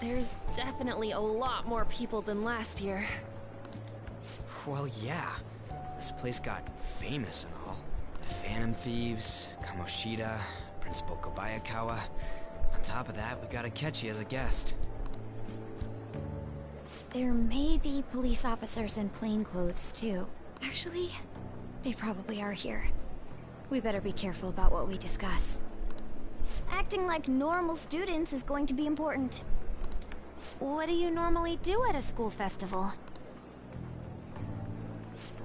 There's definitely a lot more people than last year. Well, yeah. This place got famous and all. The Phantom Thieves, Kamoshida, Principal Kobayakawa. On top of that, we got Akechi as a guest. There may be police officers in plain clothes, too. Actually, they probably are here. We better be careful about what we discuss. Acting like normal students is going to be important. What do you normally do at a school festival?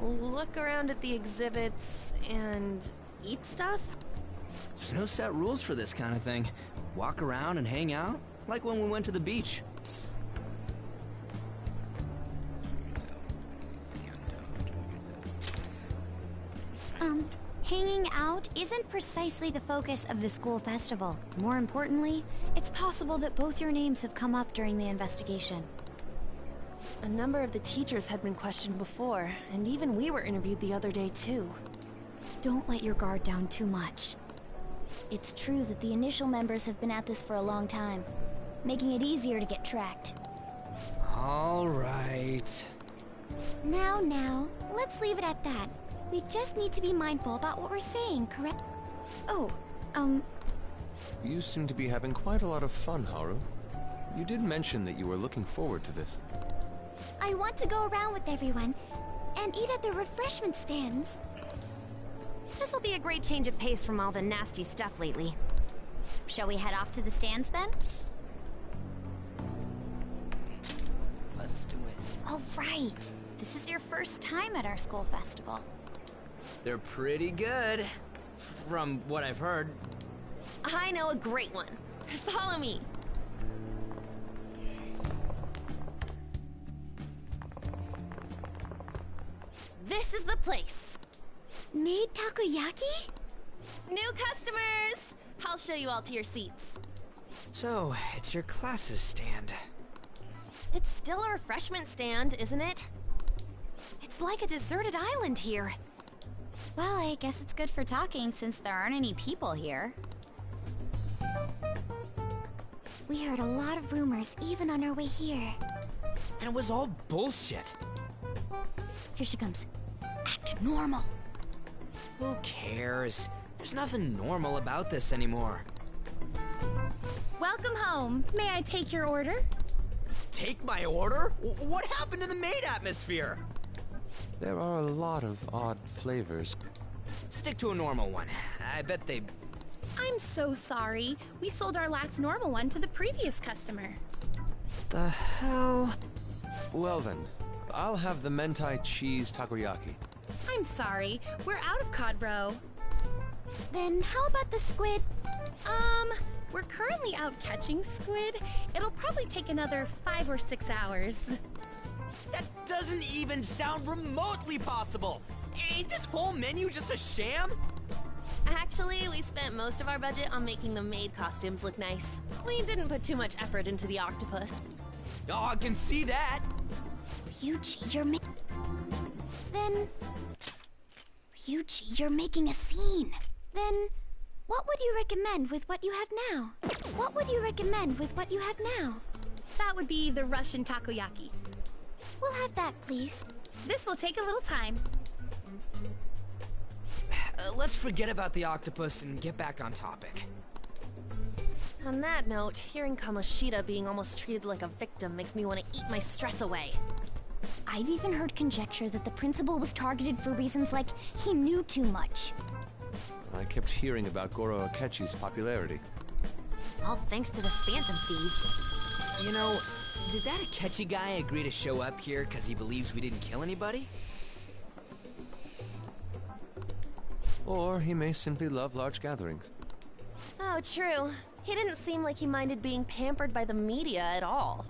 Look around at the exhibits and eat stuff? There's no set rules for this kind of thing. Walk around and hang out, like when we went to the beach. Hanging out isn't precisely the focus of the school festival. More importantly, it's possible that both your names have come up during the investigation. A number of the teachers had been questioned before, and even we were interviewed the other day too. Don't let your guard down too much. It's true that the initial members have been at this for a long time, making it easier to get tracked. All right. Now, let's leave it at that. We just need to be mindful about what we're saying, correct? Oh, You seem to be having quite a lot of fun, Haru. You did mention that you were looking forward to this. I want to go around with everyone and eat at the refreshment stands. this'll be a great change of pace from all the nasty stuff lately. Shall we head off to the stands then? Let's do it. Oh, right. This is your first time at our school festival. They're pretty good, from what I've heard. I know a great one. Follow me. This is the place. Made takoyaki? New customers! I'll show you all to your seats. So, it's your class's stand. It's still a refreshment stand, isn't it? It's like a deserted island here. Well, I guess it's good for talking since there aren't any people here. We heard a lot of rumors even on our way here. And it was all bullshit. Here she comes. Act normal. Who cares? There's nothing normal about this anymore. Welcome home. May I take your order? Take my order? What happened to the maid atmosphere? There are a lot of odd flavors. Stick to a normal one. I bet they... I'm so sorry. We sold our last normal one to the previous customer. The hell? Well then, I'll have the mentai cheese takoyaki. I'm sorry. We're out of cod roe. Then how about the squid? We're currently out catching squid. It'll probably take another 5 or 6 hours. That doesn't even sound remotely possible! Ain't this whole menu just a sham? Actually, we spent most of our budget on making the maid costumes look nice. We didn't put too much effort into the octopus. Oh, I can see that! Ryuji, you're making a scene. Then, what would you recommend with what you have now? What would you recommend with what you have now? That would be the Russian takoyaki. We'll have that, please. This will take a little time. Let's forget about the octopus and get back on topic. On that note, hearing Kamoshida being almost treated like a victim makes me want to eat my stress away. I've even heard conjecture that the principal was targeted for reasons like he knew too much. I kept hearing about Goro Akechi's popularity. All thanks to the Phantom Thieves. You know, did that Akechi guy agree to show up here because he believes we didn't kill anybody? Or he may simply love large gatherings. Oh, true. He didn't seem like he minded being pampered by the media at all.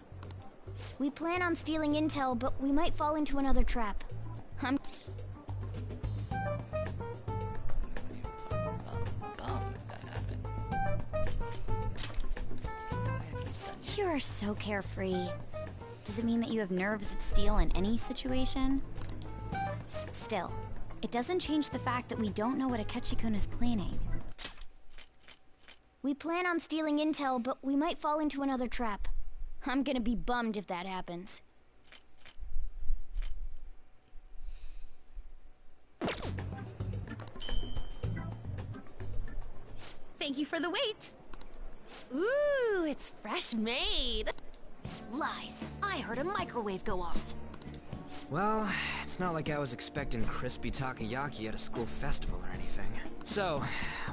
We plan on stealing intel, but we might fall into another trap. You are so carefree. Does it mean that you have nerves of steel in any situation? Still, it doesn't change the fact that we don't know what Akechi-kun is planning. We plan on stealing intel, but we might fall into another trap. I'm gonna be bummed if that happens. Thank you for the wait. Ooh, it's fresh made. Lies. I heard a microwave go off. Well, it's not like I was expecting crispy takoyaki at a school festival or anything. So,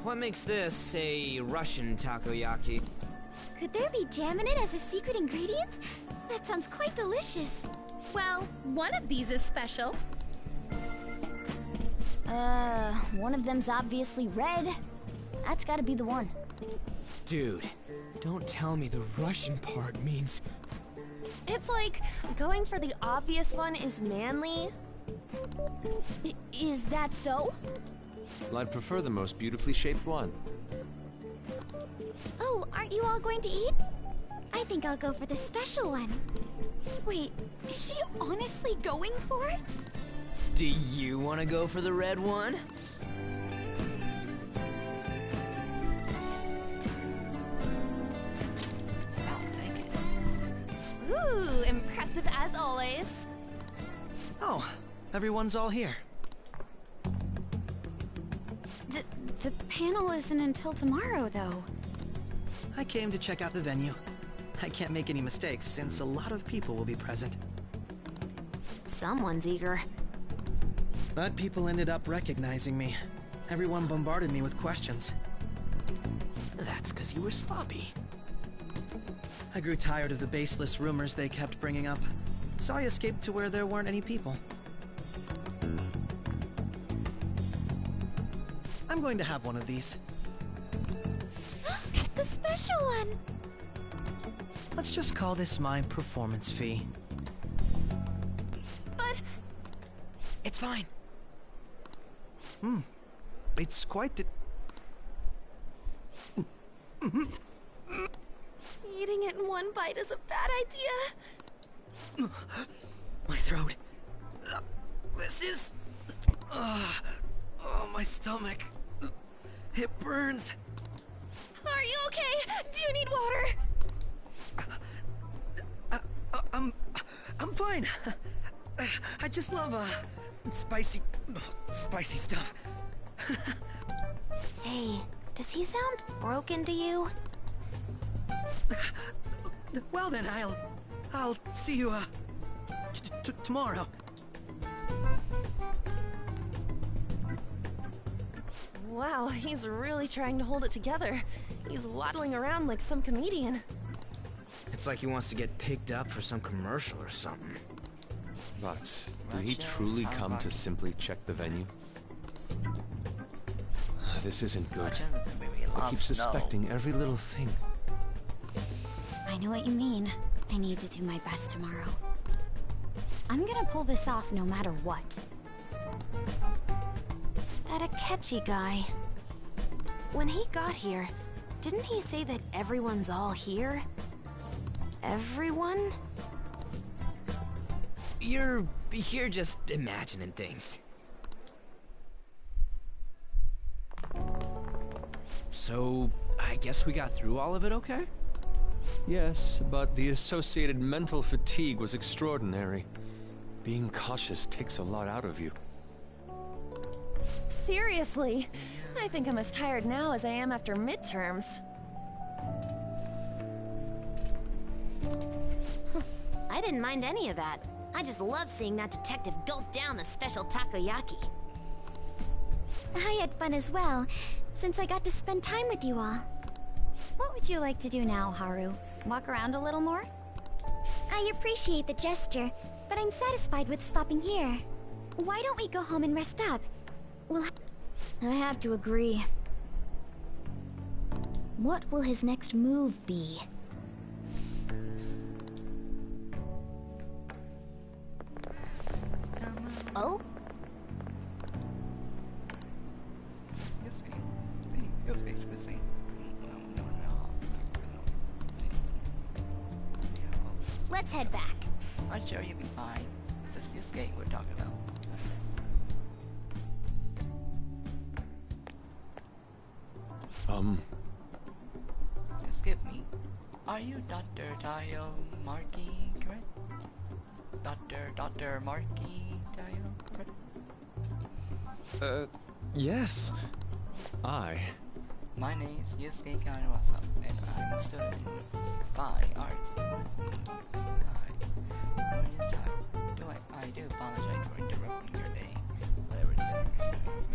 what makes this a Russian takoyaki? Could there be jam in it as a secret ingredient? That sounds quite delicious. Well, one of these is special. One of them's obviously red. That's gotta be the one. Dude, don't tell me the Russian part means... It's like going for the obvious one is manly. Is that so? Well, I'd prefer the most beautifully shaped one. Oh, aren't you all going to eat? I think I'll go for the special one. Wait, is she honestly going for it? Do you want to go for the red one? I'll take it. Ooh, impressive as always. Oh, everyone's all here. The panel isn't until tomorrow, though. I came to check out the venue. I can't make any mistakes since a lot of people will be present. Someone's eager. But people ended up recognizing me. Everyone bombarded me with questions. That's because you were sloppy. I grew tired of the baseless rumors they kept bringing up, so I escaped to where there weren't any people. I'm going to have one of these. The special one! Let's just call this my performance fee. But It's fine. It's quite the... eating it in one bite is a bad idea. My throat. This is... oh, my stomach. It burns. Are you okay? Do you need water? I'm fine. I just love, spicy stuff. Hey, does he sound broken to you? Well then, I'll see you, tomorrow. Wow, he's really trying to hold it together. He's waddling around like some comedian. It's like he wants to get picked up for some commercial or something. But did he truly come to simply check the venue? This isn't good. I keep suspecting every little thing. I know what you mean. I need to do my best tomorrow. I'm gonna pull this off no matter what. That Akechi guy. When he got here, didn't he say that everyone's all here? Everyone? You're just imagining things. So, I guess we got through all of it okay? Yes, but the associated mental fatigue was extraordinary. Being cautious takes a lot out of you. Seriously, I think I'm as tired now as I am after midterms. I didn't mind any of that. I just love seeing that detective gulp down the special takoyaki. I had fun as well, since I got to spend time with you all. What would you like to do now, Haru? Walk around a little more? I appreciate the gesture, but I'm satisfied with stopping here. Why don't we go home and rest up? I have to agree. What will his next move be? Oh? Let's head back. I'm sure you'll be fine. This is your skate we're talking about. Um, Skip me. Are you Dr. Tayo Markey, correct? Dr. Markey Tayo, correct? Yes. I. My name is Yusuke Kaiwasa, and I'm studying fine art. I do apologize for interrupting your day. Whatever it's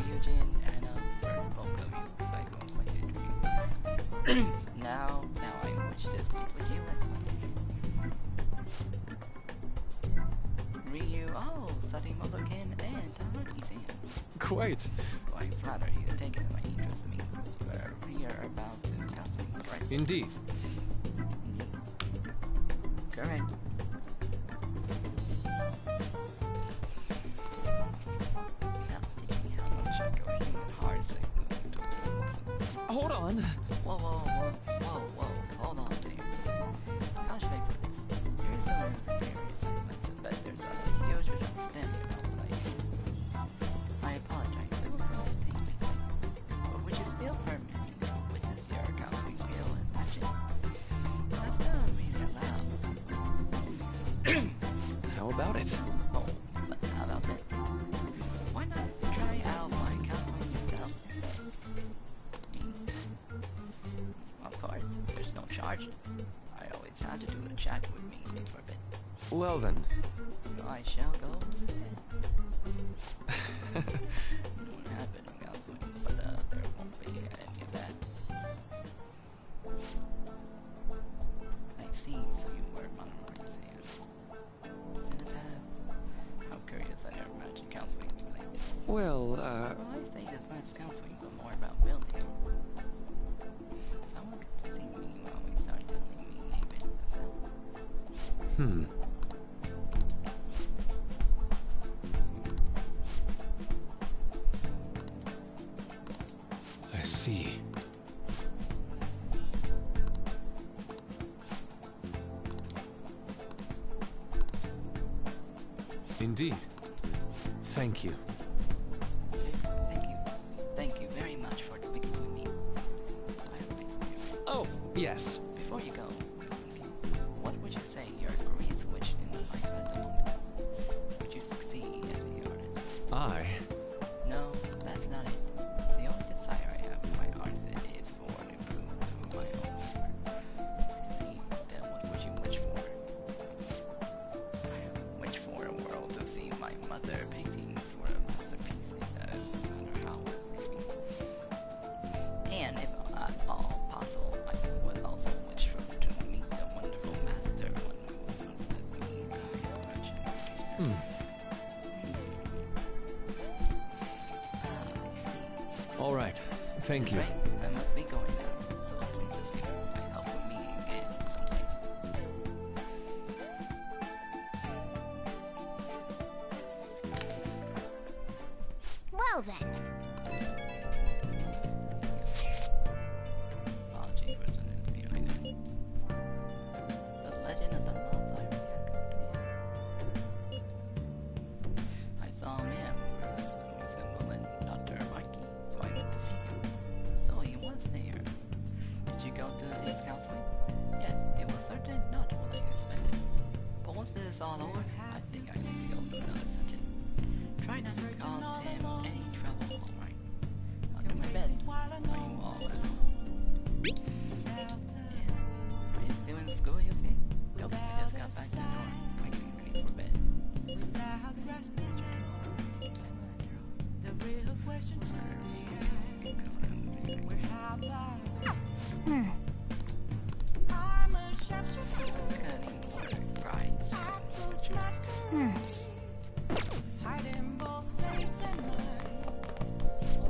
Ryujin and first spoke of you because I don't quite interview. Now I wish to speak with you as well. Ryu, studying Motoken and Tanuki-san. Quite. I'm flattered you have taken my interest in me, but you are here about to counseling, correct? Indeed. Correct. Now, teach me how much I go human heart Hold on. Whoa, hold on there. How should I put this? There's some various sentences, but there's a huge misunderstanding about what I do. I apologize, I will not take my time. But would you still permit me to witness your counseling skill in action? That's not really allowed. How about it? Oh, but how about this? Why not try out my counseling yourself instead? Of course, there's no charge. I always have to do a chat with me for a bit. Well then. I shall go instead. Won't happen on counseling, but there won't be any of that. I see, so you were monomorizing. Cinepath. How curious, I never imagined counseling to be like this. Well, Well, I say that less counseling, but more about building. Someone got to see me while we start telling me even the film. I see. Indeed. Thank you. Thank you very much for speaking with me. I have fixed my everything. Oh, yes. Before you go, what would you say your greatest wish in life at the moment? Would you succeed as the artist? I. No, that's not it. The only desire I have for my art is for an improvement of my own work. I see. Then what would you wish for? I wish for a world to see my mother painting for a masterpiece. It does no matter how it makes me. And if at all possible, I would also wish for to meet the wonderful master one who would let me imagine. All right. Thank you. Right, I must be going now, so please excuse my help with me again sometime. Well then. Apology for sudden behind it. The legend of the Lost Library I saw a man resembling Dr. Mikey, so I went to see him. So he was there. Did you go to his counseling? Yes, it was certainly not what I expected. But once this is all over, I think I need to go to another session. Try not to cause him any trouble, alright? I'll do my best for you all at home. Yeah. Are you still in school, Yusuke? Nope, I just got back to the dorm. I'm getting ready for bed.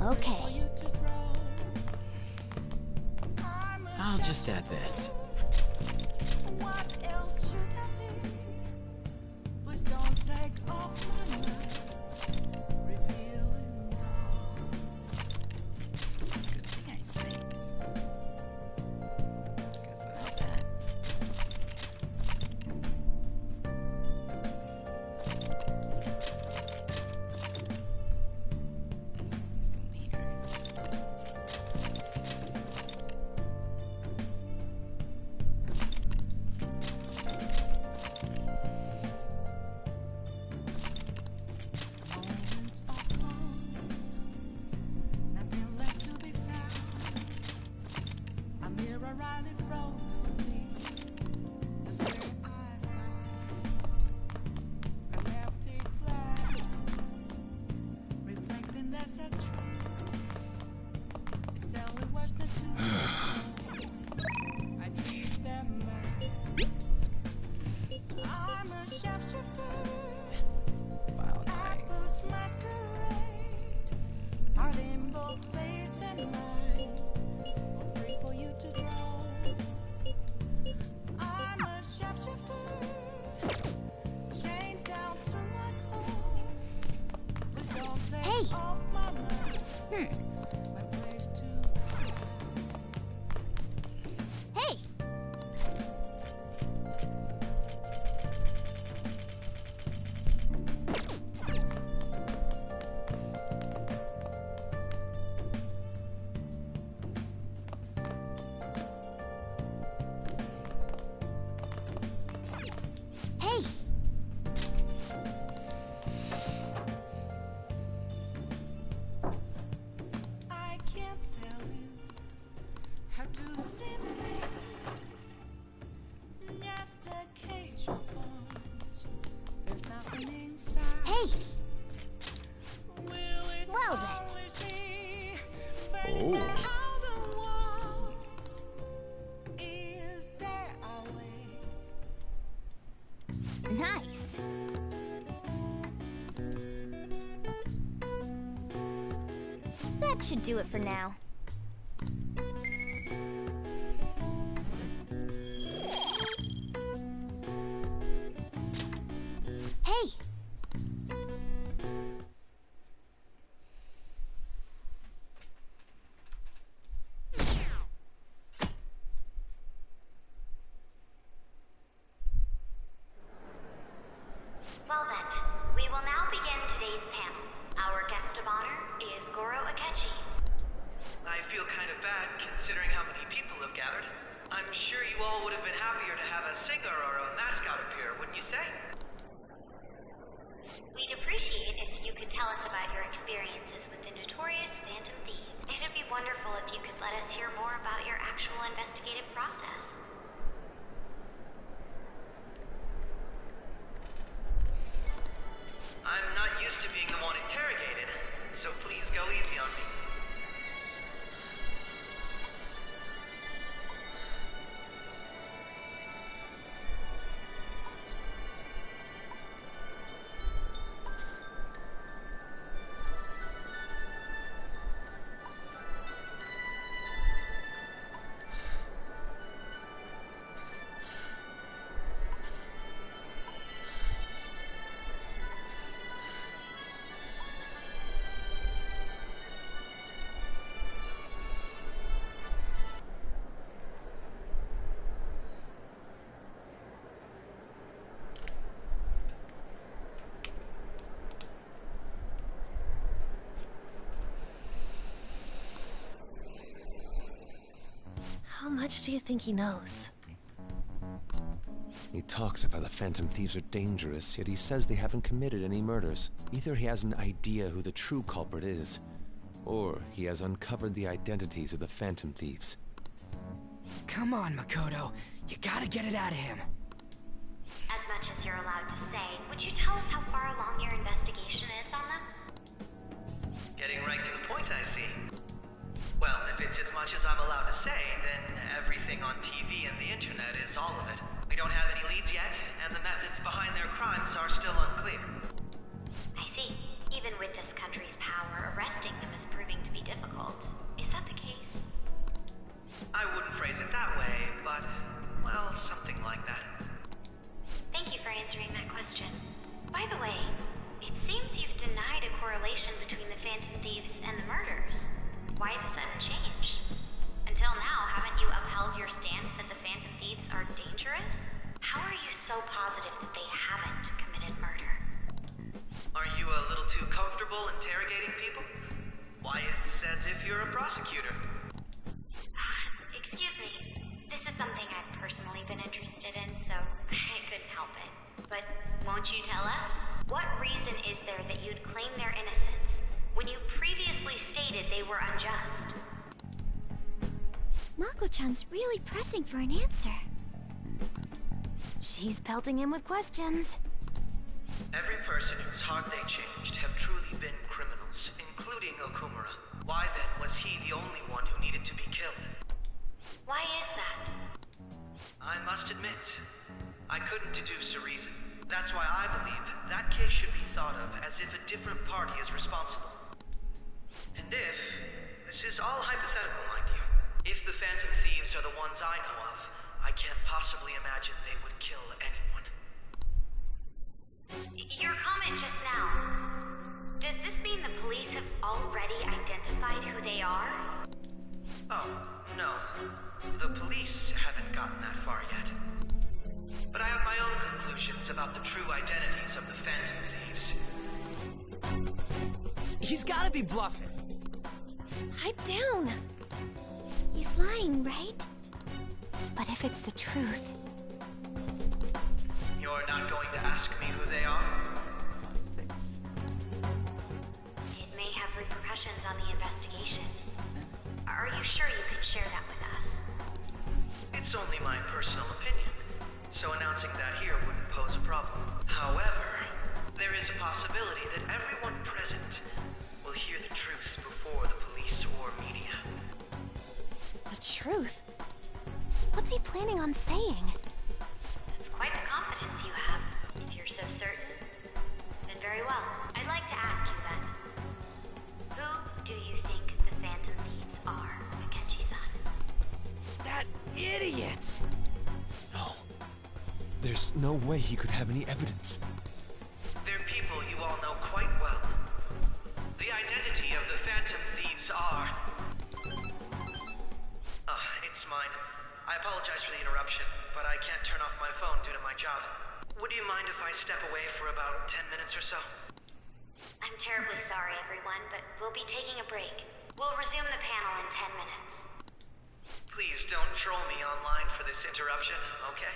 Okay. I'll just add this. Good thing I say. Because without that, weird. Hey! Hey! Hey! I can't tell you how to sip me. Just occasional bones. There's nothing inside. Hey! Will it Well then. always be burning Oh. how the walls? Is there a way? Nice! That should do it for now. Hey! Well then, we will now begin today's panel. Our guest of honor is Goro Akechi. I feel kind of bad considering how many people have gathered. I'm sure you all would have been happier to have a singer or a mascot appear, wouldn't you say? We'd appreciate if you could tell us about your experiences with the notorious Phantom Thieves. It'd be wonderful if you could let us hear more about your actual investigative process. I'm not used to being the one interrogated, so please go easy on me. How much do you think he knows? He talks about the Phantom Thieves are dangerous, yet he says they haven't committed any murders. Either he has an idea who the true culprit is, or he has uncovered the identities of the Phantom Thieves. Come on, Makoto. You gotta get it out of him. As much as you're allowed to say, would you tell us how far along your investigation is on them? Getting right to the point, I see. Well, if it's as much as I'm allowed to say, then everything on TV and the internet is all of it. We don't have any leads yet, and the methods behind their crimes are still unclear. I see. Even with this country's power, arresting them is proving to be difficult. Is that the case? I wouldn't phrase it that way, but, well, something like that. Thank you for answering that question. By the way, it seems you've denied a correlation between the Phantom Thieves and the murders. Why the sudden change? Until now, haven't you upheld your stance that the Phantom Thieves are dangerous? How are you so positive that they haven't committed murder? Aren't you a little too comfortable interrogating people? Why, it's as if you're a prosecutor. Excuse me. This is something I've personally been interested in, so I couldn't help it. But won't you tell us? What reason is there that you'd claim their innocence when you previously stated they were unjust? Mako-chan's really pressing for an answer. She's pelting him with questions. Every person whose heart they changed have truly been criminals, including Okumura. Why then was he the only one who needed to be killed? Why is that? I must admit, I couldn't deduce a reason. That's why I believe that case should be thought of as if a different party is responsible. And if, this is all hypothetical, mind you, if the Phantom Thieves are the ones I know of, I can't possibly imagine they would kill anyone. Your comment just now, does this mean the police have no. The police haven't gotten that far yet. But I have my own conclusions about the true identities of the Phantom Thieves. He's gotta be bluffing. Pipe down. He's lying, right? But if it's the truth... You're not going to ask me who they are? It may have repercussions on the investigation. Are you sure you can share that with us? It's only my personal opinion, so announcing that here wouldn't pose a problem. However, there is a possibility that everyone present will hear the truth before the police or media. The truth? What's he planning on saying? That's quite the confidence you have. If you're so certain, then very well. I'd like to ask you then, who do you think the Phantom Thieves are, Akechi-san? That idiot! No. There's no way he could have any evidence. They're people you all know quite well. The identity of the Phantom Thieves are... it's mine. I apologize for the interruption, but I can't turn off my phone due to my job. Would you mind if I step away for about 10 minutes or so? I'm terribly sorry, everyone, but we'll be taking a break. We'll resume the panel in 10 minutes. Please don't troll me online for this interruption, okay?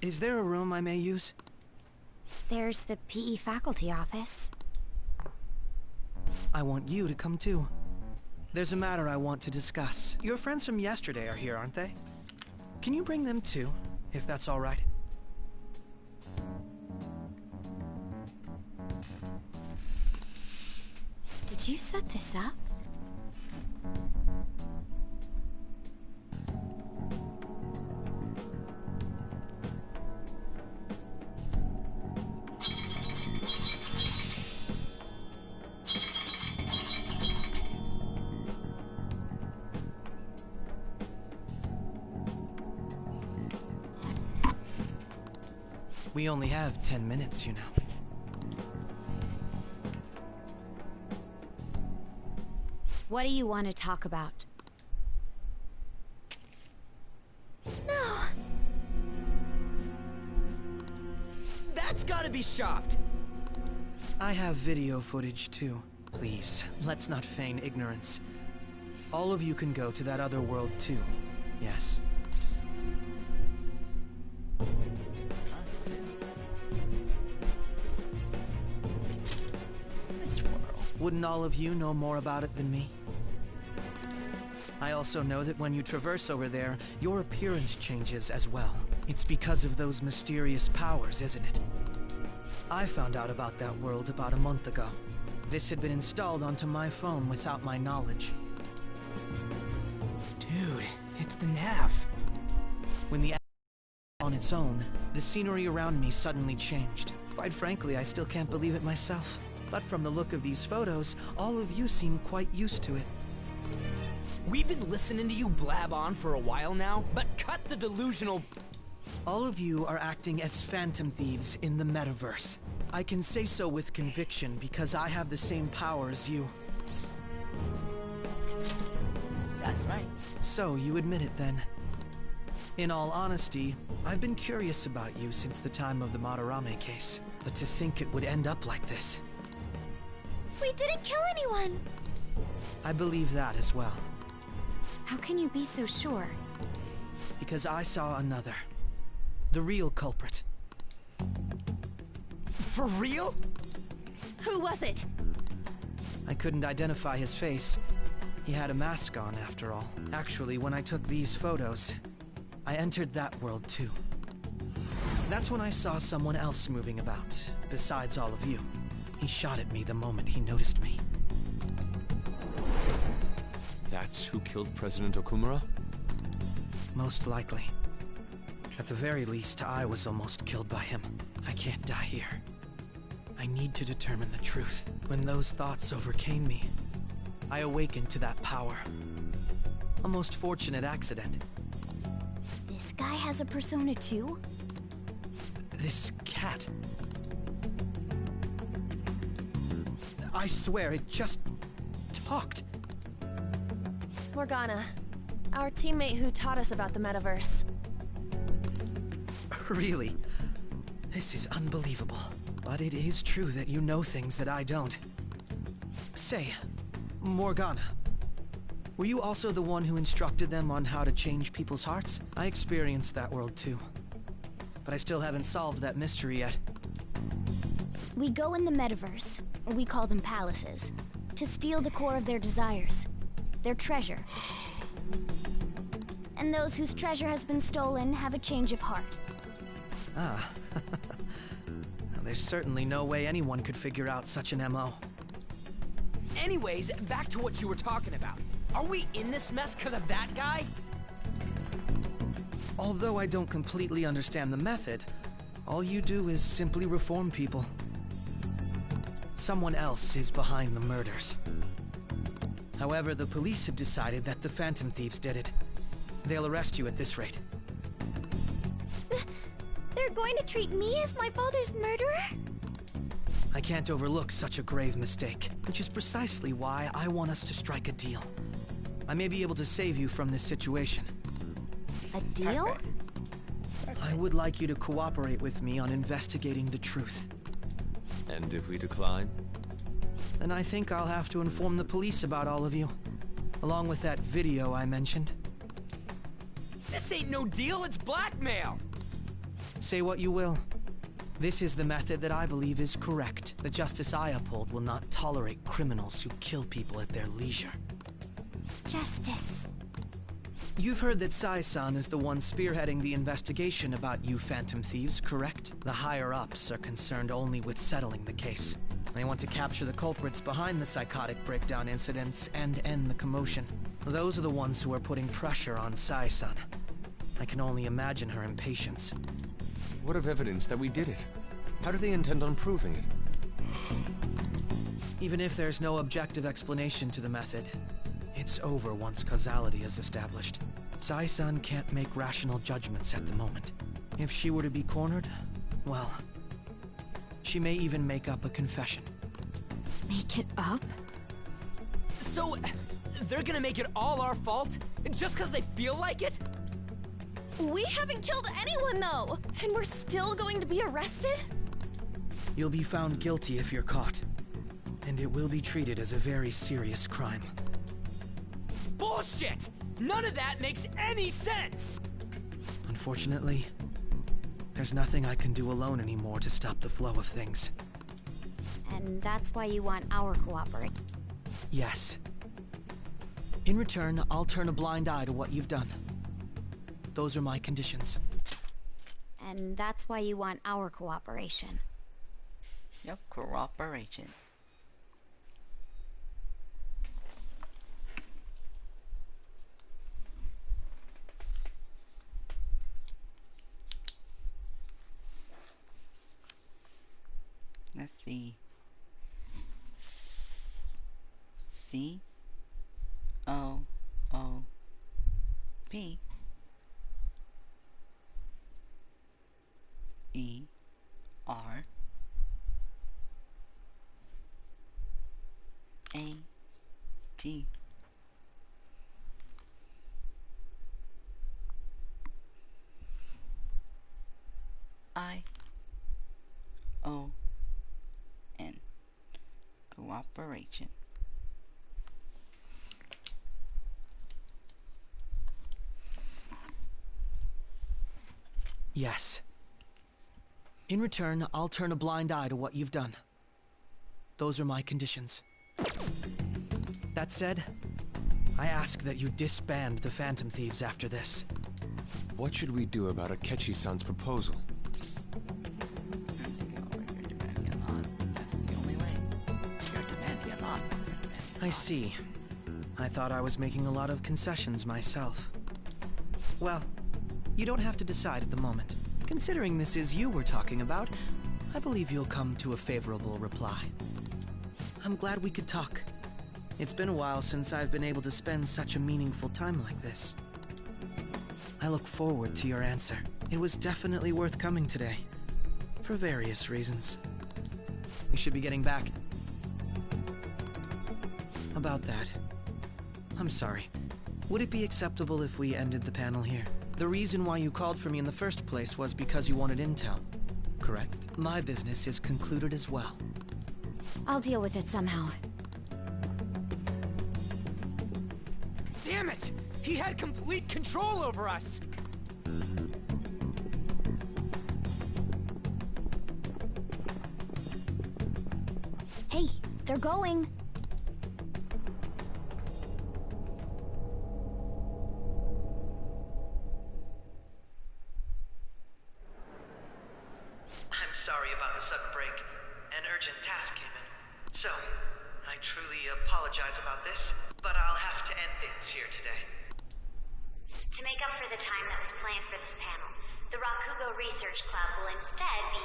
Is there a room I may use? There's the PE faculty office. I want you to come too. There's a matter I want to discuss. Your friends from yesterday are here, aren't they? Can you bring them too, if that's all right? Did you set this up? We only have 10 minutes, you know. What do you want to talk about? No! That's gotta be shopped! I have video footage too. Please, let's not feign ignorance. All of you can go to that other world too. Yes. Wouldn't all of you know more about it than me? I also know that when you traverse over there, your appearance changes as well. It's because of those mysterious powers, isn't it? I found out about that world about a month ago. This had been installed onto my phone without my knowledge. Dude, it's the nav. When the on its own, the scenery around me suddenly changed. Quite frankly, I still can't believe it myself. But from the look of these photos, all of you seem quite used to it. We've been listening to you blab on for a while now, but cut the delusional... All of you are acting as Phantom Thieves in the metaverse. I can say so with conviction because I have the same power as you. That's right. So you admit it then. In all honesty, I've been curious about you since the time of the Madarame case. But to think it would end up like this... We didn't kill anyone! I believe that as well. How can you be so sure? Because I saw another. The real culprit. For real? Who was it? I couldn't identify his face. He had a mask on, after all. Actually, when I took these photos, I entered that world too. That's when I saw someone else moving about, besides all of you. He shot at me the moment he noticed me. That's who killed President Okumura? Most likely. At the very least, I was almost killed by him. I can't die here. I need to determine the truth. When those thoughts overcame me, I awakened to that power. A most fortunate accident. This guy has a persona too? This cat. I swear, it just talked. Morgana, our teammate who taught us about the metaverse. Really? This is unbelievable. But it is true that you know things that I don't. Say, Morgana, were you also the one who instructed them on how to change people's hearts? I experienced that world too. But I still haven't solved that mystery yet. We go in the metaverse, we call them palaces, to steal the core of their desires, their treasure. And those whose treasure has been stolen have a change of heart. Ah. There's certainly no way anyone could figure out such an MO. Anyways, back to what you were talking about. Are we in this mess because of that guy? Although I don't completely understand the method, all you do is simply reform people. Someone else is behind the murders. However, the police have decided that the Phantom Thieves did it. They'll arrest you at this rate. They're going to treat me as my father's murderer? I can't overlook such a grave mistake, which is precisely why I want us to strike a deal. I may be able to save you from this situation. A deal? I would like you to cooperate with me on investigating the truth. And if we decline? Then I think I'll have to inform the police about all of you, along with that video I mentioned. This ain't no deal, it's blackmail! Say what you will. This is the method that I believe is correct. The justice I uphold will not tolerate criminals who kill people at their leisure. Justice. You've heard that Sai-san is the one spearheading the investigation about you Phantom Thieves, correct? The higher-ups are concerned only with settling the case. They want to capture the culprits behind the psychotic breakdown incidents and end the commotion. Those are the ones who are putting pressure on Sai-san. I can only imagine her impatience. What of evidence that we did it? How do they intend on proving it? Even if there's no objective explanation to the method, it's over once causality is established. Sai-san can't make rational judgments at the moment. If she were to be cornered, well, she may even make up a confession. Make it up? So, they're gonna make it all our fault? Just because they feel like it? We haven't killed anyone, though! And we're still going to be arrested? You'll be found guilty if you're caught. And it will be treated as a very serious crime. Bullshit! None of that makes any sense! Unfortunately, there's nothing I can do alone anymore to stop the flow of things. And that's why you want our cooperation. Yes. In return, I'll turn a blind eye to what you've done. Those are my conditions. And that's why you want our cooperation. Yep, cooperation. Let's see. C-O-O-P E-R-A-T I-O-N. Cooperation. Yes. In return, I'll turn a blind eye to what you've done. Those are my conditions. That said, I ask that you disband the Phantom Thieves after this. What should we do about Akechi-san's proposal? I see. I thought I was making a lot of concessions myself. Well, you don't have to decide at the moment. Considering this is you we're talking about, I believe you'll come to a favorable reply. I'm glad we could talk. It's been a while since I've been able to spend such a meaningful time like this. I look forward to your answer. It was definitely worth coming today, for various reasons. We should be getting back. About that. I'm sorry. Would it be acceptable if we ended the panel here? The reason why you called for me in the first place was because you wanted intel, correct? My business is concluded as well. I'll deal with it somehow. Damn it! He had complete control over us! Hey, they're going. I'm sorry about the sudden break. An urgent task came in. So, I truly apologize about this, but I'll have to end things here today. To make up for the time that was planned for this panel, the Rakugo Research Club will instead be...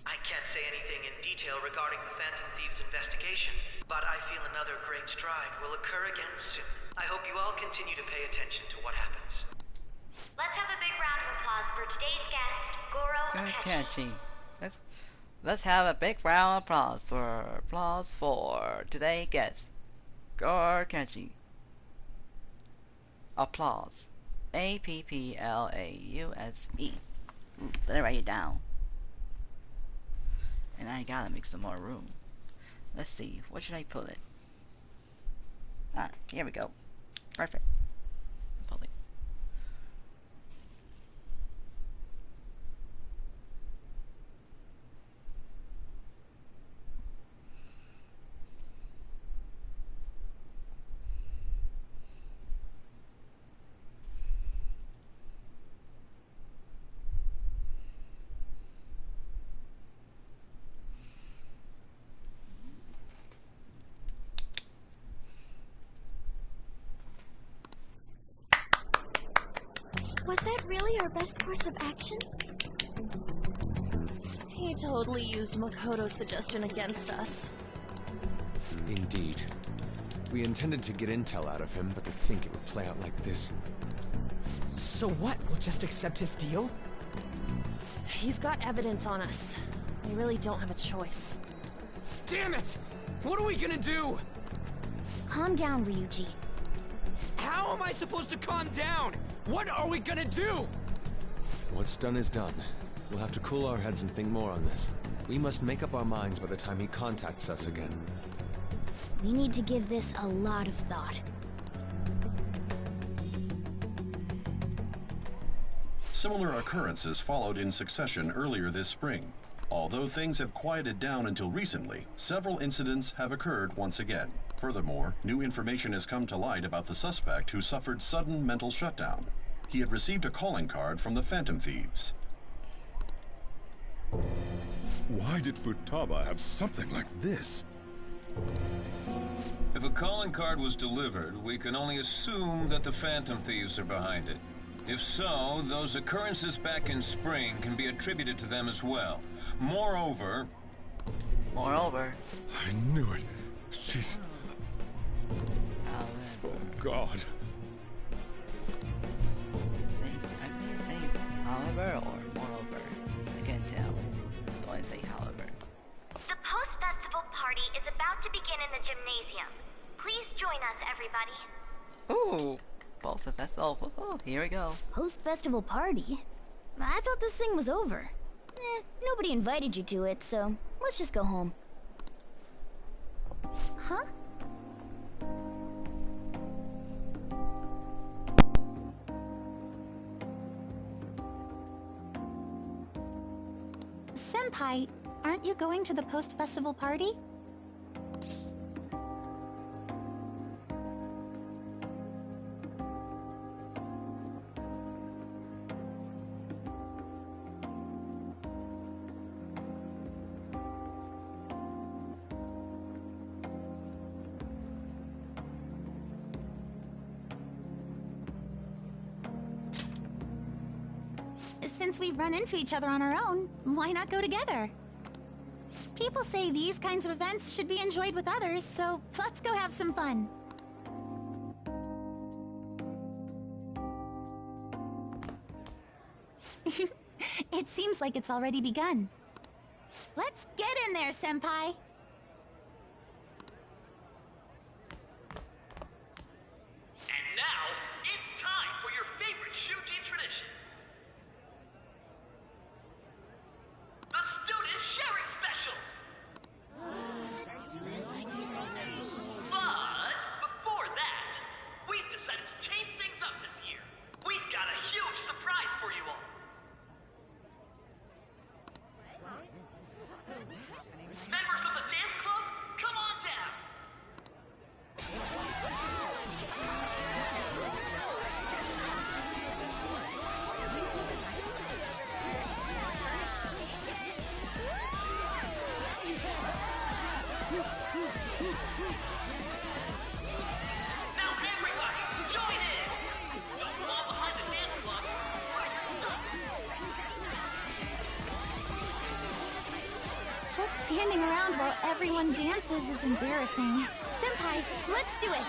I can't say anything in detail regarding the Phantom Thieves investigation, but I feel another great stride will occur again soon. I hope you all continue to pay attention to what happens. Let's have a big round of applause for today's guest, Goro Akechi. Let's have a big round of applause for today's guest, Goro Akechi. Applause. APPLAUSE. Let me write it down. And I gotta make some more room. Let's see, what should I put it? Ah, here we go. Perfect. Pull it. Was that really our best course of action? He totally used Makoto's suggestion against us. Indeed. We intended to get intel out of him, but to think it would play out like this. So what? We'll just accept his deal? He's got evidence on us. We really don't have a choice. Damn it! What are we gonna do? Calm down, Ryuji. How am I supposed to calm down? What are we gonna do? What's done is done. We'll have to cool our heads and think more on this. We must make up our minds by the time he contacts us again. We need to give this a lot of thought. Similar occurrences followed in succession earlier this spring. Although things have quieted down until recently, several incidents have occurred once again. Furthermore, new information has come to light about the suspect who suffered sudden mental shutdown. He had received a calling card from the Phantom Thieves. Why did Futaba have something like this? If a calling card was delivered, we can only assume that the Phantom Thieves are behind it. If so, those occurrences back in spring can be attributed to them as well. Moreover... I knew it. She's... Oh, God. However or moreover, I can't tell. So I say however. The post-festival party is about to begin in the gymnasium. Please join us, everybody. Ooh, post-festival. Oh, here we go. Post-festival party? I thought this thing was over. Nobody invited you to it, so let's just go home. Huh? Senpai, aren't you going to the post-festival party? Since we've run into each other on our own, why not go together? People say these kinds of events should be enjoyed with others, so let's go have some fun. It seems like it's already begun. Let's get in there, Senpai! Just standing around while everyone dances is embarrassing. Senpai, let's do it!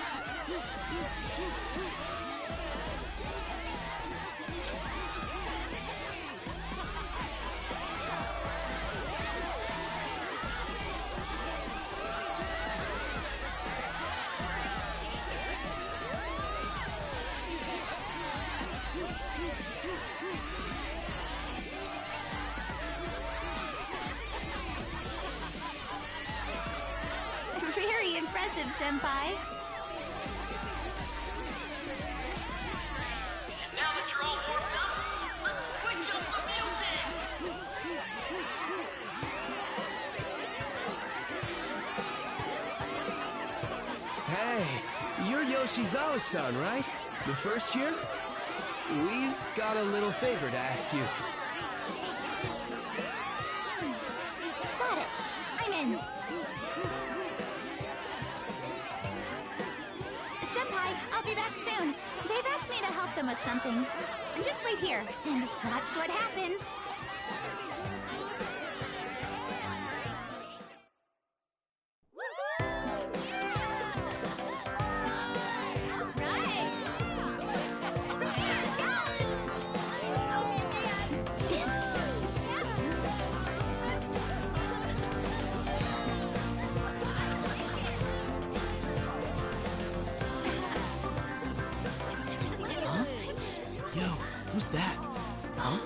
Very impressive, Senpai. Now that you're all warmed up, let's switch up the music! Hey, you're Yoshizawa-san, right? The first year? We've got a little favor to ask you. Got it. I'm in. Senpai, I'll be back soon. They've asked me to help them with something. Just wait here and watch what happens. Who's that? Huh?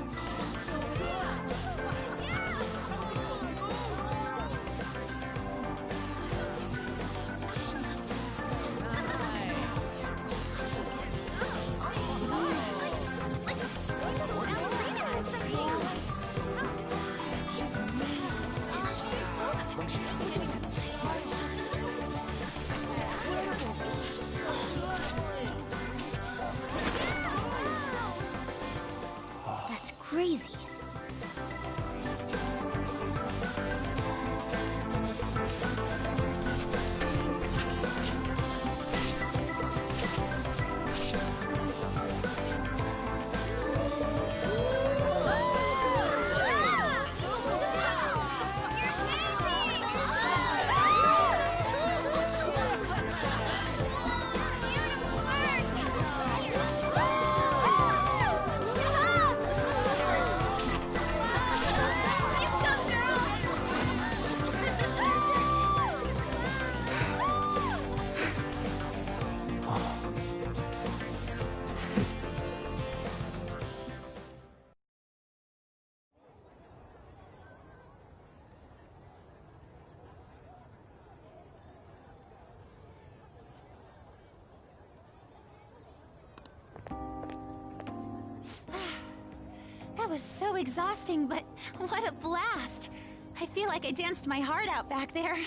That's crazy. That was so exhausting, but what a blast! I feel like I danced my heart out back there.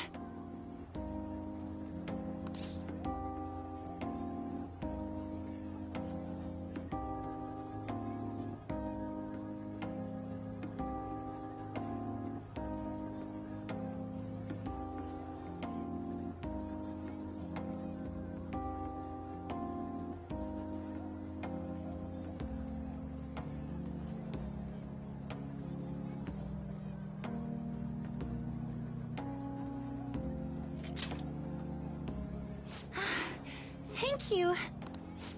Thank you.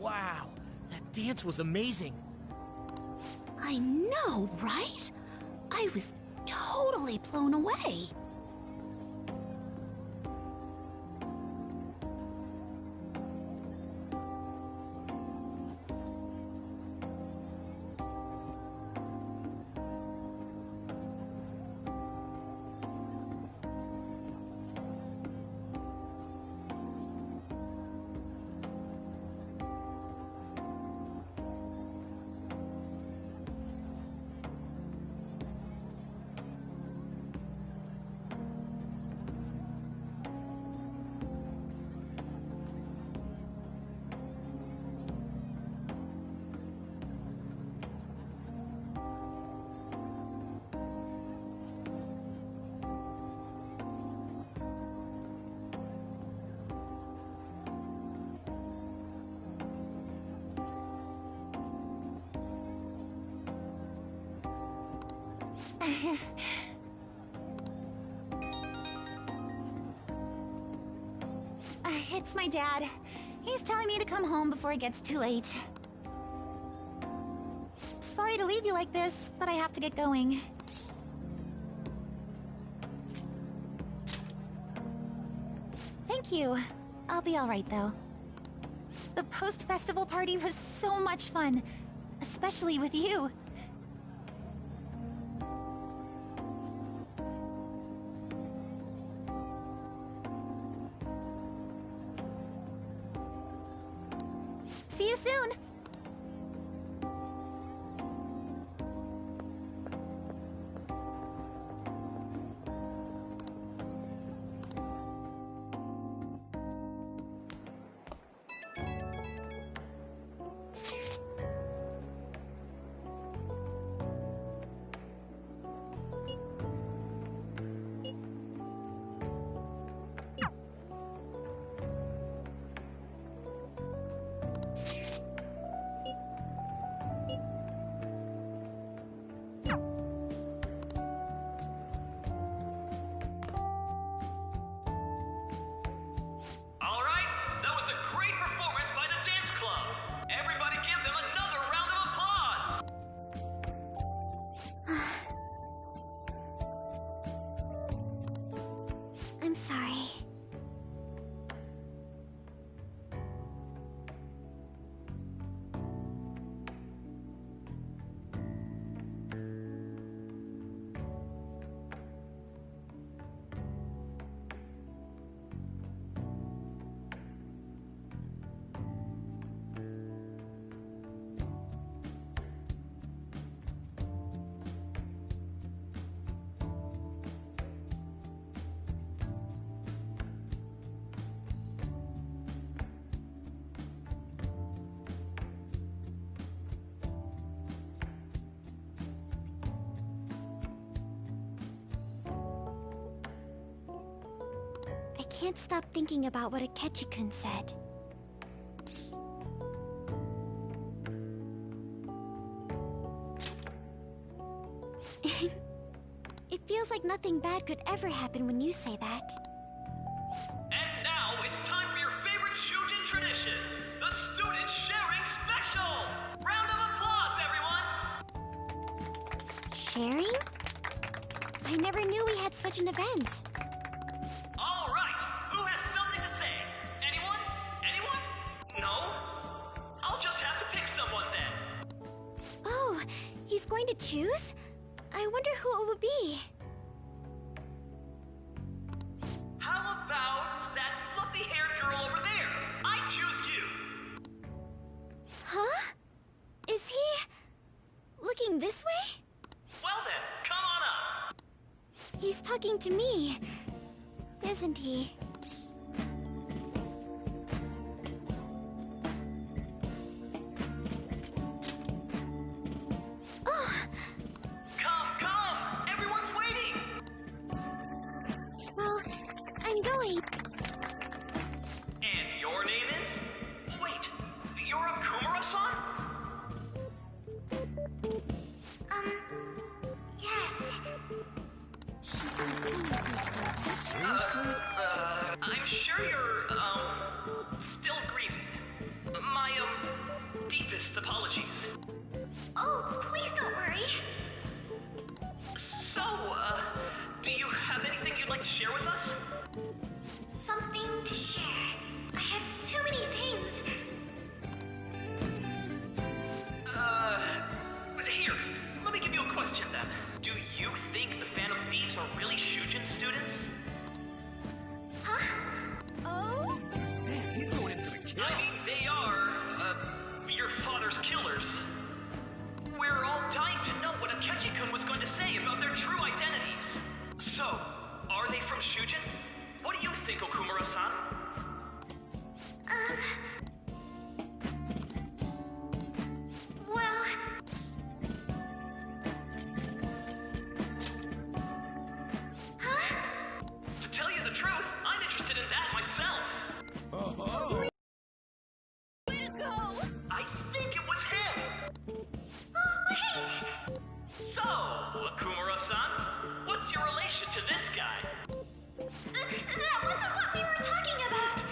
Wow, that dance was amazing. I know, right? I was totally blown away. It's my dad. He's telling me to come home before it gets too late. Sorry to leave you like this, but I have to get going. Thank you. I'll be alright, though. The post-festival party was so much fun. Especially with you. See you soon! I'm sorry. I can't stop thinking about what Akechi-kun said. It feels like nothing bad could ever happen when you say that. And now it's time for your favorite Shujin tradition, the Student Sharing Special! Round of applause, everyone! Sharing? I never knew we had such an event. All right, who has something to say? Anyone? Anyone? No? I'll just have to pick someone then. Oh, he's going to choose? I wonder who it would be. How about that fluffy-haired girl over there? I choose you. Huh? Is he looking this way? Well then, come on up. He's talking to me, isn't he? Oh, Come! Everyone's waiting! well, I'm going. And your name is? Wait, you're a Kumura-san? Yes. I'm sure you're, still grieving. My, deepest apologies. Oh, please don't worry. So, do you have anything you'd like to share with us? Something to share. I have too many things. Here, let me give you a question then. Do you think the Phantom Thieves are really Shujin students? Huh? Oh? Man, he's going in for the kill. I mean, they are, your father's killers. We're all dying to know what Akechi-kun was going to say about their true identities. So, are they from Shujin? What do you think, Okumura-san? Well... Huh? To tell you the truth, I'm interested in that myself. Oh. Way to go! I think it was him. Oh, wait! So, Okumura-san, what's your relation to this guy? That wasn't what we were talking about!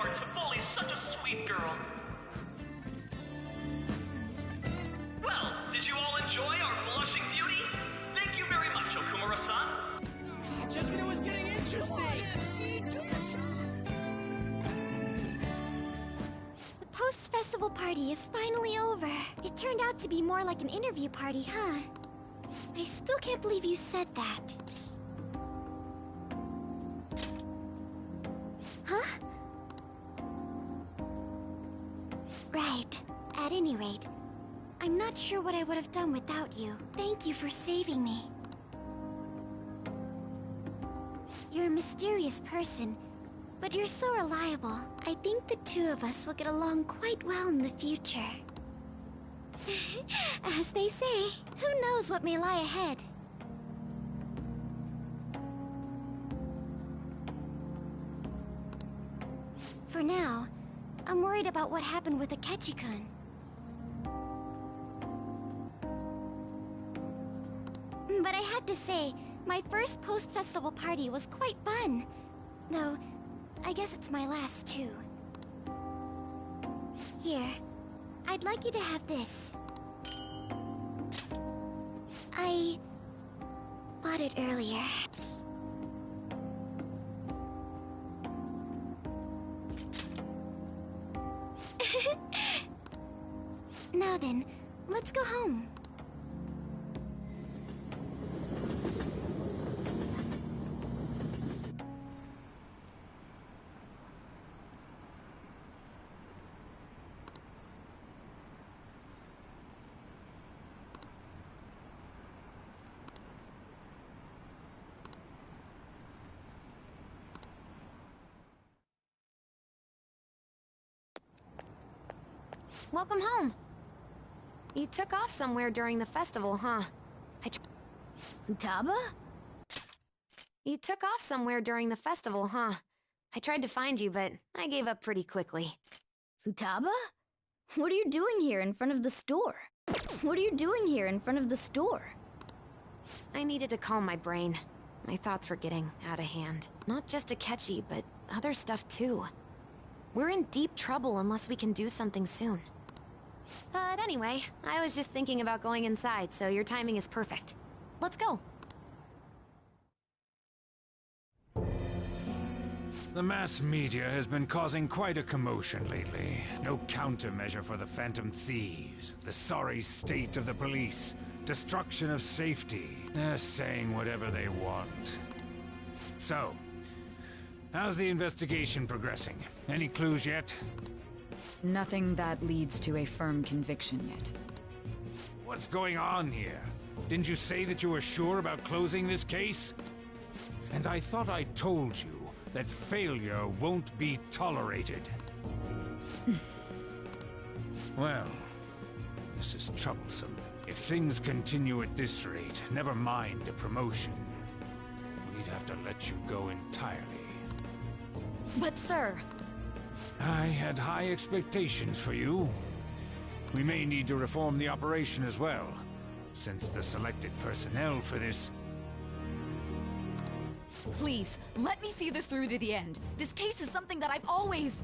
are to bully such a sweet girl. Well, did you all enjoy our blushing beauty? Thank you very much, Okumura-san. Just when it was getting interesting! The post-festival party is finally over. It turned out to be more like an interview party, huh? I still can't believe you said that. Huh? Right. At any rate, I'm not sure what I would have done without you. Thank you for saving me. You're a mysterious person, but you're so reliable. I think the two of us will get along quite well in the future. As they say, who knows what may lie ahead? For now, I'm worried about what happened with Akechi-kun. But I have to say, my first post-festival party was quite fun. Though, I guess it's my last too. Here, I'd like you to have this. I bought it earlier. Now then, let's go home. Welcome home. You took off somewhere during the festival, huh? Futaba? You took off somewhere during the festival, huh? I tried to find you, but I gave up pretty quickly. Futaba? What are you doing here in front of the store? What are you doing here in front of the store? I needed to calm my brain. My thoughts were getting out of hand. Not just Akechi, but other stuff too. We're in deep trouble unless we can do something soon. But anyway, I was just thinking about going inside, so your timing is perfect. Let's go. The mass media has been causing quite a commotion lately. No countermeasure for the Phantom Thieves, the sorry state of the police, destruction of safety. They're saying whatever they want. So, how's the investigation progressing? Any clues yet? Nothing that leads to a firm conviction yet. What's going on here? Didn't you say that you were sure about closing this case? And I thought I told you that failure won't be tolerated. Well, this is troublesome. If things continue at this rate, never mind a promotion. We'd have to let you go entirely. But sir... I had high expectations for you. We may need to reform the operation as well, since the selected personnel for this... Please, let me see this through to the end. This case is something that I've always...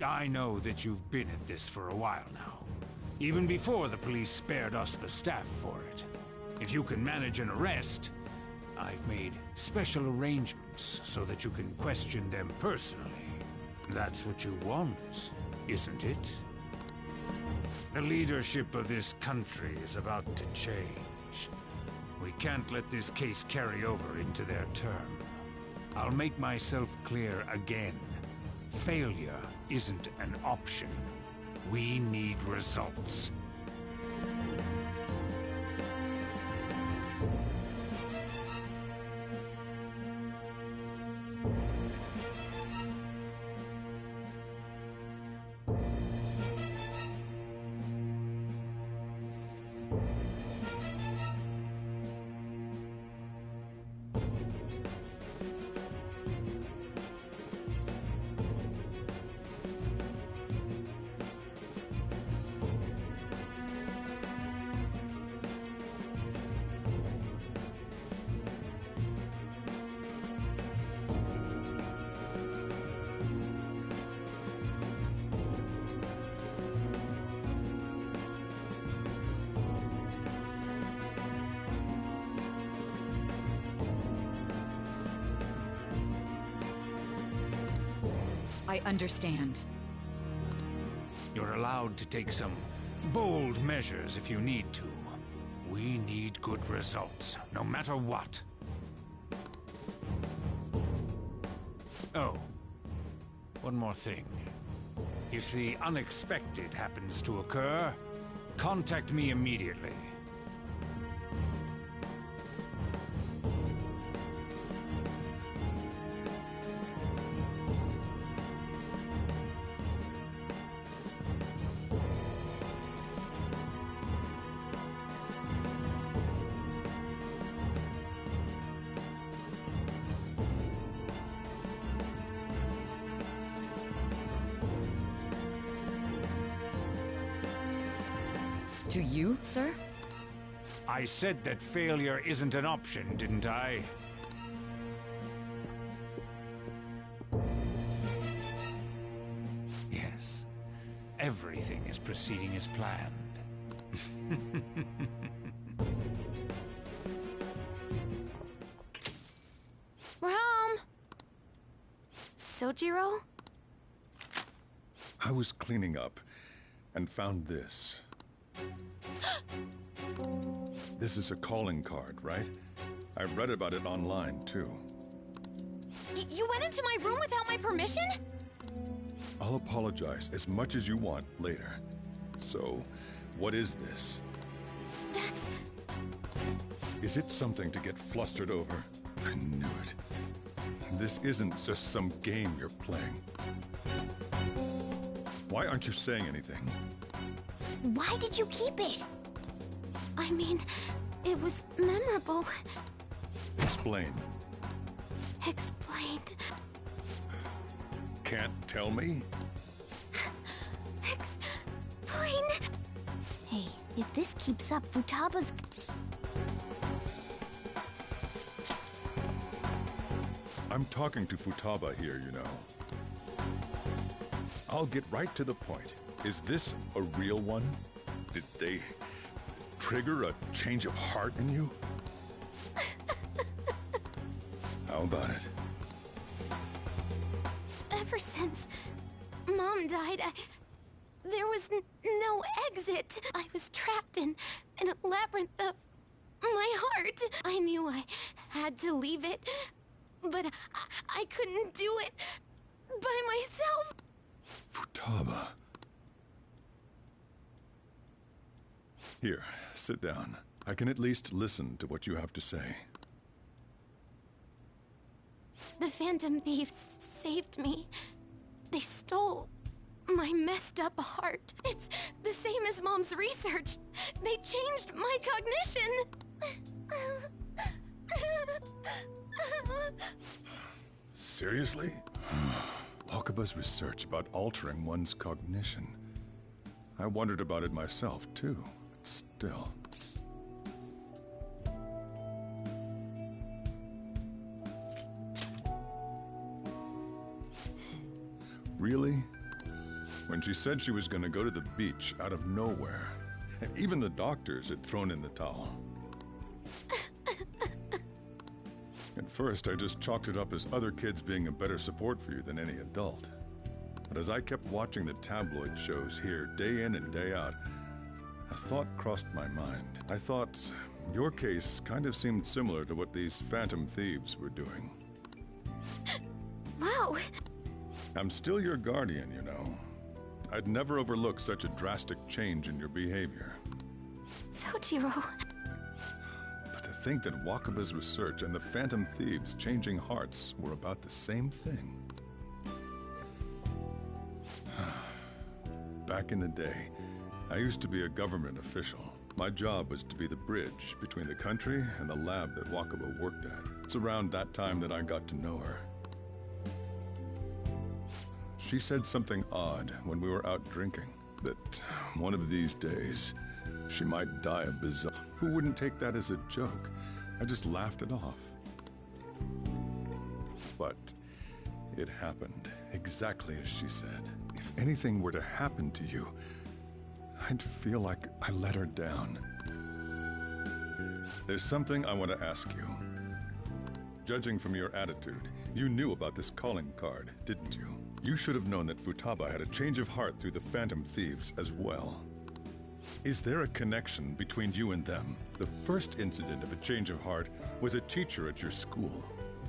I know that you've been at this for a while now. Even before the police spared us the staff for it. If you can manage an arrest, I've made special arrangements so that you can question them personally. That's what you want, isn't it? The leadership of this country is about to change. We can't let this case carry over into their term. I'll make myself clear again. Failure isn't an option. We need results. I understand. You're allowed to take some bold measures if you need to. We need good results, no matter what. Oh, one more thing. If the unexpected happens to occur, contact me immediately. To you, sir? I said that failure isn't an option, didn't I? Yes. Everything is proceeding as planned. We're home! Sojiro? I was cleaning up and found this. This is a calling card, right? I read about it online, too. You went into my room without my permission? I'll apologize as much as you want later. So, what is this? That's... Is it something to get flustered over? I knew it. This isn't just some game you're playing. Why aren't you saying anything? Why did you keep it? I mean, it was memorable. Explain. Explain. Can't tell me? Explain. Hey, if this keeps up, Futaba's... I'm talking to Futaba here, you know. I'll get right to the point. Is this a real one? Did they trigger a change of heart in you? How about it? Ever since Mom died, there was no exit. I was trapped in a labyrinth of my heart. I knew I had to leave it, but I couldn't do it by myself. Futaba. Here, sit down. I can at least listen to what you have to say. The Phantom Thieves saved me. They stole my messed up heart. It's the same as Mom's research. They changed my cognition. Seriously? Wakaba's research about altering one's cognition. I wondered about it myself, too. Still. Really? When she said she was going to go to the beach out of nowhere, and even the doctors had thrown in the towel. At first, I just chalked it up as other kids being a better support for you than any adult. But as I kept watching the tabloid shows here day in and day out, a thought crossed my mind. I thought your case kind of seemed similar to what these Phantom Thieves were doing. Wow. I'm still your guardian, you know. I'd never overlook such a drastic change in your behavior. Sojiro. But to think that Wakaba's research and the Phantom Thieves changing hearts were about the same thing. Back in the day, I used to be a government official. My job was to be the bridge between the country and the lab that Wakaba worked at. It's around that time that I got to know her. She said something odd when we were out drinking, that one of these days, she might die of bizarre. Who wouldn't take that as a joke? I just laughed it off. But it happened exactly as she said. If anything were to happen to you, I'd feel like I let her down. There's something I want to ask you. Judging from your attitude, you knew about this calling card, didn't you? You should have known that Futaba had a change of heart through the Phantom Thieves as well. Is there a connection between you and them? The first incident of a change of heart was a teacher at your school.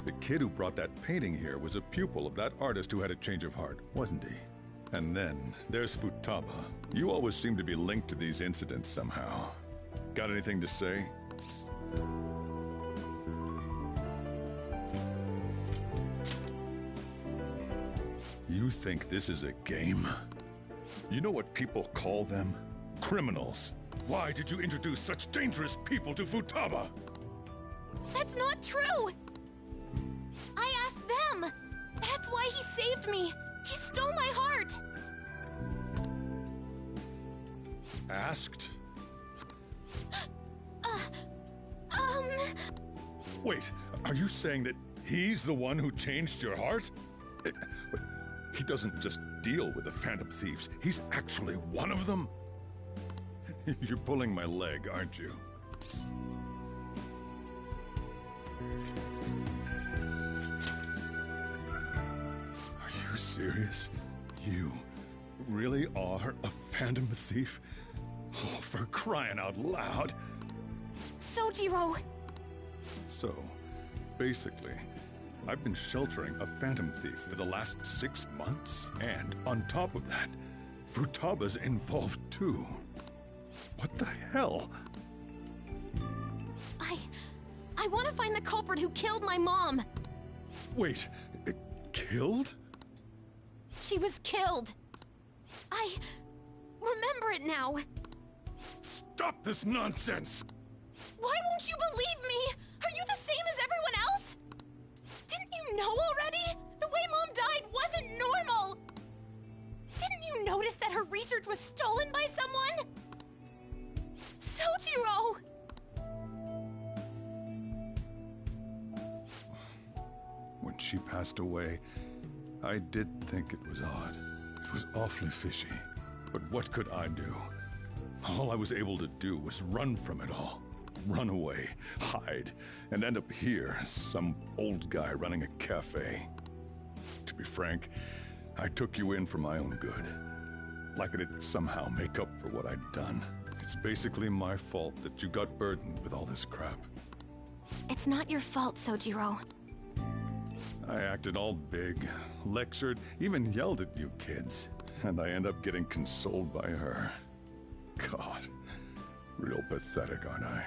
The kid who brought that painting here was a pupil of that artist who had a change of heart, wasn't he? And then there's Futaba. You always seem to be linked to these incidents somehow. Got anything to say? You think this is a game? You know what people call them? Criminals. Why did you introduce such dangerous people to Futaba? That's not true! I asked them! That's why he saved me! He stole my heart! Asked? Wait, are you saying that he's the one who changed your heart? He doesn't just deal with the Phantom Thieves, he's actually one of them? You're pulling my leg, aren't you? Are you serious? You really are a Phantom Thief? Oh, for crying out loud! Sojiro! So, basically, I've been sheltering a Phantom Thief for the last 6 months, and on top of that, Futaba's involved too. What the hell? I want to find the culprit who killed my mom! Wait, killed? She was killed! I remember it now! Stop this nonsense! Why won't you believe me? Are you the same as everyone else? Didn't you know already? The way Mom died wasn't normal! Didn't you notice that her research was stolen by someone? Sojiro! When she passed away, I did think it was odd. It was awfully fishy. But what could I do? All I was able to do was run from it all. Run away, hide, and end up here as some old guy running a cafe. To be frank, I took you in for my own good. Like it'd somehow make up for what I'd done. It's basically my fault that you got burdened with all this crap. It's not your fault, Sojiro. I acted all big, lectured, even yelled at you kids. And I end up getting consoled by her. God, real pathetic, aren't I?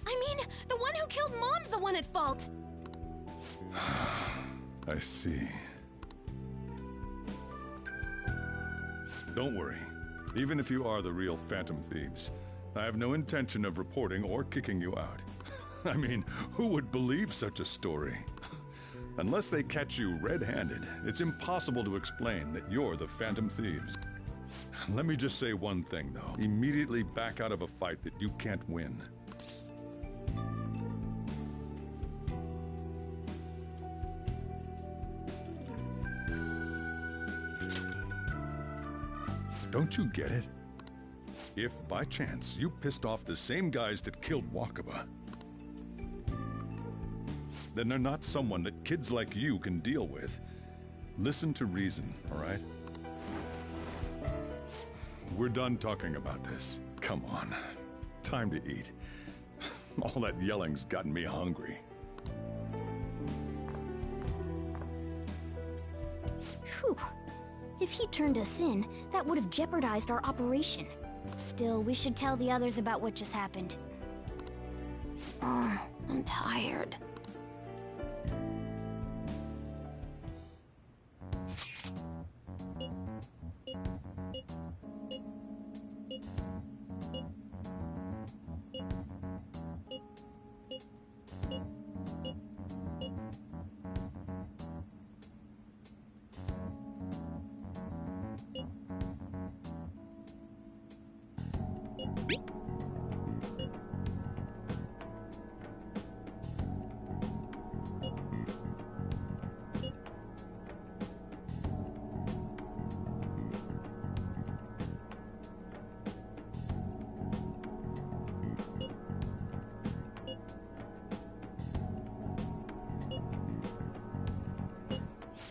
I mean, the one who killed Mom's the one at fault! I see. Don't worry. Even if you are the real Phantom Thieves, I have no intention of reporting or kicking you out. I mean, who would believe such a story? Unless they catch you red-handed, it's impossible to explain that you're the Phantom Thieves. Let me just say one thing, though. Immediately back out of a fight that you can't win. Don't you get it? If, by chance, you pissed off the same guys that killed Wakaba, then they're not someone that kids like you can deal with. Listen to reason, all right? We're done talking about this. Come on. Time to eat. All that yelling's gotten me hungry. Whew. If he turned us in, that would have jeopardized our operation. Still, we should tell the others about what just happened. Oh, I'm tired.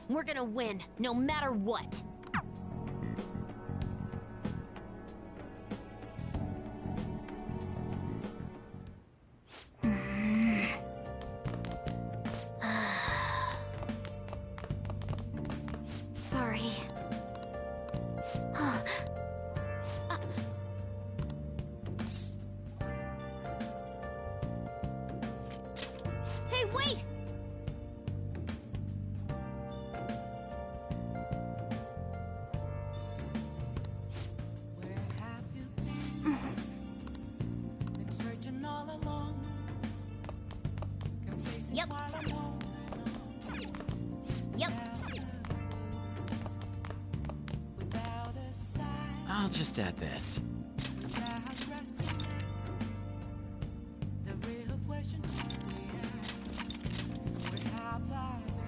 We're gonna win, no matter what. Sorry. Hey, wait! Where have you been? Been searching all along. Confessing Yep. while I'm holding Yep. without a sign. I'll just add this. Without resting. The real question we ask, where have I been?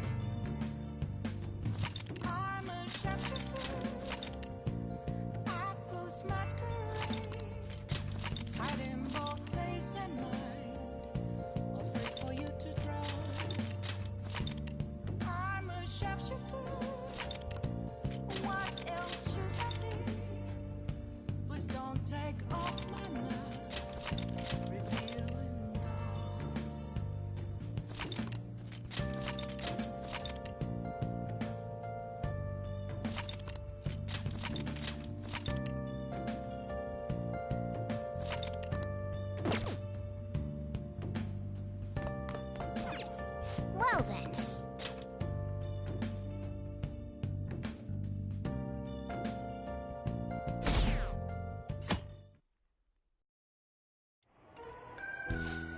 I'm a shepherd at those masquerades, hiding both face and mind, afraid for you to drown. I'm a shapeshifter. What else should I be? Please don't take off my mask, revealing dawn. Well then.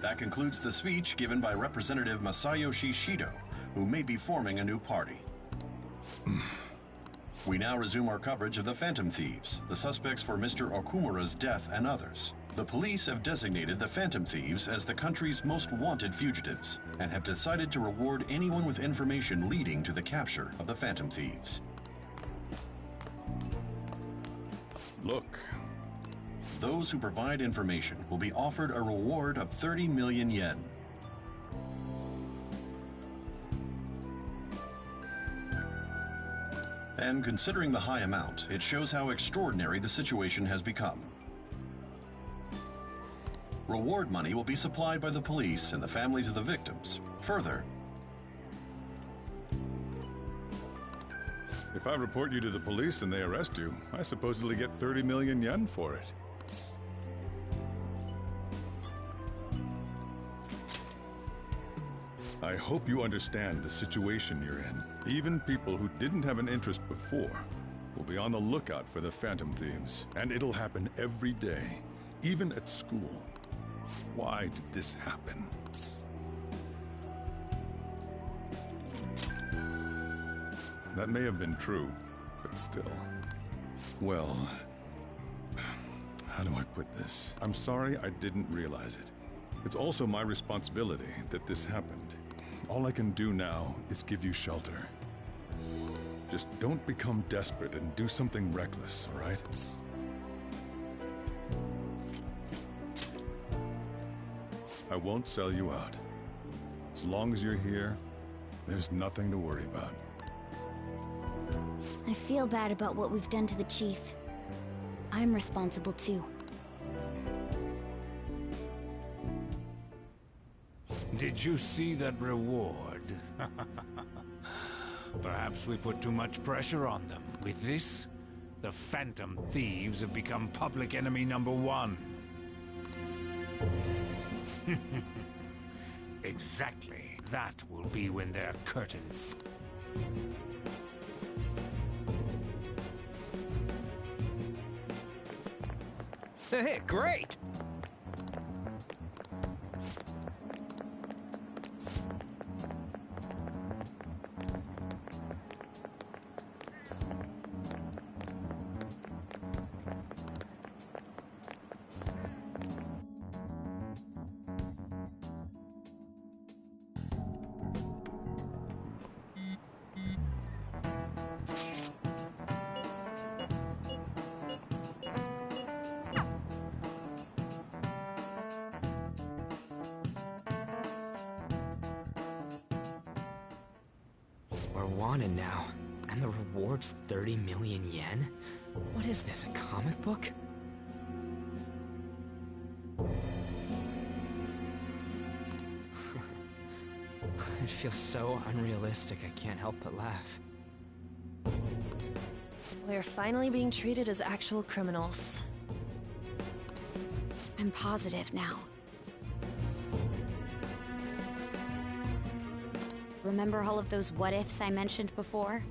That concludes the speech given by Representative Masayoshi Shido, who may be forming a new party. We now resume our coverage of the Phantom Thieves, the suspects for Mr. Okumura's death and others. The police have designated the Phantom Thieves as the country's most wanted fugitives, and have decided to reward anyone with information leading to the capture of the Phantom Thieves. Look. Those who provide information will be offered a reward of 30 million yen. And considering the high amount, it shows how extraordinary the situation has become. Reward money will be supplied by the police and the families of the victims. Further, If I report you to the police and they arrest you, I supposedly get 30 million yen for it. I hope you understand the situation you're in. Even people who didn't have an interest before will be on the lookout for the Phantom Thieves. And it'll happen every day, even at school. Why did this happen? That may have been true, but still. Well, how do I put this? I'm sorry I didn't realize it. It's also my responsibility that this happened. All I can do now is give you shelter. Just don't become desperate and do something reckless, all right? I won't sell you out. As long as you're here, there's nothing to worry about. I feel bad about what we've done to the chief. I'm responsible too. Did you see that reward? Perhaps we put too much pressure on them. With this, the Phantom Thieves have become public enemy #1. Exactly. That will be when their curtain. Hey, great! We're wanted now, and the reward's 30 million yen? What is this, a comic book? It feels so unrealistic I can't help but laugh. We're finally being treated as actual criminals. I'm positive now. Remember all of those what-ifs I mentioned before?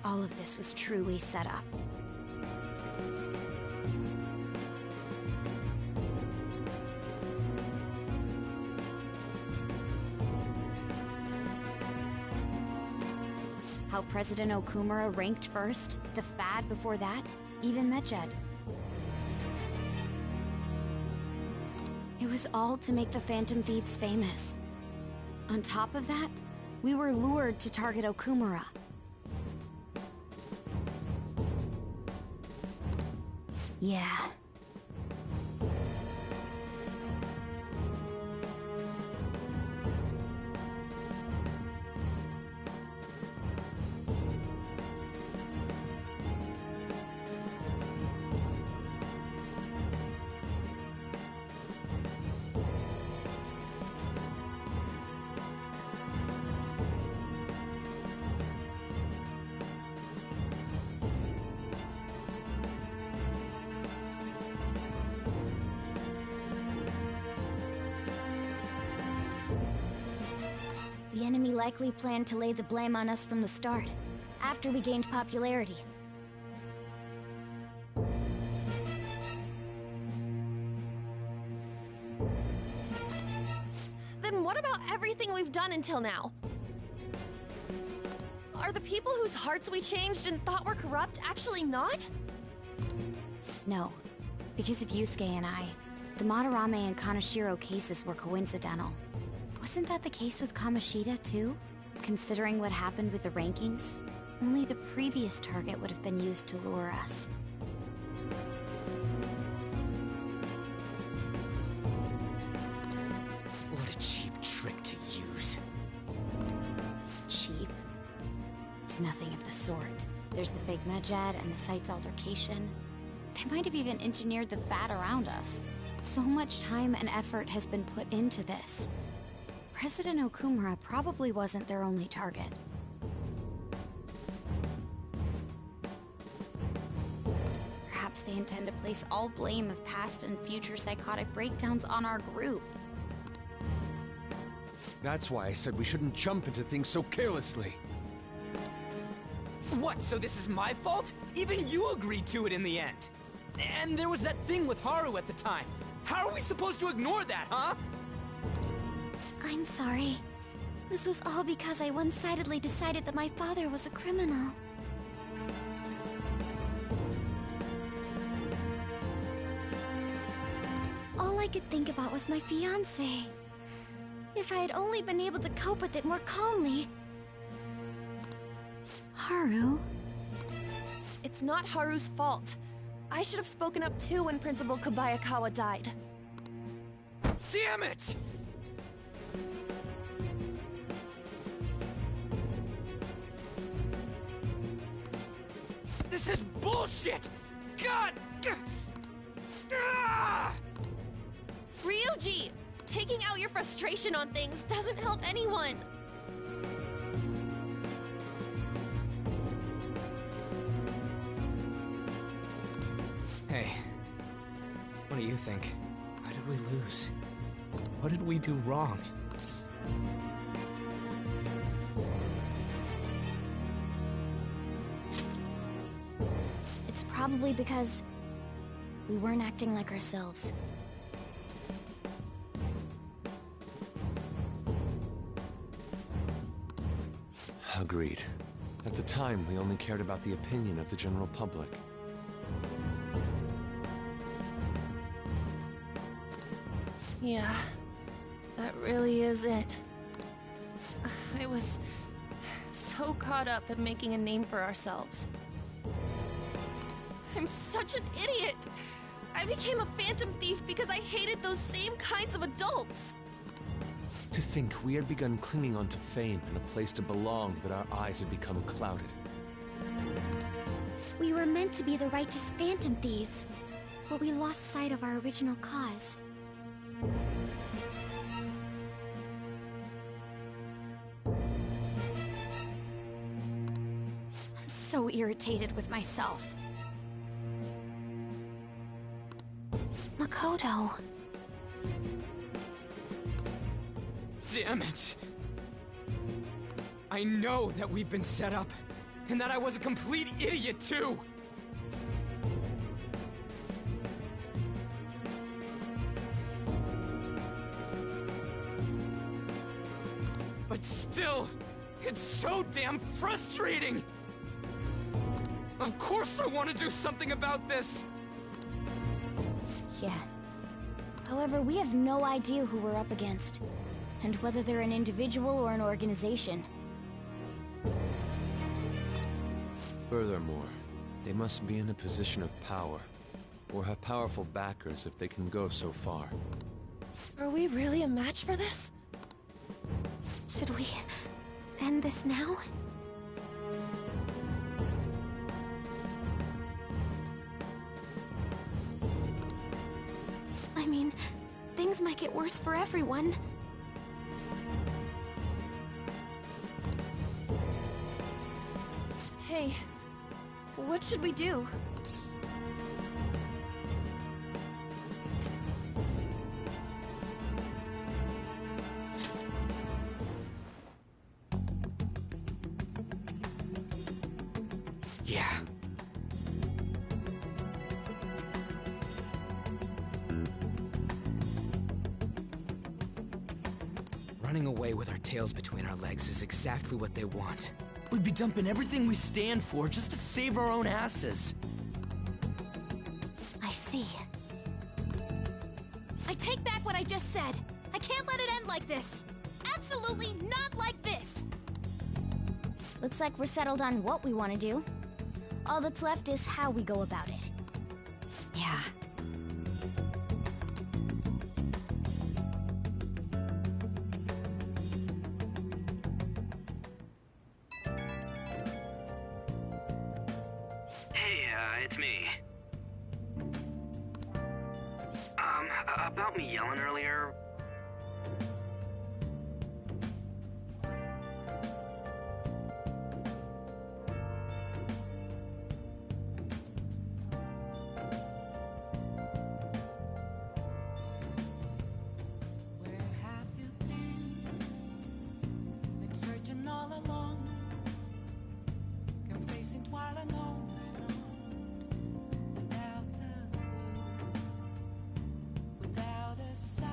All of this was truly set up. How President Okumura ranked first, the fad before that, even Medjed. It was all to make the Phantom Thieves famous. On top of that, we were lured to target Okumura. Yeah. The enemy likely planned to lay the blame on us from the start, after we gained popularity. Then what about everything we've done until now? Are the people whose hearts we changed and thought were corrupt actually not? No, because of Yusuke and I, the Madarame and Kaneshiro cases were coincidental. Wasn't that the case with Kamoshida, too? Considering what happened with the rankings, only the previous target would have been used to lure us. What a cheap trick to use. Cheap? It's nothing of the sort. There's the fake Medjed and the site's altercation. They might have even engineered the fad around us. So much time and effort has been put into this. President Okumura probably wasn't their only target. Perhaps they intend to place all blame of past and future psychotic breakdowns on our group. That's why I said we shouldn't jump into things so carelessly. What, so this is my fault? Even you agreed to it in the end. And there was that thing with Haru at the time. How are we supposed to ignore that, huh? I'm sorry. This was all because I one-sidedly decided that my father was a criminal. All I could think about was my fiancé. If I had only been able to cope with it more calmly. Haru? It's not Haru's fault. I should have spoken up too when Principal Kobayakawa died. Damn it! This is bullshit! God! Ryuji! Taking out your frustration on things doesn't help anyone! Hey, what do you think? Why did we lose? What did we do wrong? It's probably because we weren't acting like ourselves. Agreed. At the time, we only cared about the opinion of the general public. Yeah, that really is it. I was so caught up in making a name for ourselves. I'm such an idiot! I became a phantom thief because I hated those same kinds of adults! To think we had begun clinging onto fame and a place to belong, but our eyes had become clouded. We were meant to be the righteous phantom thieves, but we lost sight of our original cause. I'm so irritated with myself. Makoto. Damn it! I know that we've been set up, and that I was a complete idiot too! But still, it's so damn frustrating! Of course I want to do something about this! Yeah. However, we have no idea who we're up against, and whether they're an individual or an organization. Furthermore, they must be in a position of power, or have powerful backers if they can go so far. Are we really a match for this? Should we end this now? I mean, things might get worse for everyone. Hey, what should we do? Yeah. Running away with our tails between our legs is exactly what they want. We'd be dumping everything we stand for just to save our own asses. I see. I take back what I just said. I can't let it end like this. Absolutely not like this. Looks like we're settled on what we want to do. All that's left is how we go about it. Yeah. Hey, it's me. About me yelling earlier. Where have you been? Been searching all along, confessing while alone and on, without a clue, without a sign,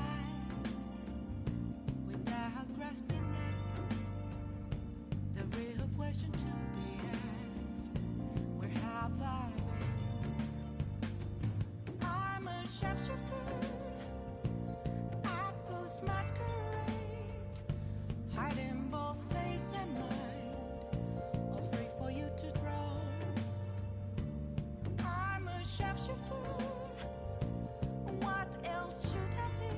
without grasping it. The real question to be asked: where have I been? I'm a sharpshooter. Apples masquerade, hiding both face and mind, all free for you to draw. I'm a sharpshooter. What else should I be?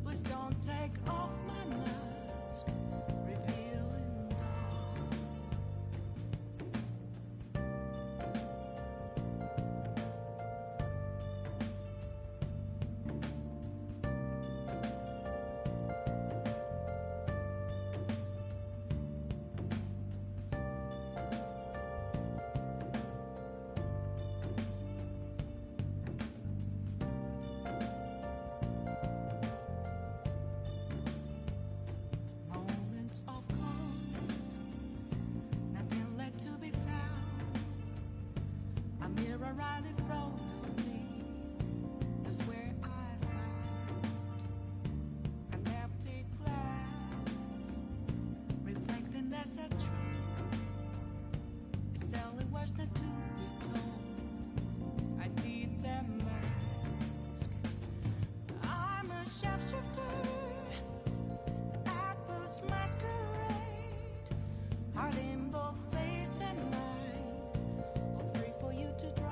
Please don't take off my mask, revealing dawn. Moments of calm, nothing left to be found. A mirror right in front of me, that's where I found an empty glass, reflecting that's a truth. It's telling words not to be told. I need that mask. I'm a sharpshooter. Apples masquerade, heart in both face and mind, all free for you to draw.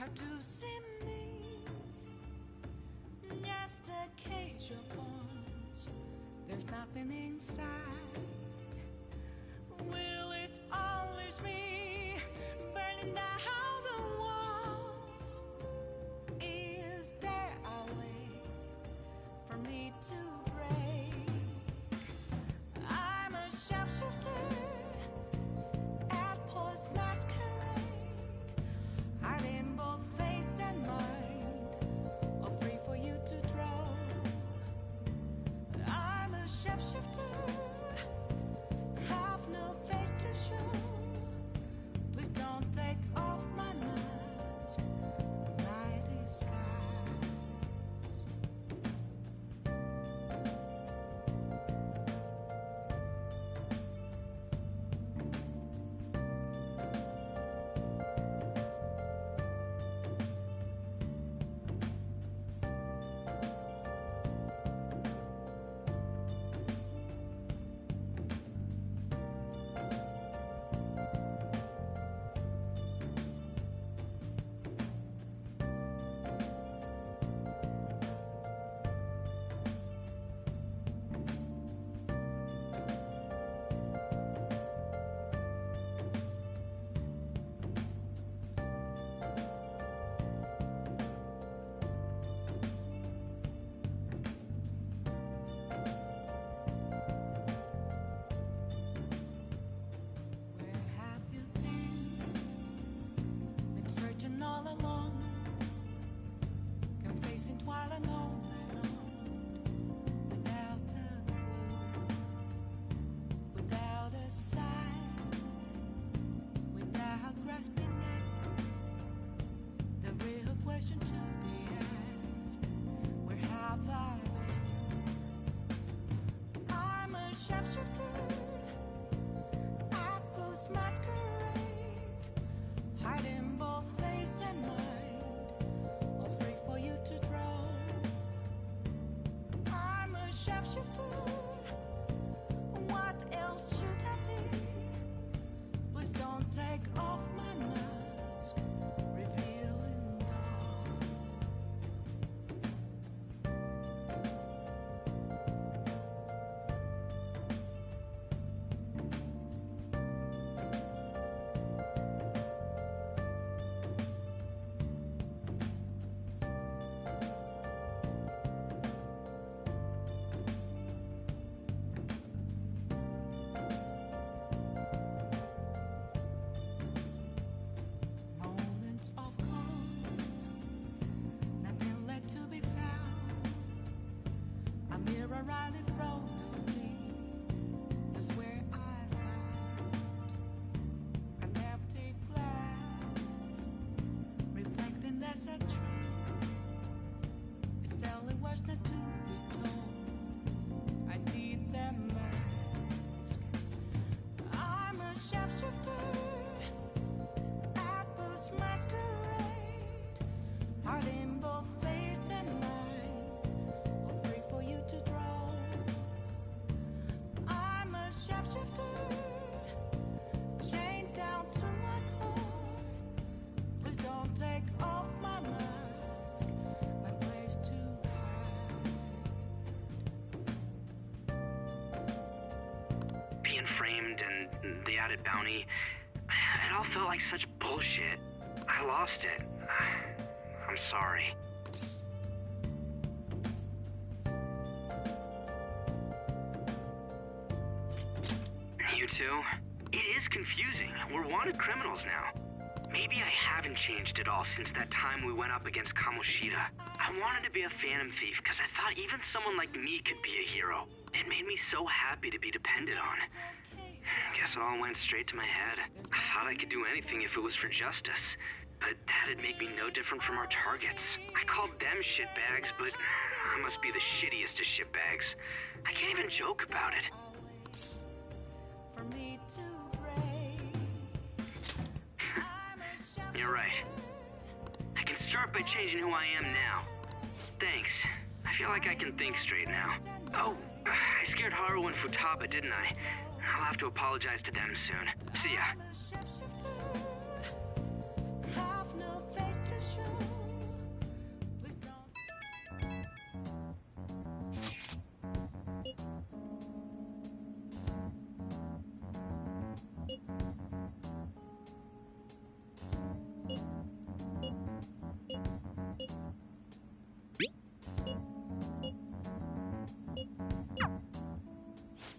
How to see me? Just a cage of bones. There's nothing inside. Will it always be burning down the walls? Is there a way for me to break? I'm a sharpshooter at Post Masquerade, hiding both face and mind, all free for you to draw. I'm a sharpshooter, have no face to show. Please don't take off my mask, my disguise. Where have you been searching all along, confessing while alone and on, without a clue, without a sign, without grasping it. The real question to be asked: where have I been? I'm a sharpshooter at Post Masquerade, hiding both face and mind, all free for you to draw. I'm a sharpshooter, what else should I be? Please don't take off my mask, revealing dawn. Moments of calm, nothing left to be found. A mirror right in front of me, that's where I found an empty glass, reflecting as a tree. It's telling words not to be told. I need that mask. I'm a sharpshooter at Post Masquerade, hiding both face and mind, all free for you to draw. I'm a sharpshooter, chained down to my core. Please don't take off my mask, my place to hide. Being framed and the added bounty, it all felt like such bullshit. I lost it. I'm sorry. You two? It is confusing. We're wanted criminals now. Maybe I haven't changed at all since that time we went up against Kamoshida. I wanted to be a phantom thief because I thought even someone like me could be a hero. It made me so happy to be depended on. Guess it all went straight to my head. I thought I could do anything if it was for justice. But that'd make me no different from our targets. I called them shitbags, but I must be the shittiest of shitbags. I can't even joke about it. For me to break. You're right. I can start by changing who I am now. Thanks. I feel like I can think straight now. Oh, I scared Haru and Futaba, didn't I? I'll have to apologize to them soon. See ya. Have no face to show.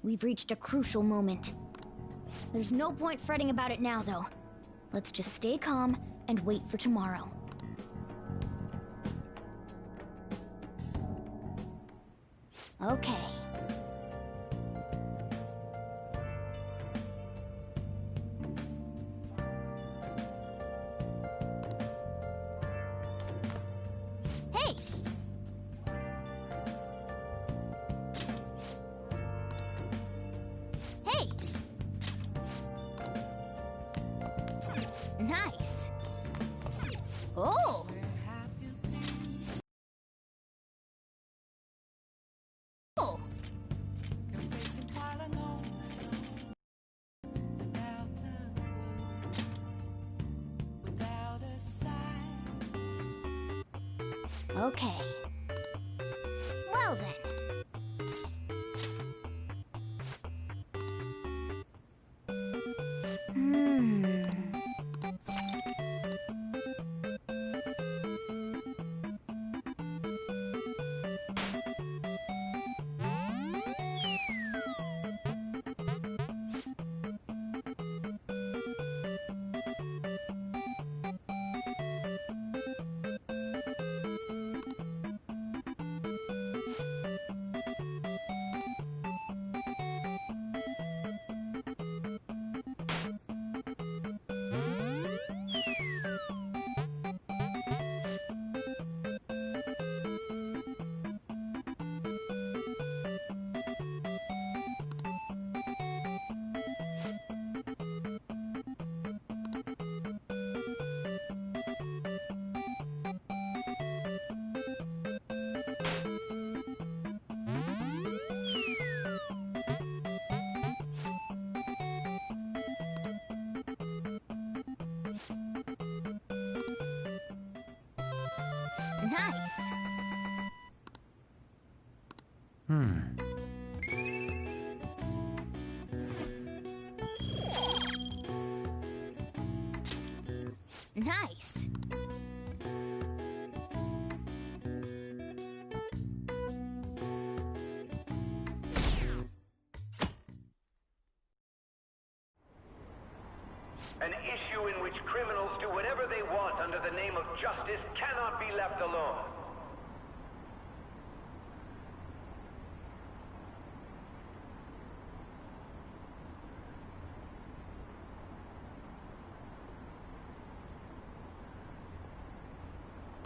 We've reached a crucial moment. There's no point fretting about it now, though. Let's just stay calm and wait for tomorrow. Okay. Hey! Hey! Nice! Oh! Oh! Okay. Well then. Nice. Nice. An issue in which criminals do whatever they want under the name of justice cannot be left alone.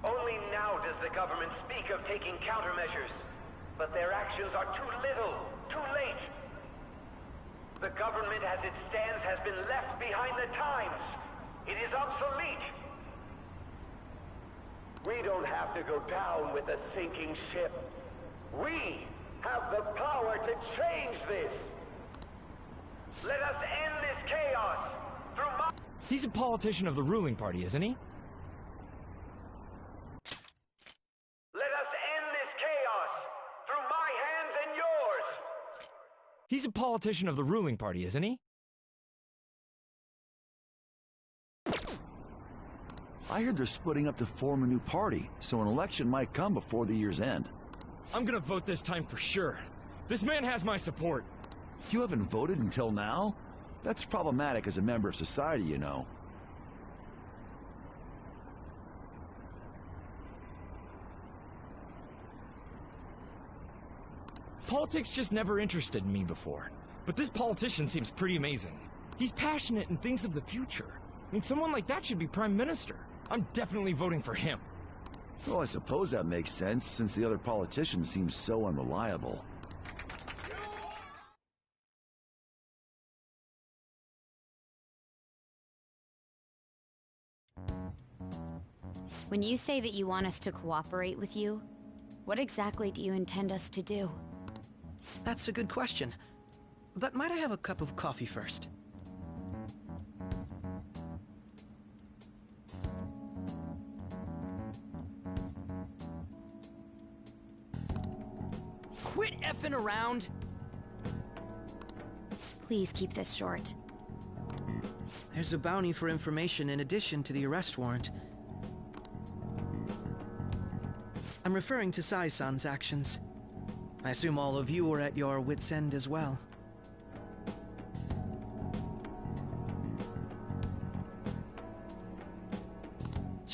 Only now does the government speak of taking countermeasures, but their actions are too little, too late. The government as it stands has been left behind the times. It is obsolete. We don't have to go down with a sinking ship. We have the power to change this. Let us end this chaos through my... He's a politician of the ruling party, isn't he? Let us end this chaos through my hands and yours. He's a politician of the ruling party, isn't he? I heard they're splitting up to form a new party, so an election might come before the year's end. I'm gonna vote this time for sure. This man has my support. You haven't voted until now? That's problematic as a member of society, you know. Politics just never interested me before. But this politician seems pretty amazing. He's passionate and thinks of the future. I mean, someone like that should be prime minister. I'm definitely voting for him. Well, I suppose that makes sense, since the other politicians seem so unreliable. When you say that you want us to cooperate with you, what exactly do you intend us to do? That's a good question. But might I have a cup of coffee first? Quit effing around! Please keep this short. There's a bounty for information in addition to the arrest warrant. I'm referring to Sai-san's actions. I assume all of you are at your wits' end as well.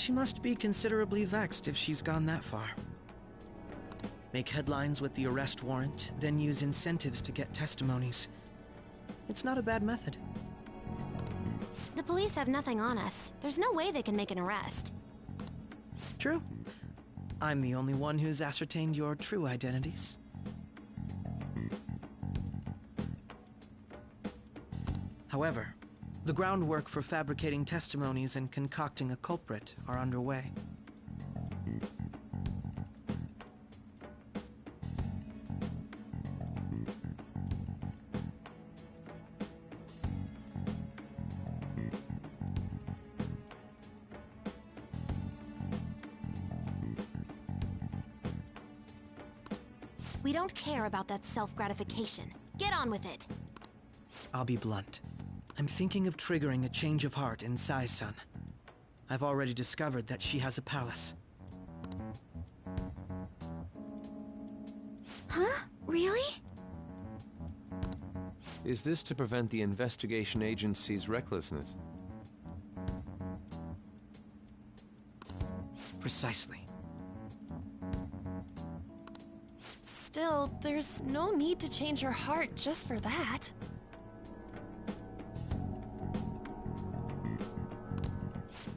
She must be considerably vexed if she's gone that far. Make headlines with the arrest warrant, then use incentives to get testimonies. It's not a bad method. The police have nothing on us. There's no way they can make an arrest. True. I'm the only one who's ascertained your true identities. However, the groundwork for fabricating testimonies and concocting a culprit are underway. We don't care about that self-gratification. Get on with it. I'll be blunt. I'm thinking of triggering a change of heart in Sai-san. I've already discovered that she has a palace. Huh? Really? Is this to prevent the investigation agency's recklessness? Precisely. Still, there's no need to change her heart just for that.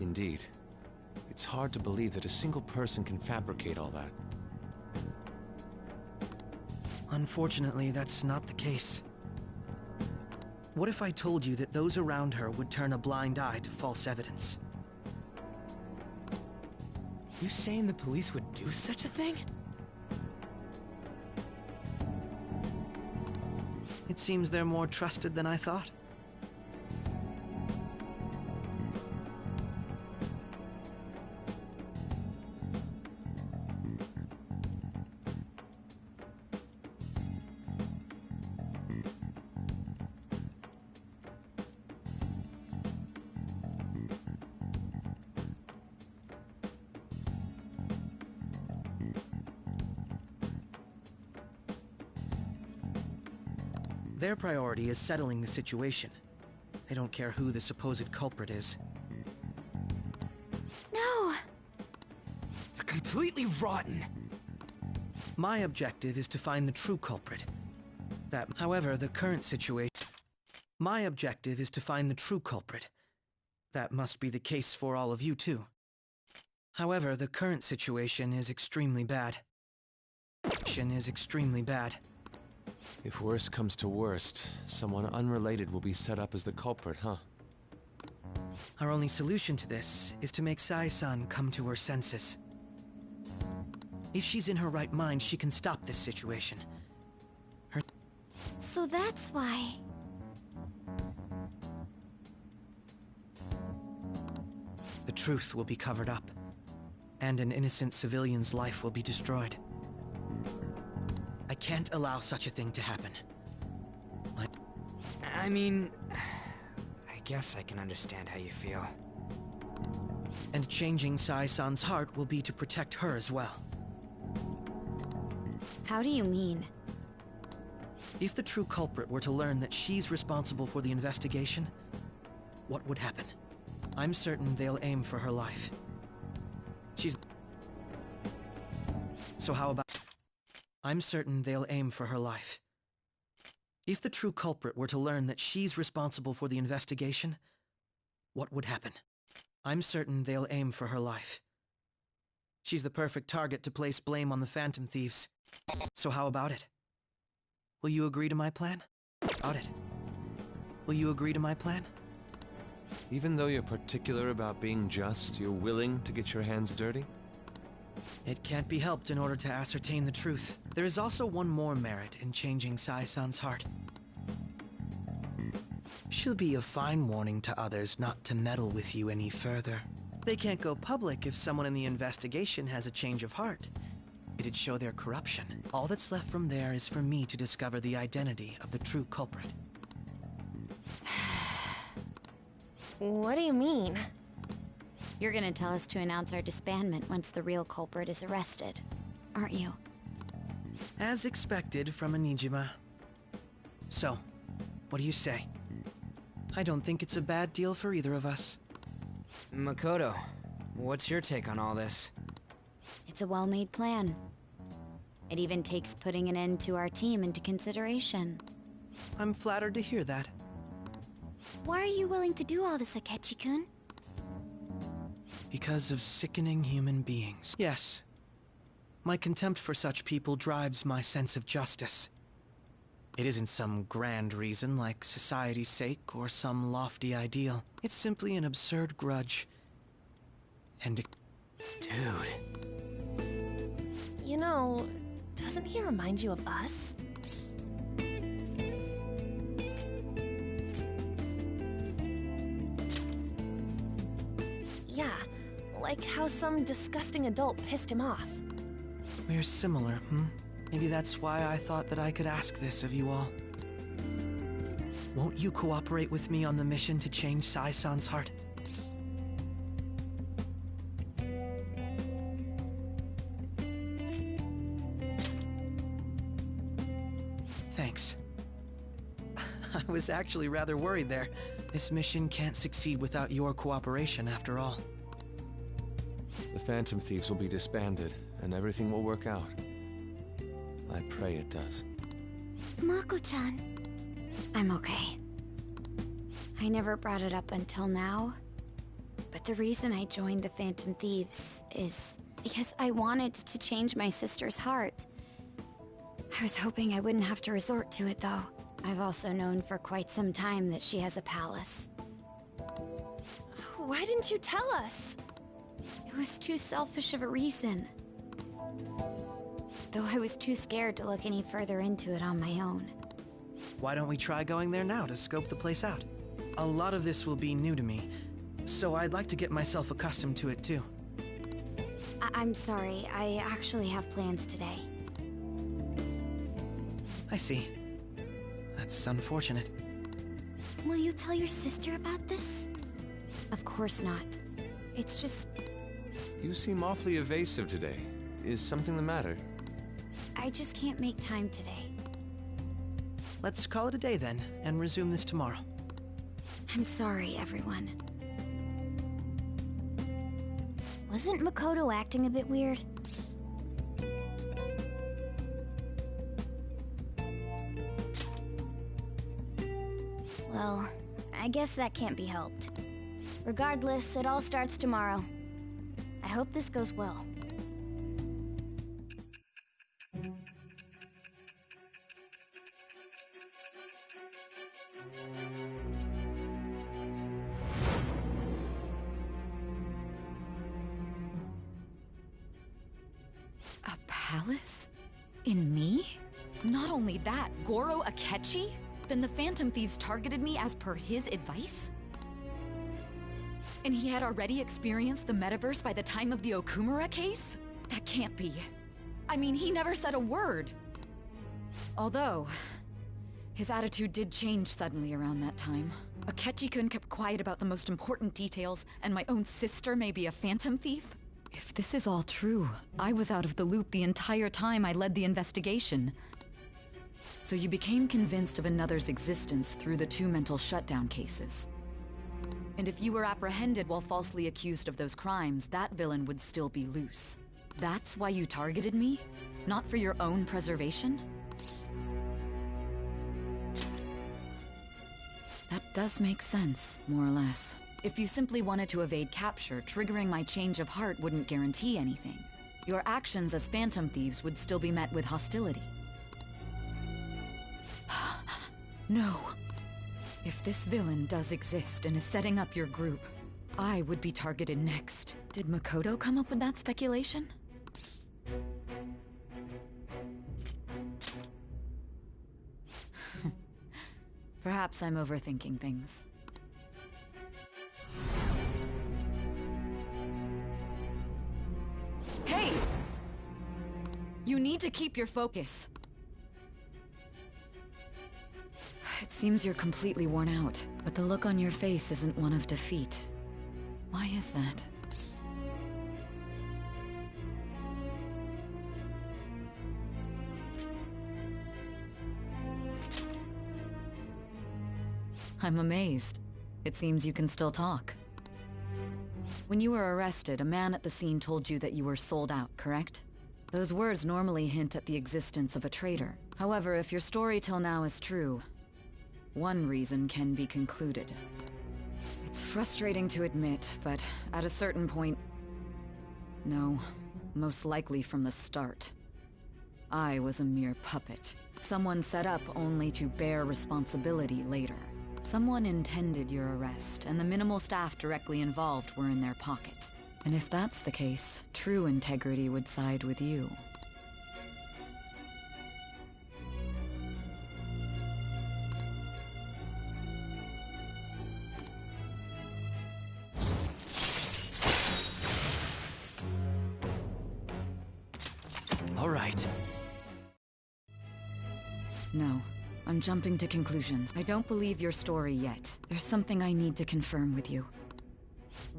Indeed. It's hard to believe that a single person can fabricate all that. Unfortunately, that's not the case. What if I told you that those around her would turn a blind eye to false evidence? You saying the police would do such a thing? It seems they're more trusted than I thought. Their priority is settling the situation. They don't care who the supposed culprit is. No! They're completely rotten! My objective is to find the true culprit. However, the current situation... My objective is to find the true culprit. That must be the case for all of you, too. However, the current situation is extremely bad. If worst comes to worst, someone unrelated will be set up as the culprit, huh? Our only solution to this is to make Sai-san come to her senses. If she's in her right mind, she can stop this situation. So that's why... The truth will be covered up, and an innocent civilian's life will be destroyed. I can't allow such a thing to happen. I mean, I guess I can understand how you feel. And changing Sai-san's heart will be to protect her as well. How do you mean? If the true culprit were to learn that she's responsible for the investigation, what would happen? I'm certain they'll aim for her life. So how about... I'm certain they'll aim for her life. If the true culprit were to learn that she's responsible for the investigation, what would happen? I'm certain they'll aim for her life. She's the perfect target to place blame on the Phantom Thieves. So how about it? Will you agree to my plan? Will you agree to my plan? Even though you're particular about being just, you're willing to get your hands dirty? It can't be helped in order to ascertain the truth. There is also one more merit in changing Sai-san's heart. She'll be a fine warning to others not to meddle with you any further. They can't go public if someone in the investigation has a change of heart. It'd show their corruption. All that's left from there is for me to discover the identity of the true culprit. What do you mean? You're gonna tell us to announce our disbandment once the real culprit is arrested, aren't you? As expected from a Nijima. So, what do you say? I don't think it's a bad deal for either of us. Makoto, What's your take on all this? It's a well-made plan. It even takes putting an end to our team into consideration. I'm flattered to hear that. Why are you willing to do all this, Akechi-kun? Because of sickening human beings. Yes. My contempt for such people drives my sense of justice. It isn't some grand reason like society's sake or some lofty ideal. It's simply an absurd grudge. And Dude. You know, doesn't he remind you of us? Yeah, like how some disgusting adult pissed him off. we're similar, Maybe that's why I thought that I could ask this of you all. Won't you cooperate with me on the mission to change Sai-san's heart? Thanks. I was actually rather worried there. This mission can't succeed without your cooperation, after all. The Phantom Thieves will be disbanded, and everything will work out. I pray it does. Mako-chan. I'm okay. I never brought it up until now, but the reason I joined the Phantom Thieves is because I wanted to change my sister's heart. I was hoping I wouldn't have to resort to it, though. I've also known for quite some time that she has a palace. Why didn't you tell us? It was too selfish of a reason. Though I was too scared to look any further into it on my own. Why don't we try going there now to scope the place out? A lot of this will be new to me, so I'd like to get myself accustomed to it too. I'm sorry, I actually have plans today. I see. That's unfortunate. Will you tell your sister about this? Of course not. It's just... You seem awfully evasive today. Is something the matter? I just can't make time today. Let's call it a day then, and resume this tomorrow. I'm sorry, everyone. Wasn't Makoto acting a bit weird? Well, I guess that can't be helped. Regardless, it all starts tomorrow. I hope this goes well. A palace? In me? Not only that, Goro Akechi? Then the Phantom Thieves targeted me as per his advice? And he had already experienced the metaverse by the time of the Okumura case? That can't be. I mean, he never said a word. Although, his attitude did change suddenly around that time. Akechi-kun kept quiet about the most important details, and my own sister may be a Phantom Thief? If this is all true, I was out of the loop the entire time I led the investigation. So you became convinced of another's existence through the 2 mental shutdown cases. And if you were apprehended while falsely accused of those crimes, that villain would still be loose. That's why you targeted me? Not for your own preservation? That does make sense, more or less. If you simply wanted to evade capture, triggering my change of heart wouldn't guarantee anything. Your actions as Phantom Thieves would still be met with hostility. No. If this villain does exist and is setting up your group, I would be targeted next. Did Makoto come up with that speculation? Perhaps I'm overthinking things. Hey! You need to keep your focus. It seems you're completely worn out, but the look on your face isn't one of defeat. Why is that? I'm amazed. It seems you can still talk. When you were arrested, a man at the scene told you that you were sold out, correct? Those words normally hint at the existence of a traitor. However, if your story till now is true, one reason can be concluded. It's frustrating to admit, but at a certain point... No, most likely from the start. I was a mere puppet. Someone set up only to bear responsibility later. Someone intended your arrest, and the minimal staff directly involved were in their pocket. And if that's the case, true integrity would side with you. All right. No, I'm jumping to conclusions. I don't believe your story yet. There's something I need to confirm with you.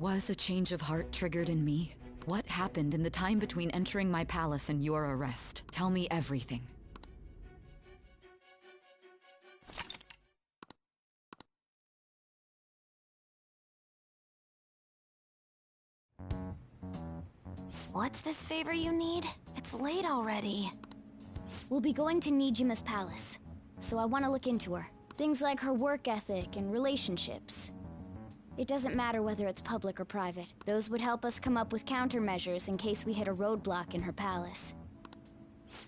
Was a change of heart triggered in me? What happened in the time between entering my palace and your arrest? Tell me everything. What's this favor you need? It's late already. We'll be going to Nijima's palace, so I want to look into her. Things like her work ethic and relationships. It doesn't matter whether it's public or private. Those would help us come up with countermeasures in case we hit a roadblock in her palace.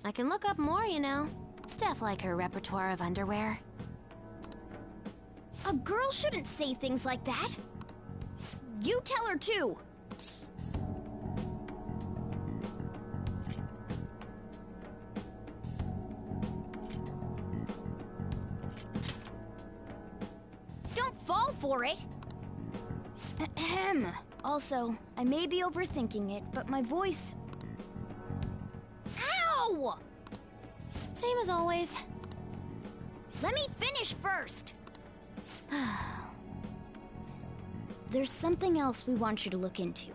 I can look up more, you know. Stuff like her repertoire of underwear. A girl shouldn't say things like that. You tell her too. Don't fall for it. Ahem. Also, I may be overthinking it, but my voice... Ow! Same as always. Let me finish first. There's something else we want you to look into.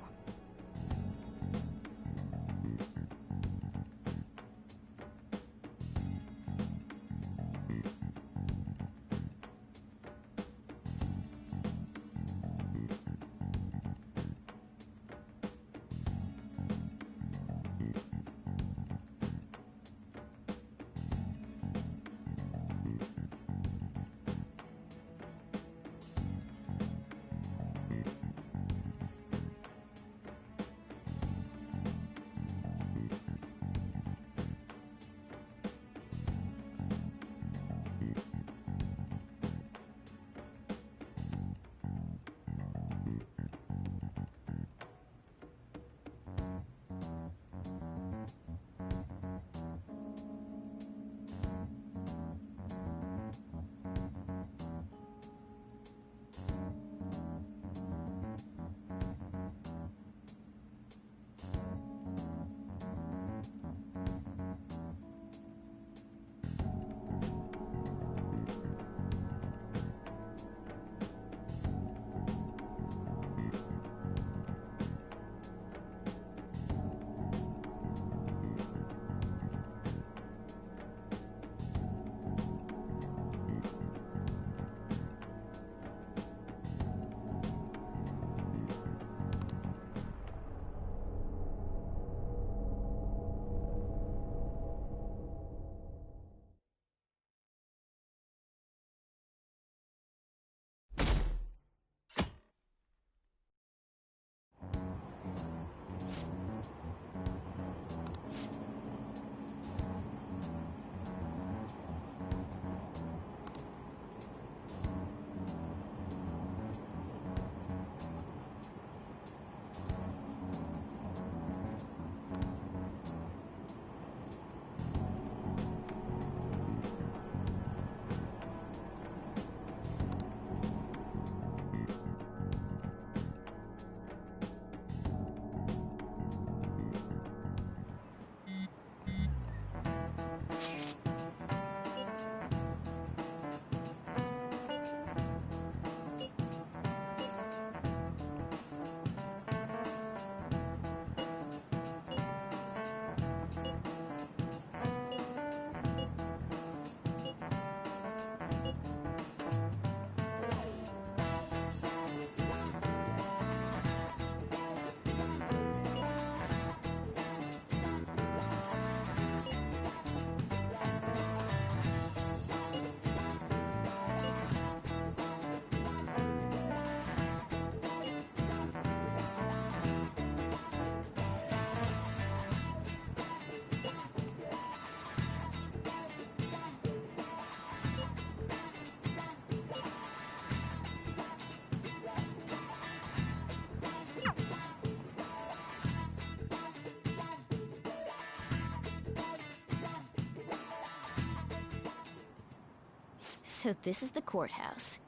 So this is the courthouse.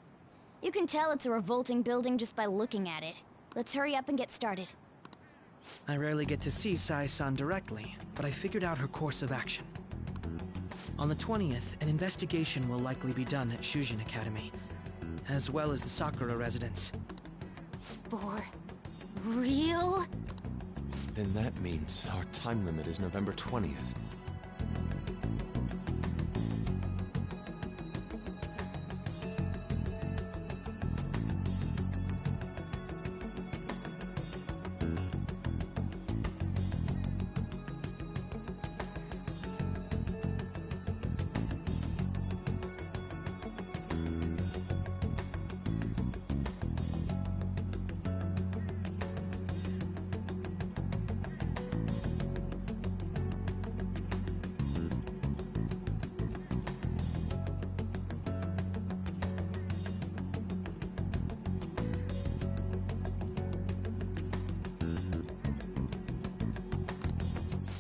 You can tell it's a revolting building just by looking at it. Let's hurry up and get started. I rarely get to see Sai-san directly, but I figured out her course of action. On the 20th, an investigation will likely be done at Shujin Academy, as well as the Sakura residence. For real? Then that means our time limit is November 20th.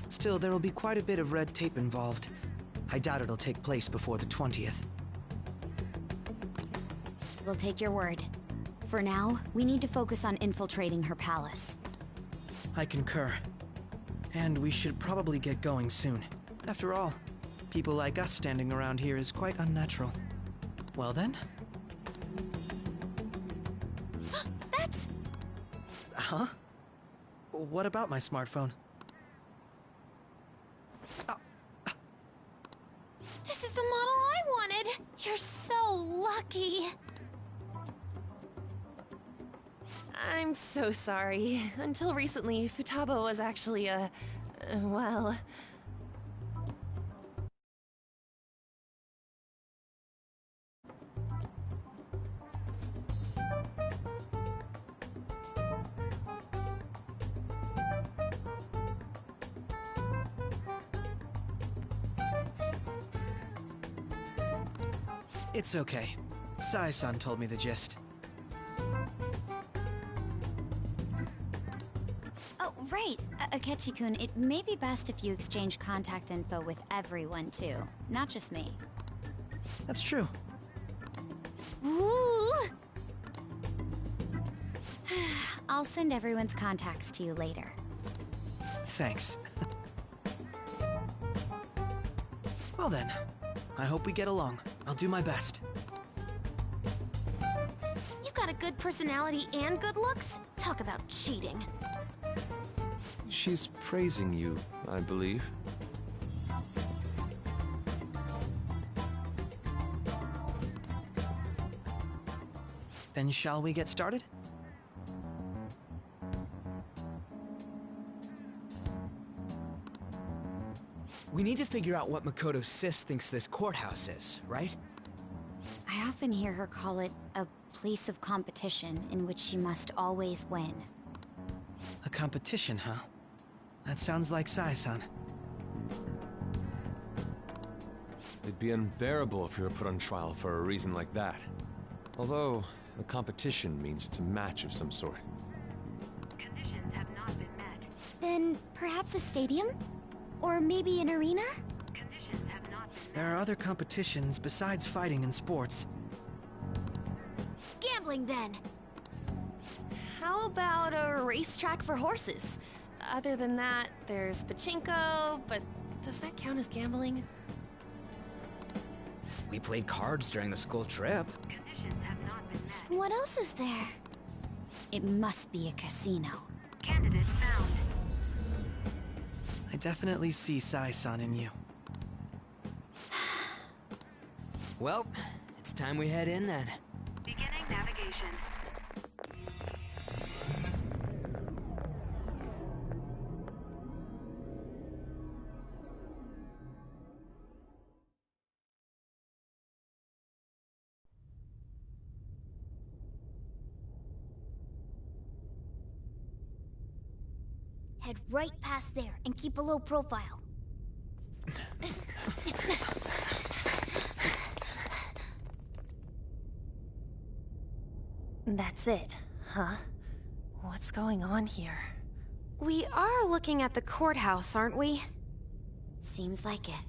Still, there will be quite a bit of red tape involved. I doubt it'll take place before the 20th. We'll take your word. For now, we need to focus on infiltrating her palace. I concur. And we should probably get going soon. After all, people like us standing around here is quite unnatural. Well then? That's... Huh? What about my smartphone? This is the model I wanted! You're so lucky! I'm so sorry. Until recently, Futaba was actually well... It's okay. Sai-san told me the gist. Oh, right. Akechi-kun, it may be best if you exchange contact info with everyone, too. Not just me. That's true. Ooh! I'll send everyone's contacts to you later. Thanks. Well then, I hope we get along. I'll do my best. You've got a good personality and good looks? Talk about cheating. She's praising you, I believe. Then shall we get started? We need to figure out what Makoto's sis thinks this courthouse is, right? I often hear her call it a place of competition in which she must always win. A competition, huh? That sounds like Sai-san. It'd be unbearable if you were put on trial for a reason like that. Although, a competition means it's a match of some sort. Conditions have not been met. Then perhaps a stadium? Or maybe an arena? Conditions have not been met. There are other competitions besides fighting and sports. Gambling, then! How about a racetrack for horses? Other than that, there's pachinko, but does that count as gambling? We played cards during the school trip. Conditions have not been met. What else is there? It must be a casino. Candidate found. I definitely see Sai-san in you. Well, it's time we head in then. Beginning navigation. Head right past there and keep a low profile. That's it, huh? What's going on here? We are looking at the courthouse, aren't we? Seems like it.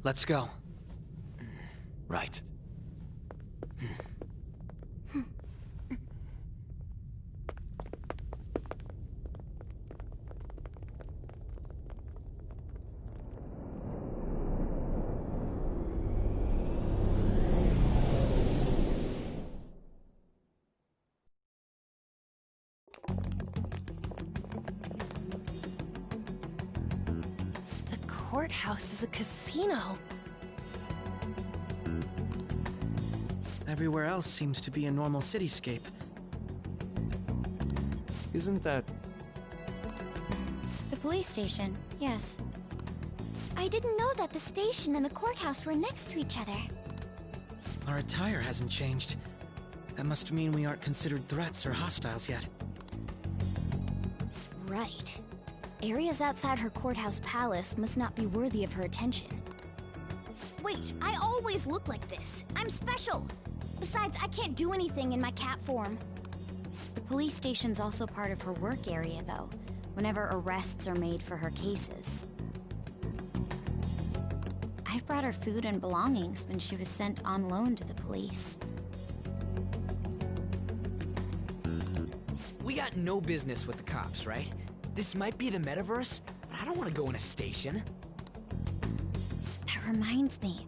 Let's go. Right. The courthouse is a casino. Everywhere else seems to be a normal cityscape. Isn't that... The police station, yes. I didn't know that the station and the courthouse were next to each other. Our attire hasn't changed. That must mean we aren't considered threats or hostiles yet. Right. Areas outside her courthouse palace must not be worthy of her attention. Wait, I always look like this. I'm special. Besides, I can't do anything in my cat form. The police station's also part of her work area, though, whenever arrests are made for her cases. I've brought her food and belongings when she was sent on loan to the police. We got no business with the cops, right? This might be the metaverse, but I don't want to go in a station. That reminds me.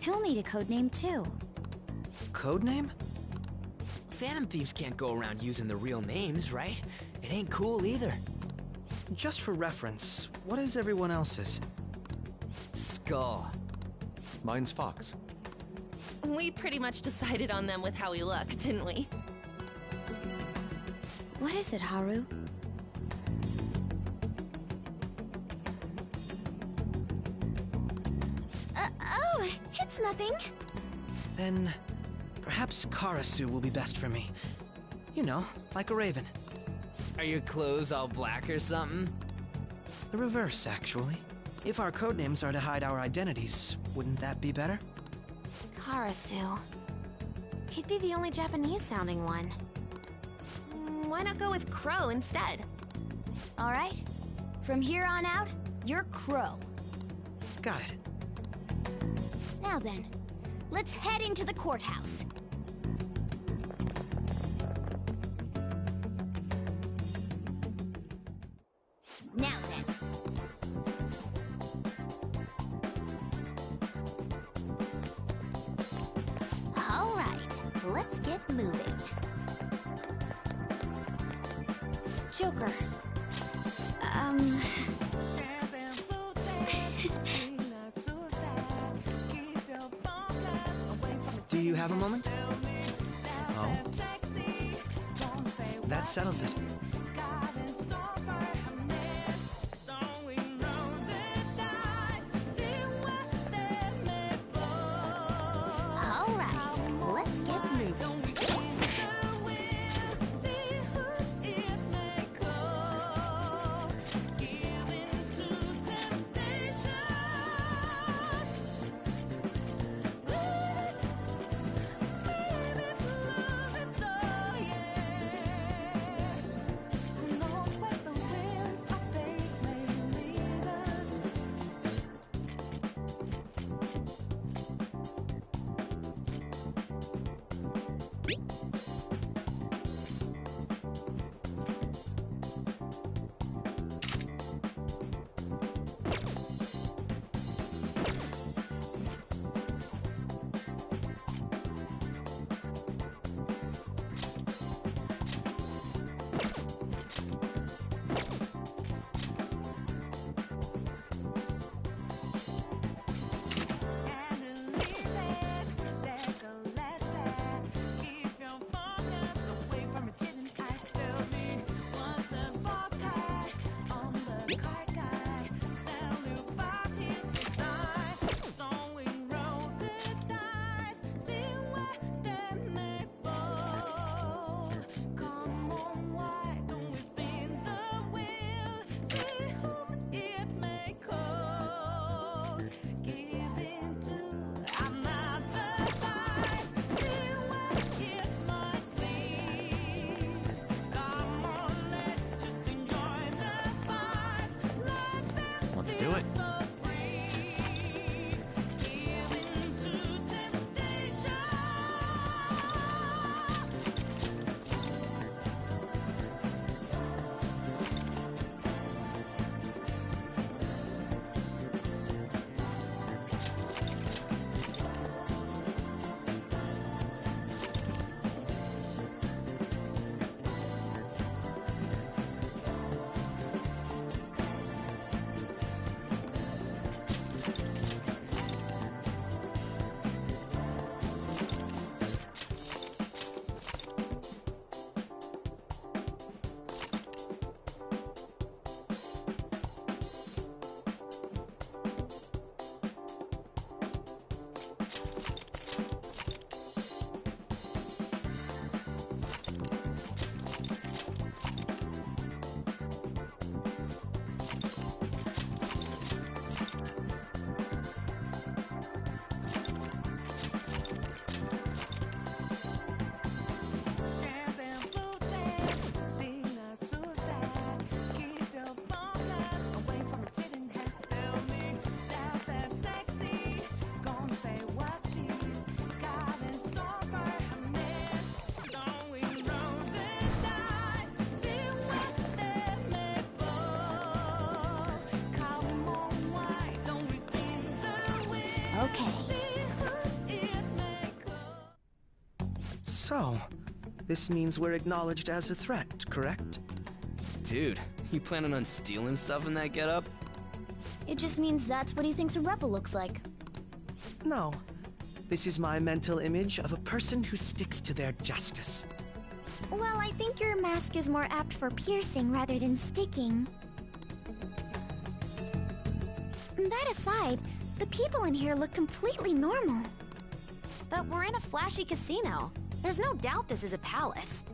He'll need a codename, too. Codename? Phantom thieves can't go around using their real names, right? It ain't cool either. Just for reference, what is everyone else's? Skull. Mine's Fox. We pretty much decided on them with how we look, didn't we? What is it, Haru? Oh, it's nothing. Then, perhaps Karasu will be best for me. You know, like a raven. Are your clothes all black or something? The reverse, actually. If our codenames are to hide our identities, wouldn't that be better? Karasu. He'd be the only Japanese-sounding one. Why not go with Crow instead? All right. From here on out, you're Crow. Got it. Now then, let's head into the courthouse. Now then. All right, let's get moving. Joker. Do you have a moment? Oh? That settles it. All right, let's get moving. So, this means we're acknowledged as a threat, correct? Dude, you planning on stealing stuff in that getup? It just means that's what he thinks a rebel looks like. No. This is my mental image of a person who sticks to their justice. Well, I think your mask is more apt for piercing rather than sticking. That aside, the people in here look completely normal. But we're in a flashy casino. There's no doubt this is a palace.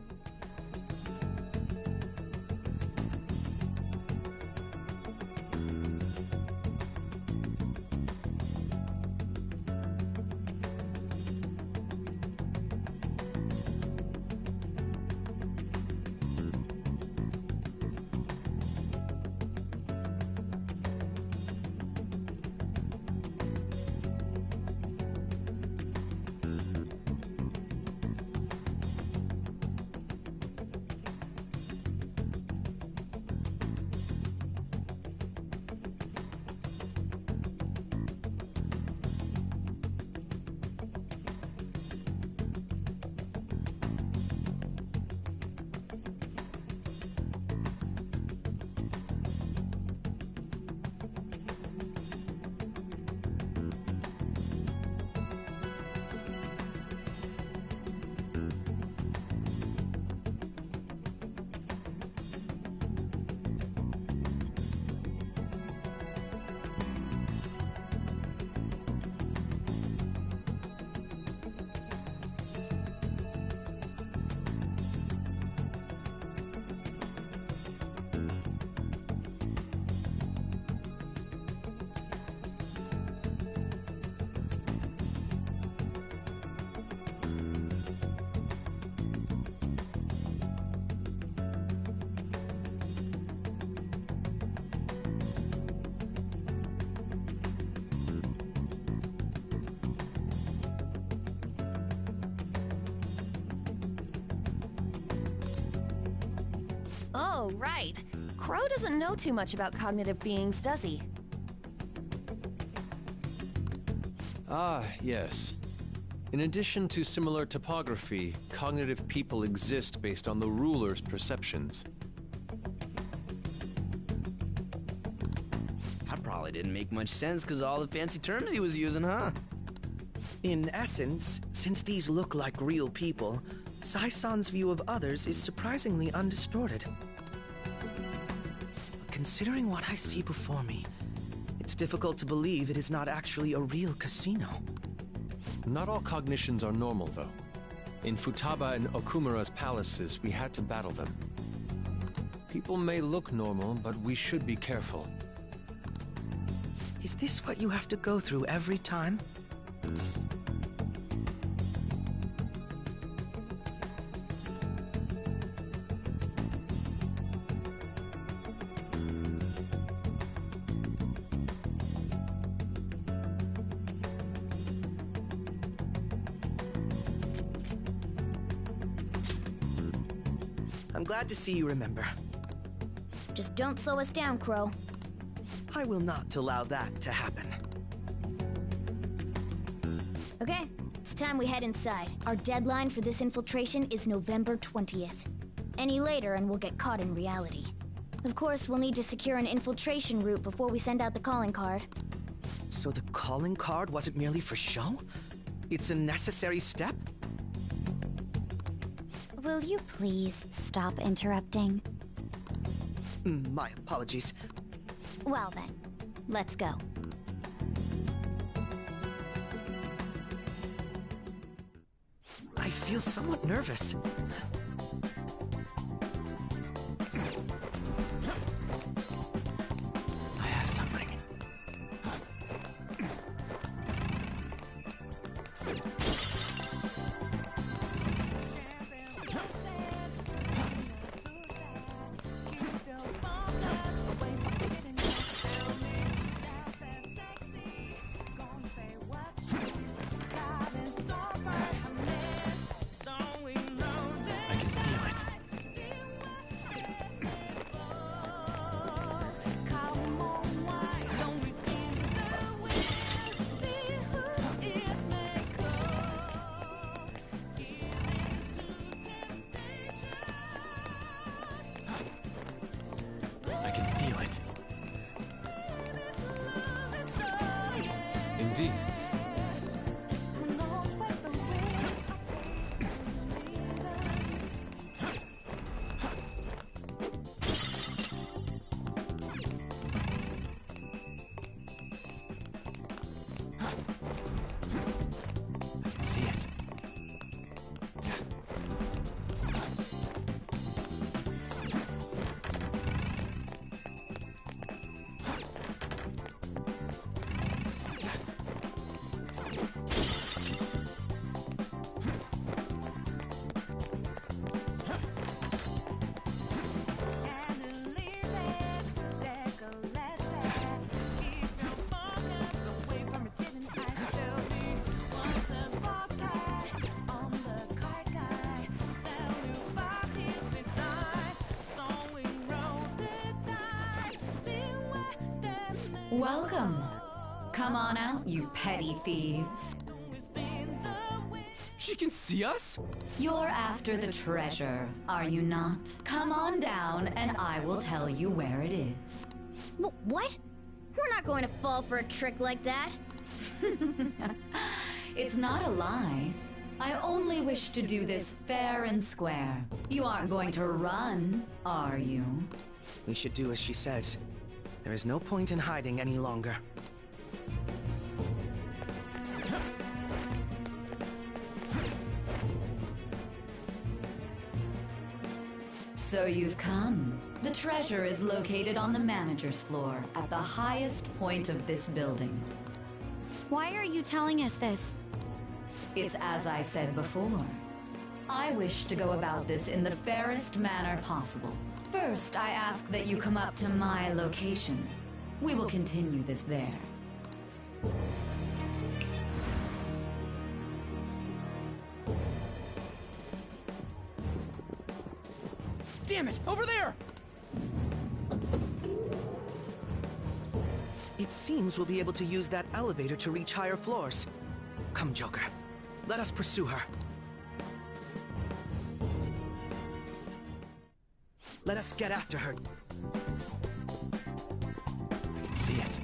Oh, right. Crow doesn't know too much about cognitive beings, does he? Ah, yes. In addition to similar topography, cognitive people exist based on the ruler's perceptions. That probably didn't make much sense because of all the fancy terms he was using, huh? In essence, since these look like real people, Sai-san's view of others is surprisingly undistorted. Considering what I see before me, it's difficult to believe it is not actually a real casino. Not all cognitions are normal, though. In Futaba and Okumura's palaces, we had to battle them. People may look normal, but we should be careful. Is this what you have to go through every time? I'm glad to see you remember. Just don't slow us down, Crow. I will not allow that to happen. Okay, it's time we head inside. Our deadline for this infiltration is November 20th. Any later and we'll get caught in reality. Of course, we'll need to secure an infiltration route before we send out the calling card. So the calling card wasn't merely for show? It's a necessary step? Will you please stop interrupting? My apologies. Well then, let's go. I feel somewhat nervous. I have something. Welcome. Come on out, you petty thieves. She can see us? You're after the treasure, are you not? Come on down and I will tell you where it is. What? We're not going to fall for a trick like that. It's not a lie. I only wish to do this fair and square. You aren't going to run, are you? We should do as she says. There is no point in hiding any longer. So you've come. The treasure is located on the manager's floor, at the highest point of this building. Why are you telling us this? It's as I said before. I wish to go about this in the fairest manner possible. First, I ask that you come up to my location. We will continue this there. Damn it! Over there! It seems we'll be able to use that elevator to reach higher floors. Come, Joker. Let us pursue her. Let us get after her. I can see it.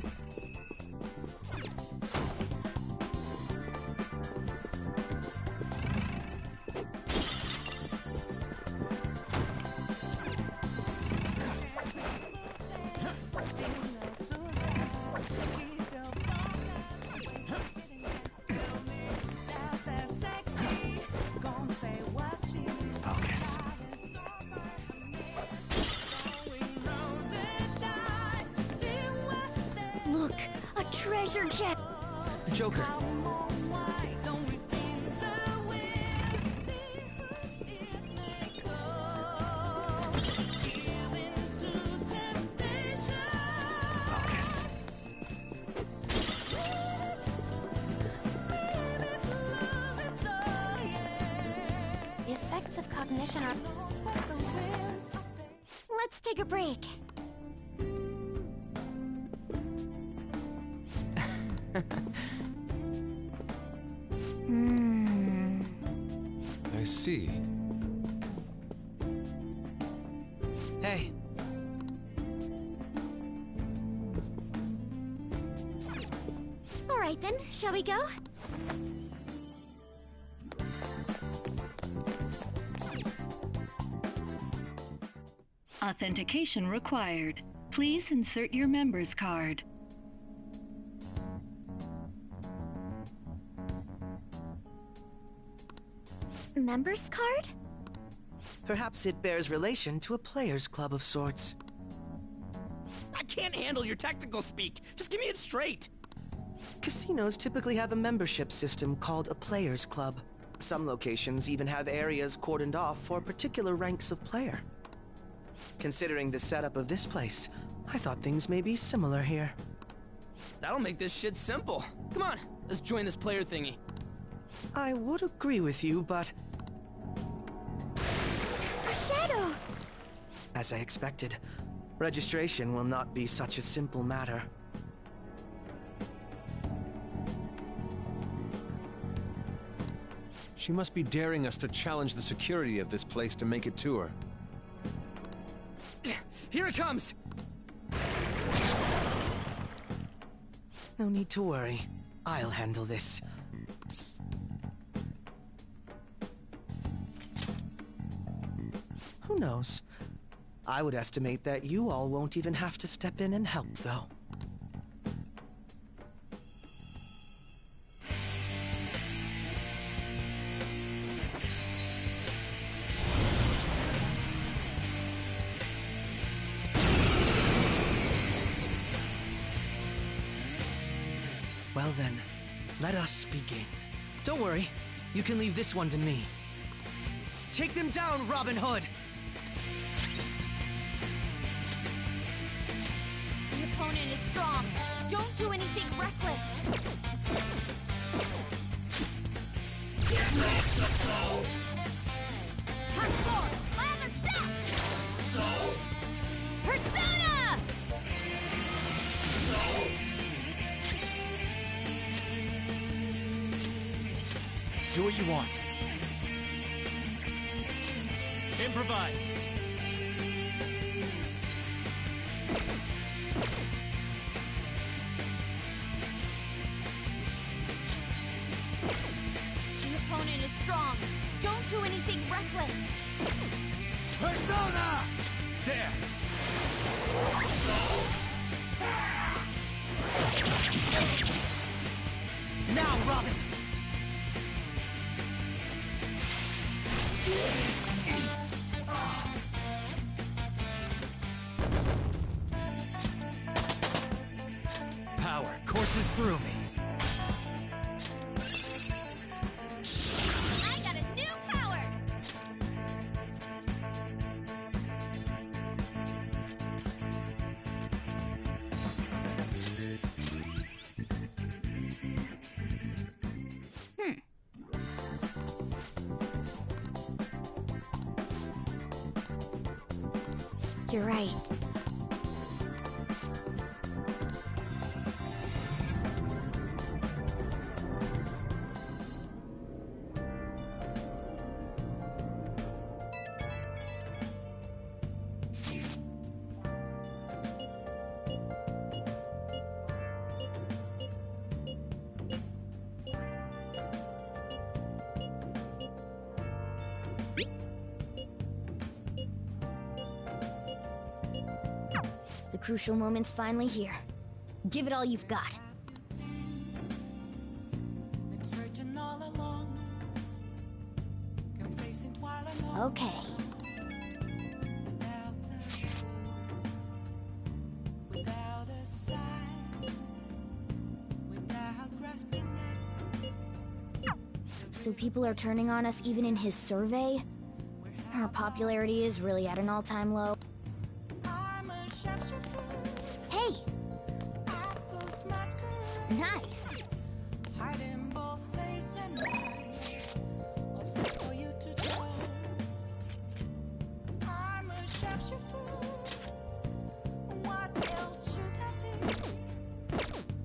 Look, a treasure chest. Joker. Focus. The effects of cognition are... Let's take a break. I see. Hey. All right then, shall we go? Authentication required. Please insert your member's card. Member's card? Perhaps it bears relation to a players' club of sorts. I can't handle your technical speak. Just give me it straight. Casinos typically have a membership system called a players' club. Some locations even have areas cordoned off for particular ranks of player. Considering the setup of this place, I thought things may be similar here. That'll make this shit simple. Come on, let's join this player thingy. I would agree with you, but... A shadow! As I expected, registration will not be such a simple matter. She must be daring us to challenge the security of this place to make it to her. Here it comes! No need to worry. I'll handle this. Who knows? I would estimate that you all won't even have to step in and help, though. Well then, let us begin. Don't worry, you can leave this one to me. Take them down, Robin Hood! The opponent is strong. Don't do anything reckless. Hardcore! My other set! Persona! Do what you want. Improvise. The opponent is strong. Don't do anything reckless. Persona! There! Now, Robin! Power courses through me. I got a new power! You're right. The crucial moment's finally here. Give it all you've got. Been searching all along, confessing while alone. Okay. Without a clue, without a sign, without grasping it. So people are turning on us even in his survey? Our popularity is really at an all-time low. I'm a sharpshooter. Hey! At those masquerades, Nice! hiding both face and mind, afraid for you to know. I'm a sharpshooter. What else should I be?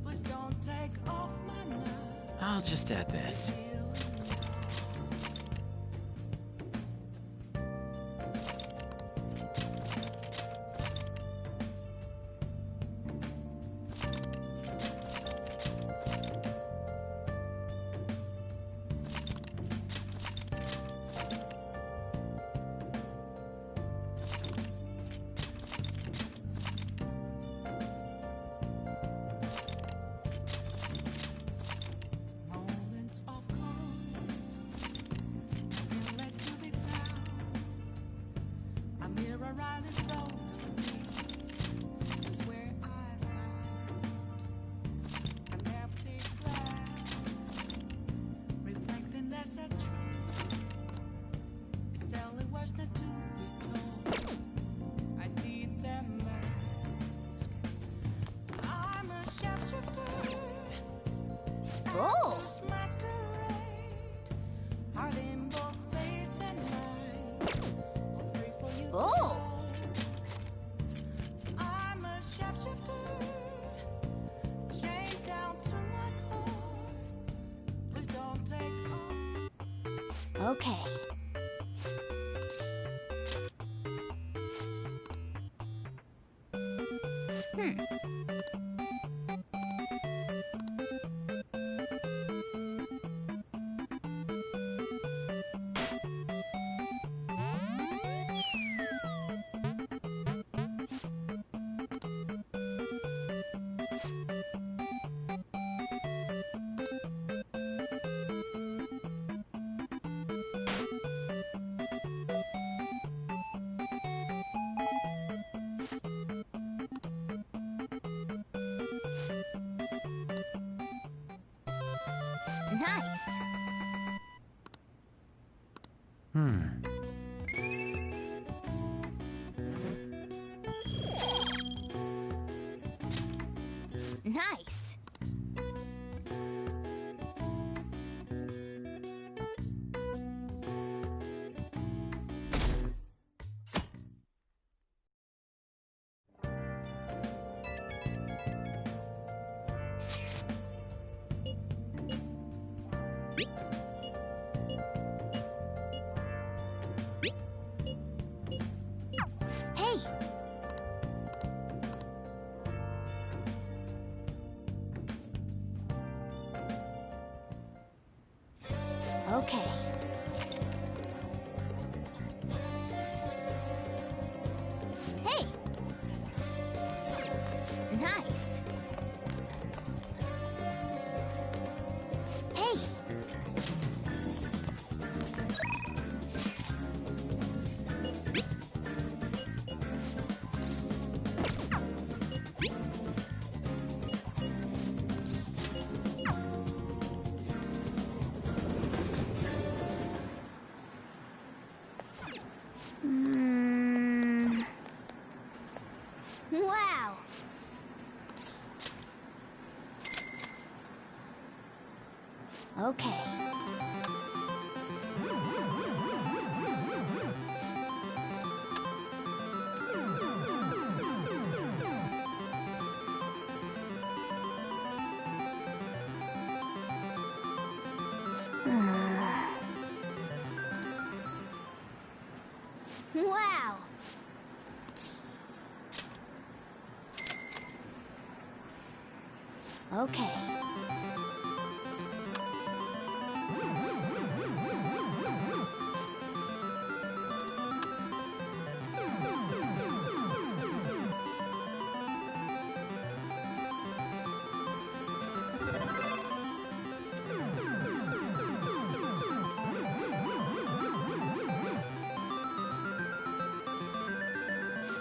Please don't take off my mind. I'll just add this. Moments of calm, nowhere to be found. A mirror right in front of me is where I found an empty glass, reflecting that's a truth. It's telling words not to be told. I need that mask. I'm a sharpshooter. Oh! Masquerade, hiding both face and mind, all free for you to Oh! know. I'm a sharpshooter, chained down to my core. Please don't take off. Okay. Nice! Nice! Okay. Hey! Nice. Hey! Wow! Okay. Wow! Okay.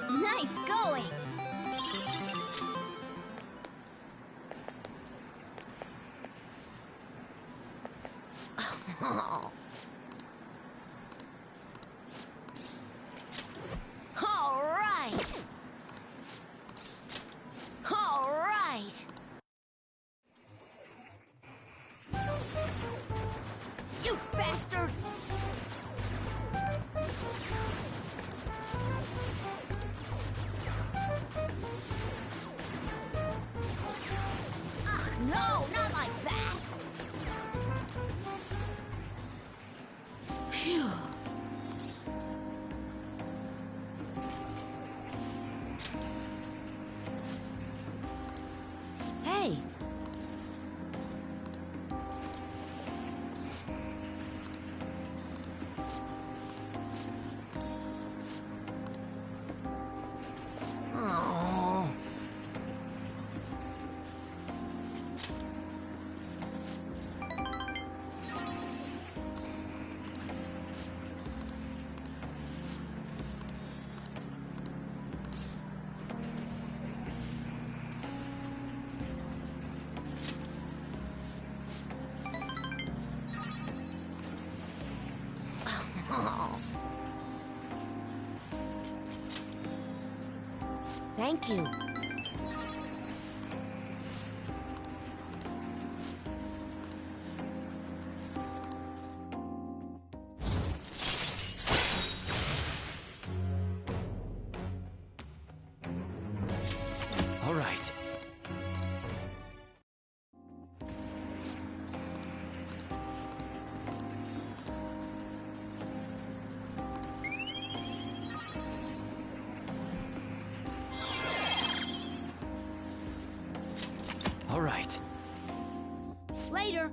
Nice going! All right! All right! You bastard! Ugh, no, not like that! Phew. Hey! Oh. Thank you. All right. All right. Later.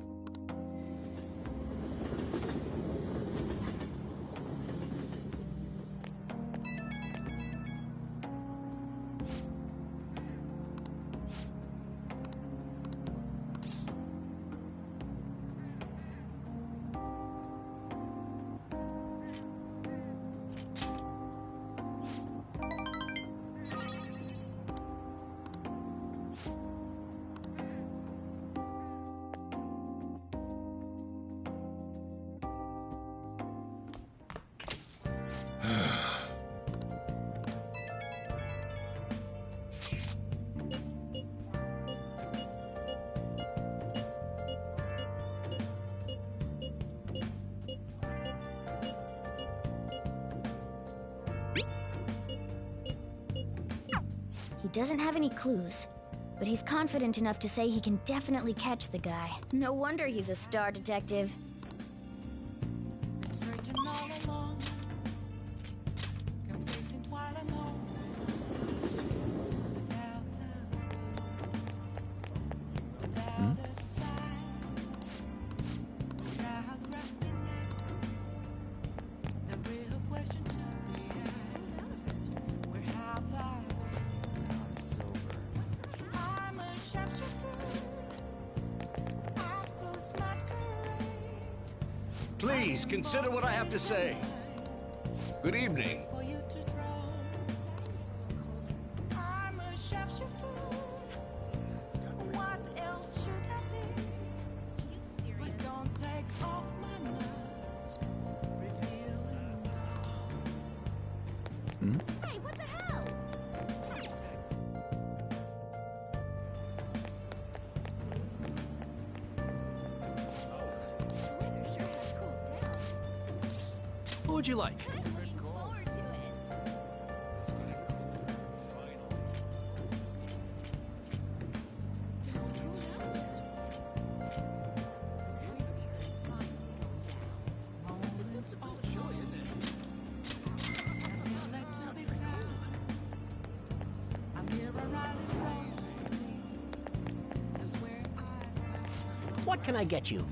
He doesn't have any clues, but he's confident enough to say he can definitely catch the guy. No wonder he's a star detective. Searching all along, confusing while I know without a sign, without resting Please, consider what I have to say. Good evening. I'm a sharpshooter. What else should I be? Please don't take off my mask, revealing Hey, what the hell? What would you like? What can I get you?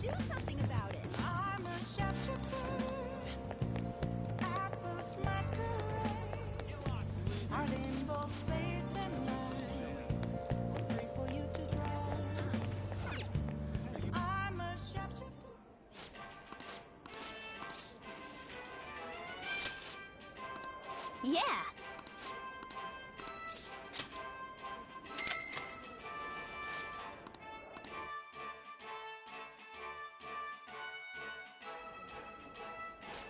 Do something about it. I'm a sharpshooter. At first masquerade. Art in both face and mind. Free for you to draw. I'm a sharpshooter. Yeah.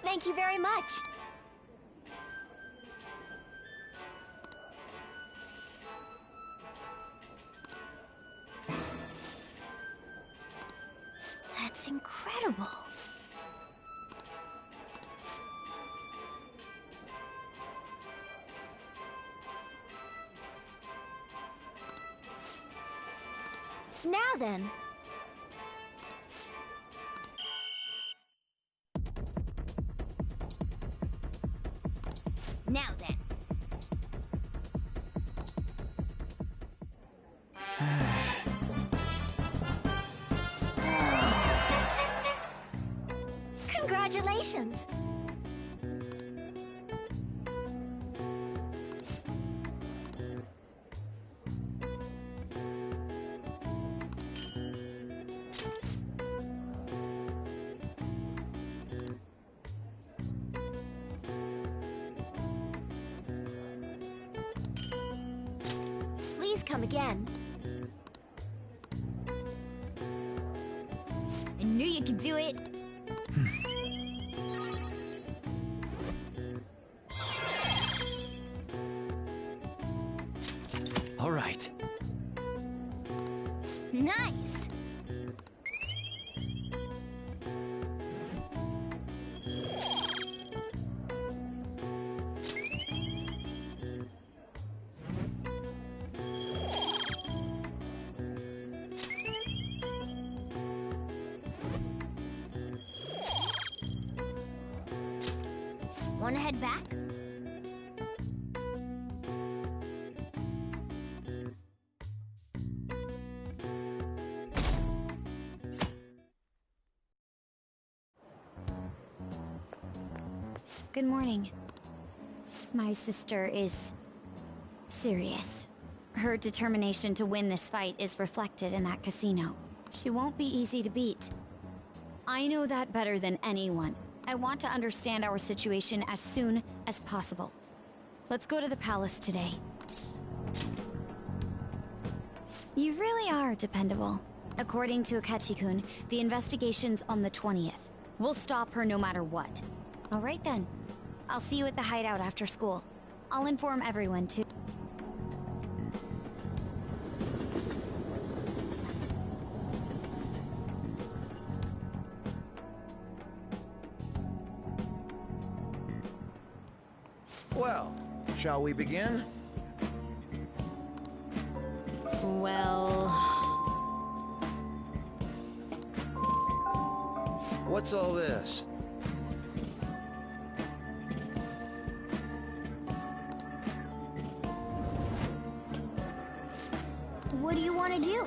Thank you very much. That's incredible. Now then. Now then. Congratulations. Please come again. I knew you could do it. All right. Nice. Wanna head back? Good morning. My sister is serious. Her determination to win this fight is reflected in that casino. She won't be easy to beat. I know that better than anyone. I want to understand our situation as soon as possible. Let's go to the palace today. You really are dependable. According to Akechi-kun, the investigation's on the 20th. We'll stop her no matter what. All right then. I'll see you at the hideout after school. I'll inform everyone too. Well, shall we begin? Well... What's all this? What do you want to do?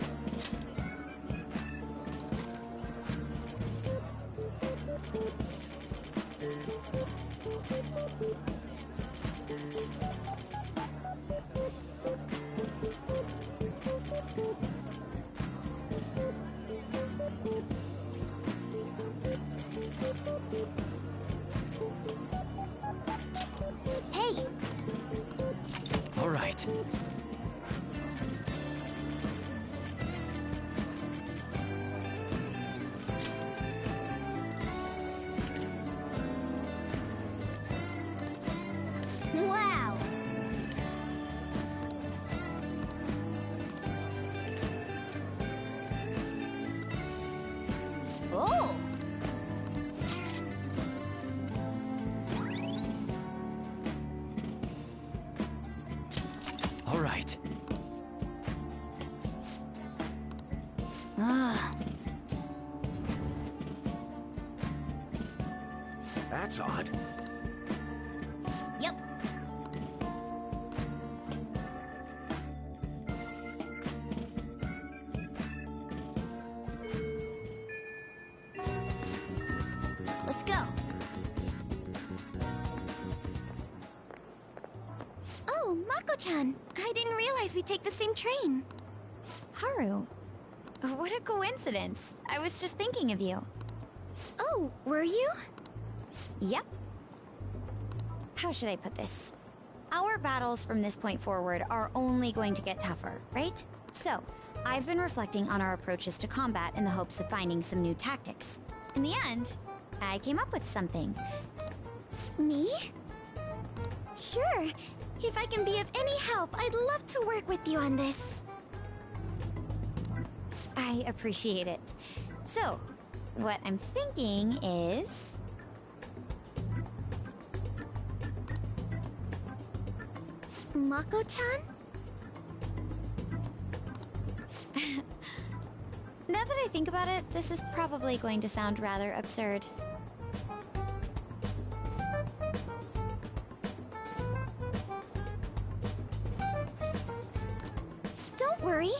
Hey! All right. Wow! Oh! All right. Ah. That's odd. Yep. Let's go. Oh, Mako-chan. I didn't realize we'd take the same train. Haru, what a coincidence. I was just thinking of you. Oh, were you? Yep. How should I put this? Our battles from this point forward are only going to get tougher, right? So, I've been reflecting on our approaches to combat in the hopes of finding some new tactics. In the end, I came up with something. Me? Sure. If I can be of any help, I'd love to work with you on this. I appreciate it. So, what I'm thinking is... Mako-chan? Now that I think about it, this is probably going to sound rather absurd. Don't worry.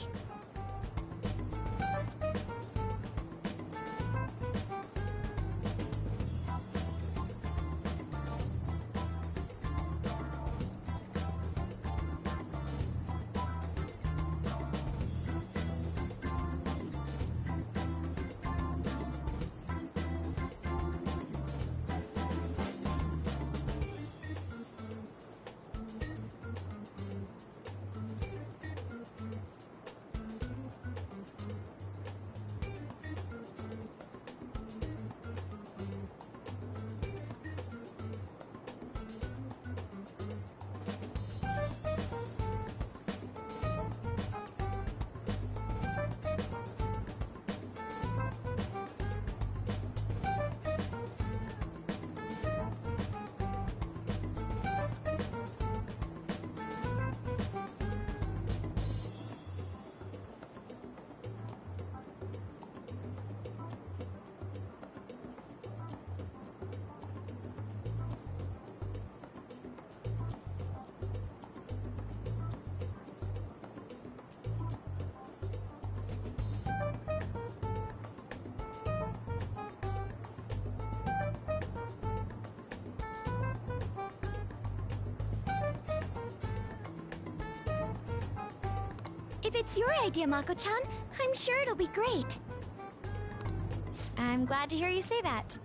If it's your idea, Mako-chan, I'm sure it'll be great. I'm glad to hear you say that.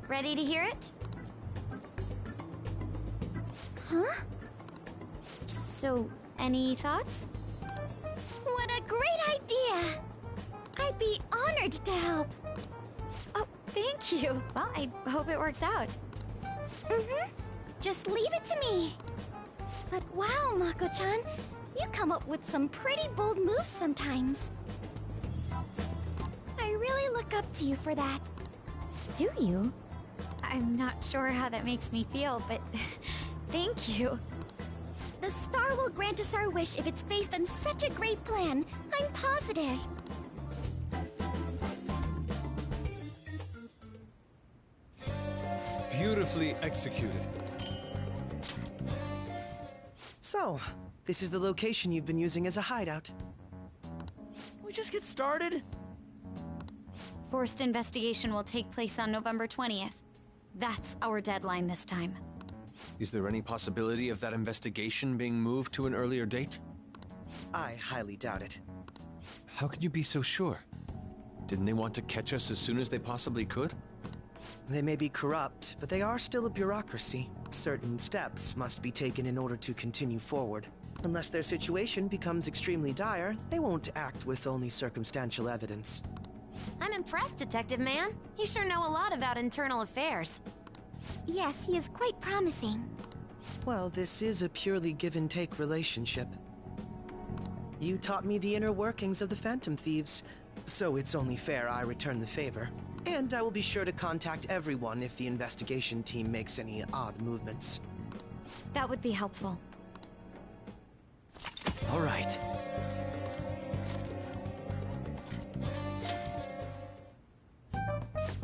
Ready to hear it? Huh? So, any thoughts? What a great idea! I'd be honored to help. Oh, thank you. Well, I hope it works out. Mm-hmm. Just leave it to me. But wow, Mako-chan, you come up with some pretty bold moves sometimes. I really look up to you for that. Do you? I'm not sure how that makes me feel, but thank you. The star will grant us our wish if it's based on such a great plan. I'm positive. Beautifully executed. So, this is the location you've been using as a hideout. We just get started? Forced investigation will take place on November 20th. That's our deadline this time. Is there any possibility of that investigation being moved to an earlier date? I highly doubt it. How can you be so sure? Didn't they want to catch us as soon as they possibly could? They may be corrupt, but they are still a bureaucracy. Certain steps must be taken in order to continue forward. Unless their situation becomes extremely dire, they won't act with only circumstantial evidence. I'm impressed, Detective Man. You sure know a lot about internal affairs. Yes, he is quite promising. Well, this is a purely give-and-take relationship. You taught me the inner workings of the Phantom Thieves, so it's only fair I return the favor. And I will be sure to contact everyone if the investigation team makes any odd movements. That would be helpful. All right.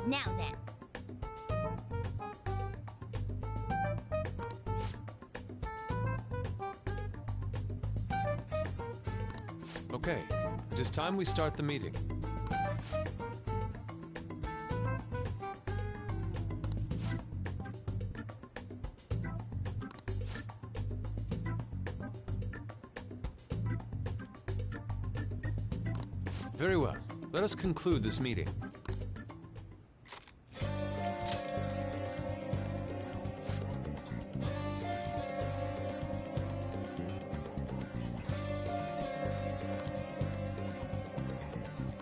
Now then. Okay, it is time we start the meeting. Very well. Let us conclude this meeting.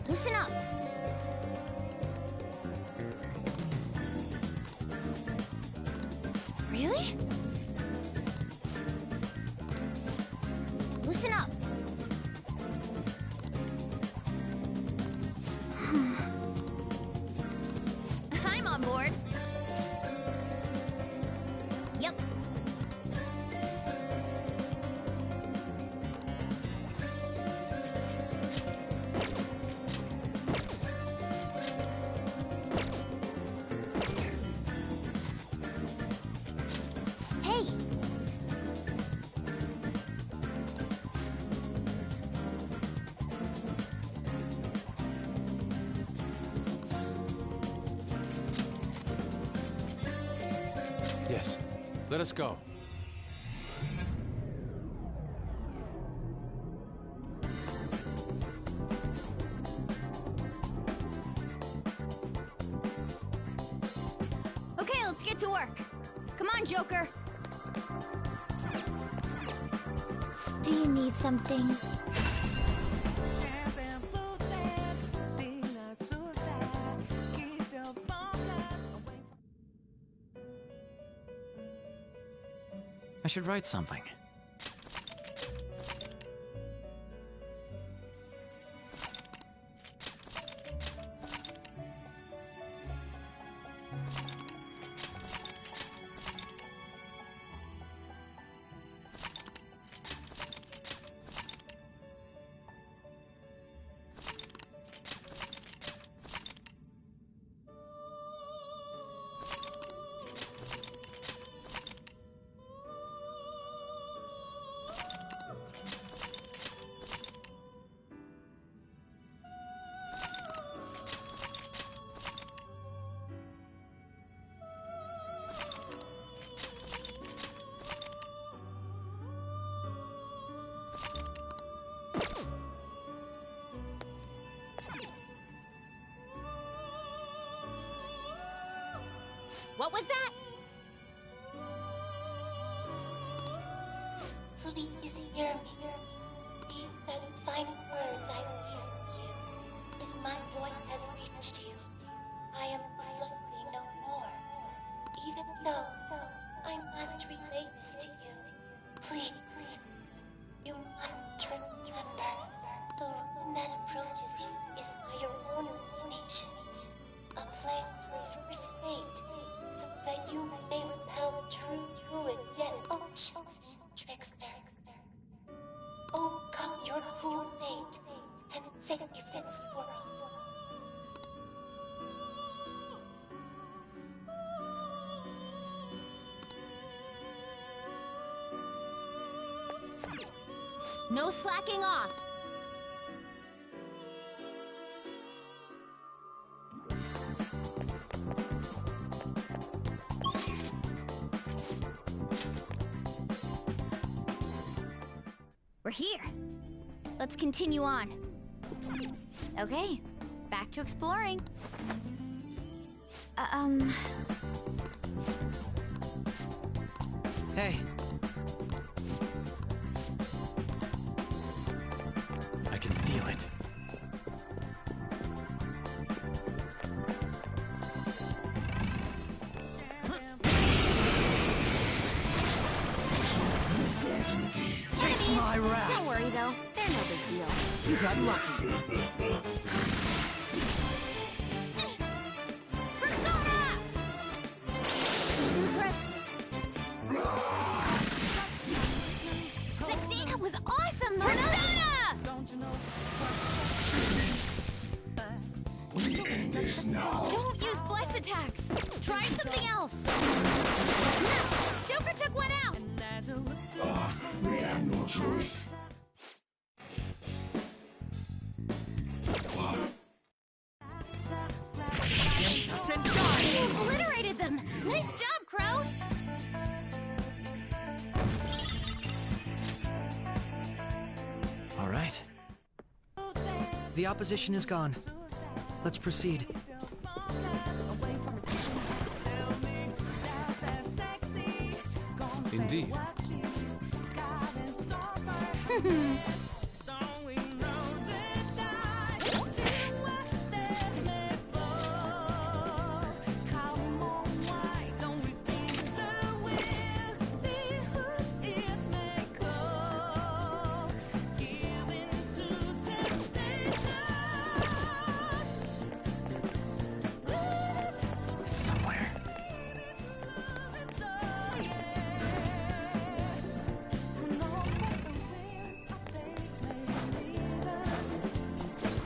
Listen up. Really? Listen up. I'm on board. Yep. Hey. Yes, let us go. Okay, let's get to work. Come on, Joker. Do you need something? I should write something. What was that? Please hear me. These are the final words I leave for you. If my voice has reached you, I am most likely no more. Even so, I must relay this to you. Please, you must remember, the room that approaches you is by your own inclinations. A plan to reverse fate, so that you may repel the true druid, yet unchosen trickster. Overcome your cruel fate and save this world. No slacking off. We're here. Let's continue on. Okay, back to exploring. Hey. I can feel it. Taste my wrath! Don't worry though, they're no big deal. You got lucky. That was awesome, Persona! Don't use bless attacks. Try something else. Joker took one out. We have no choice. You obliterated them. Nice job, Crow. All right. The opposition is gone. Let's proceed. Indeed.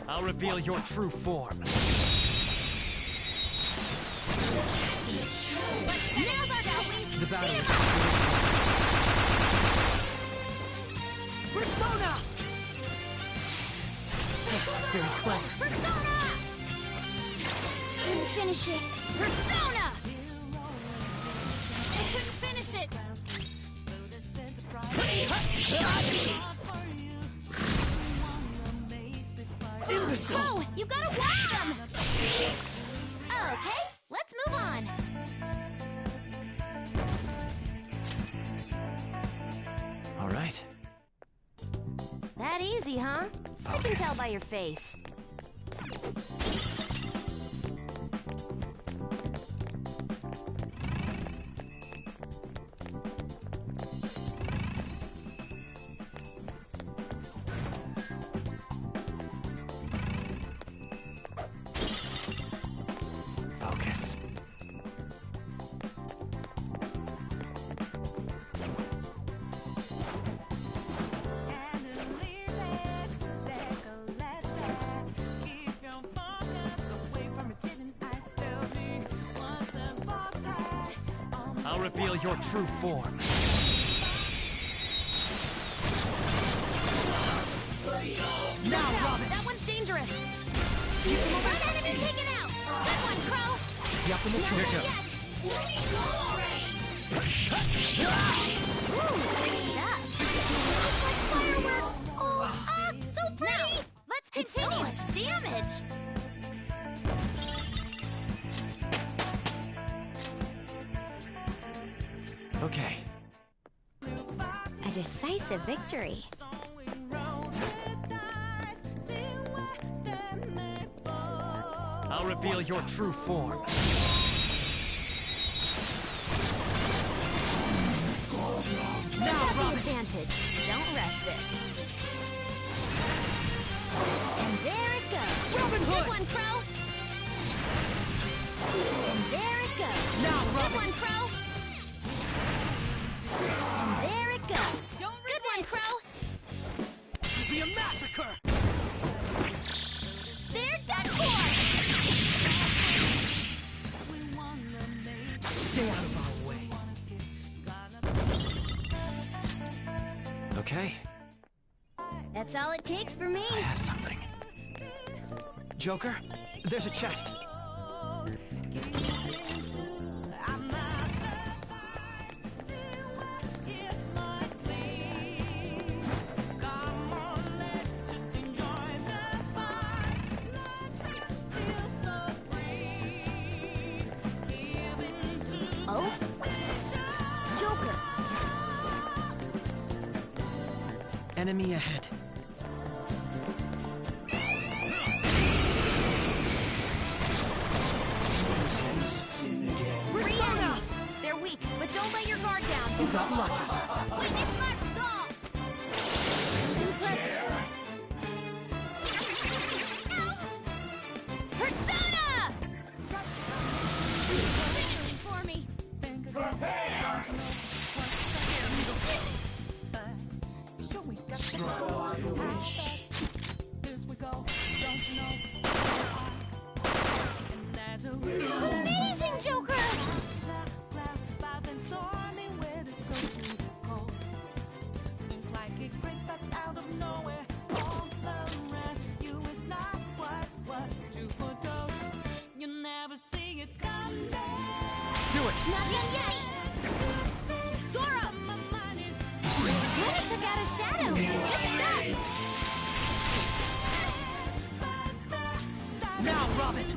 I'll reveal your true form. The battle is Persona! Very clever. Persona! Couldn't finish it. Persona! I couldn't finish it. Imbecile! Oh, you gotta watch them! Okay, let's move on. All right. That easy, huh? I can tell by your face. Focus. I'll reveal your true form. Now, Robin! That one's dangerous! One enemy taken out! Good one, Crow! Yakumo Not Trigger. yet! Ooh, nice stuff! It's like fireworks! Oh, so pretty! Now, let's continue! So much damage! Okay. A decisive victory. I'll reveal your true form. Now, Robin! Advantage. Don't rush this. And there it goes. Robin Hood! Good one, Crow. And there it goes. Now, Good Robin! one, Crow. And there it goes. Good one, Crow. It'll be a massacre! They're done for! Stay out of our way. Okay. That's all it takes for me. I have something. Joker, there's a chest. Oh? Joker! Enemy ahead. Persona! They're weak, but don't let your guard down. You got lucky. Witness my resolve! Impressive. Persona! Finish it for me. Amazing, Joker! Do it! Not done yet! Zora! Good, it took out a shadow! Good stuff! Now, Robin!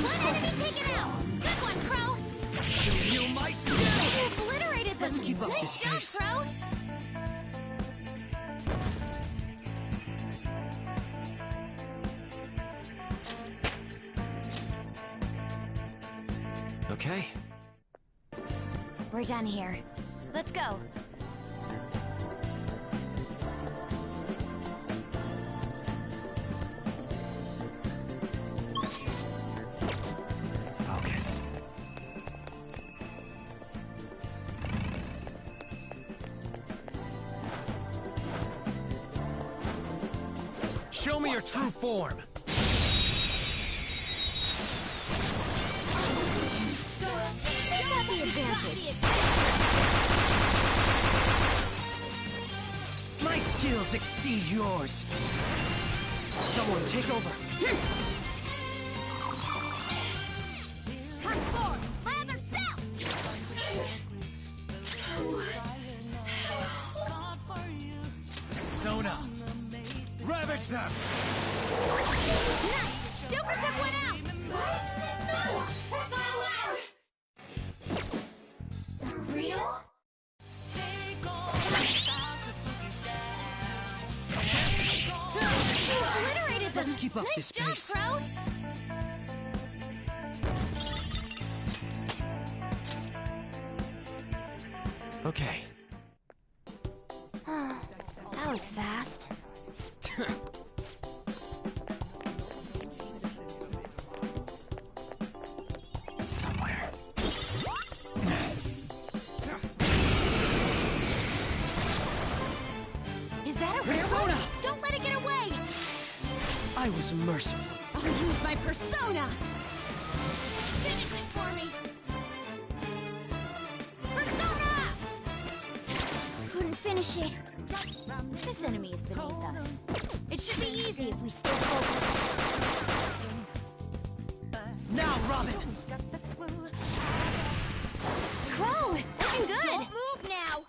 One enemy taken out! Good one, Crow! Show you my skill! You obliterated them! Let's keep up nice this job, pace. Crow! Okay. We're done here. Let's go. Focus. Show me your true form. They got the advantage. My skills exceed yours. Someone take over. Come forward! My other self! Persona! Ravage them! Nice! Joker took one out! Real? You obliterated them! Let's keep up nice this job, pace. Crow! Okay. That was fast. Somewhere. Is that a rare Persona! one? Don't let it get away! I was merciful. I'll use my persona! Finish it for me! Persona! Couldn't finish it. This enemy is beneath us. It should be easy if we stay focused. Now, Robin! Crow! Looking good! Don't move now!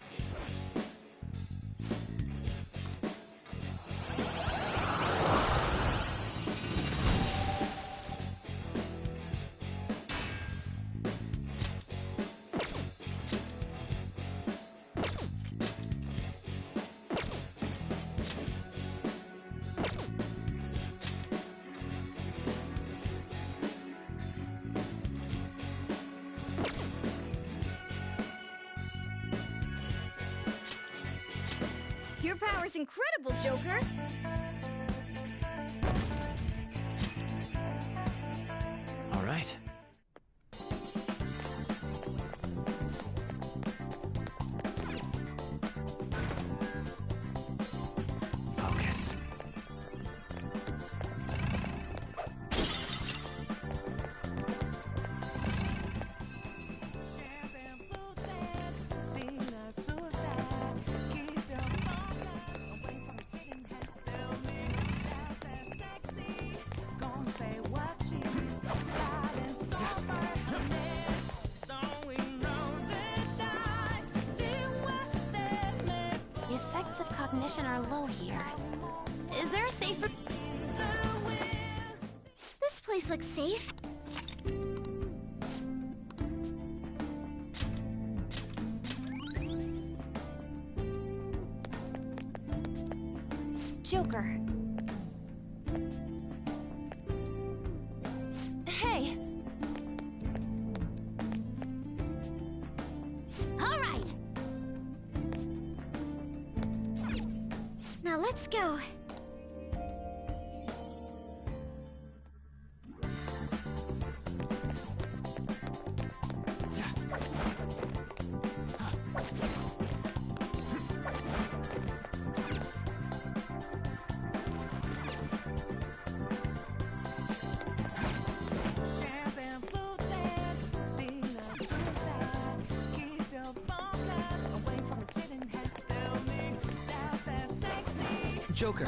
power's incredible, Joker! All right. Focus. The effects of cognition are low here. Is there a safer... This place looks safe. Joker. Hey! All right! Now let's go. Joker.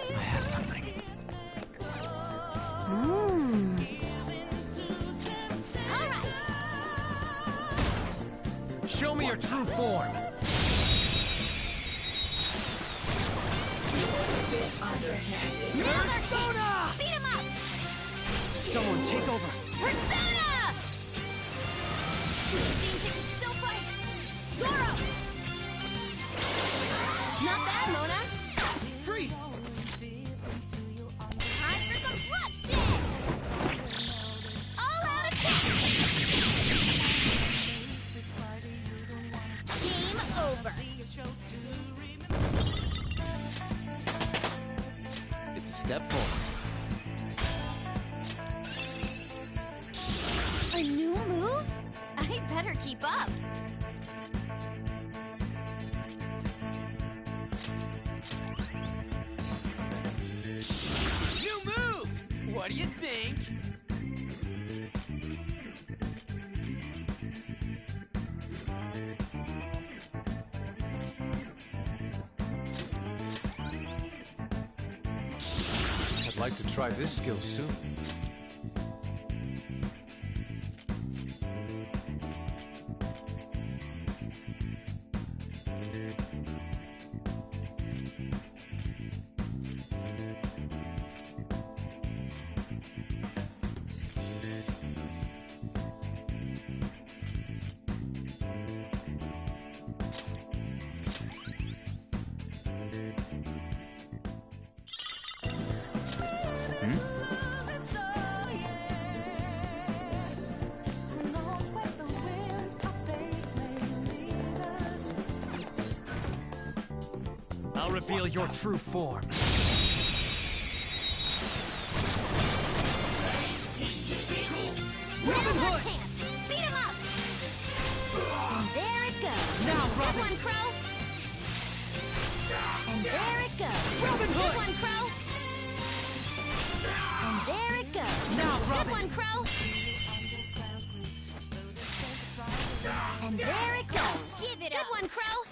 I have something. Show me your true form. Persona! Beat him up! Someone take over. Persona! Seems it can still fight! Zoro! Not bad, Mona. Freeze! Time for some bloodshed! All out attack! Game over. It's a step forward. A new move? I'd better keep up. New move! What do you think? I'd like to try this skill soon. I'll reveal your true form. Robin Hood! Chance. Beat him up! And there it goes. Now, Robin! Good one, Crow! And there it goes. Robin Hood! Good one, Crow! And there it goes. Now, Good Robin! one, Crow! And there it goes. Give it Good one, Crow!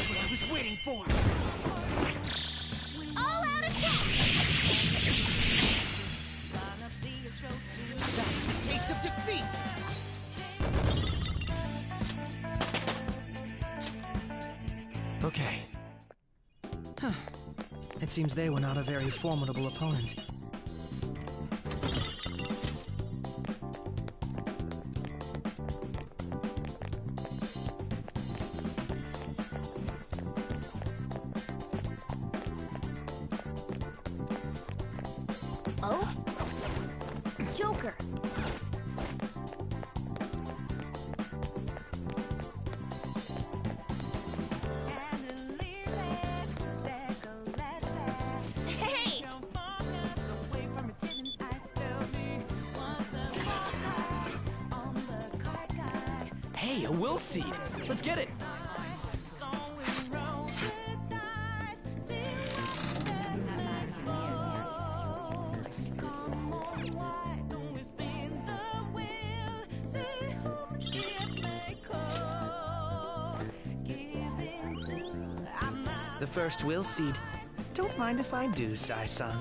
What I was waiting for. All out attack! That's the taste of defeat. Okay. Huh. It seems they were not a very formidable opponent. Oh? Joker! Hey! Hey, a will seed! Let's get it! The first will seed. Don't mind if I do, Sai-san.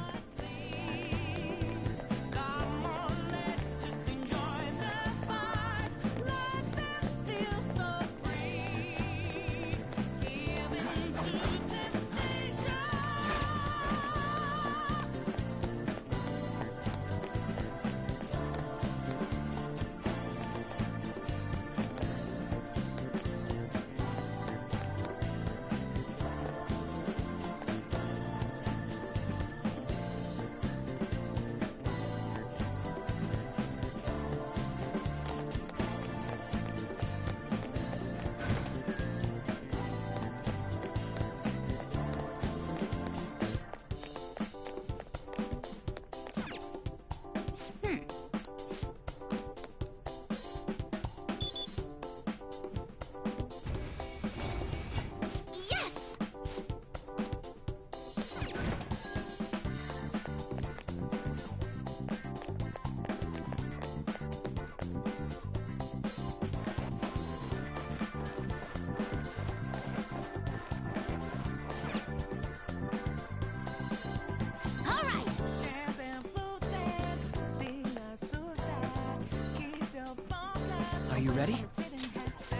Are you ready?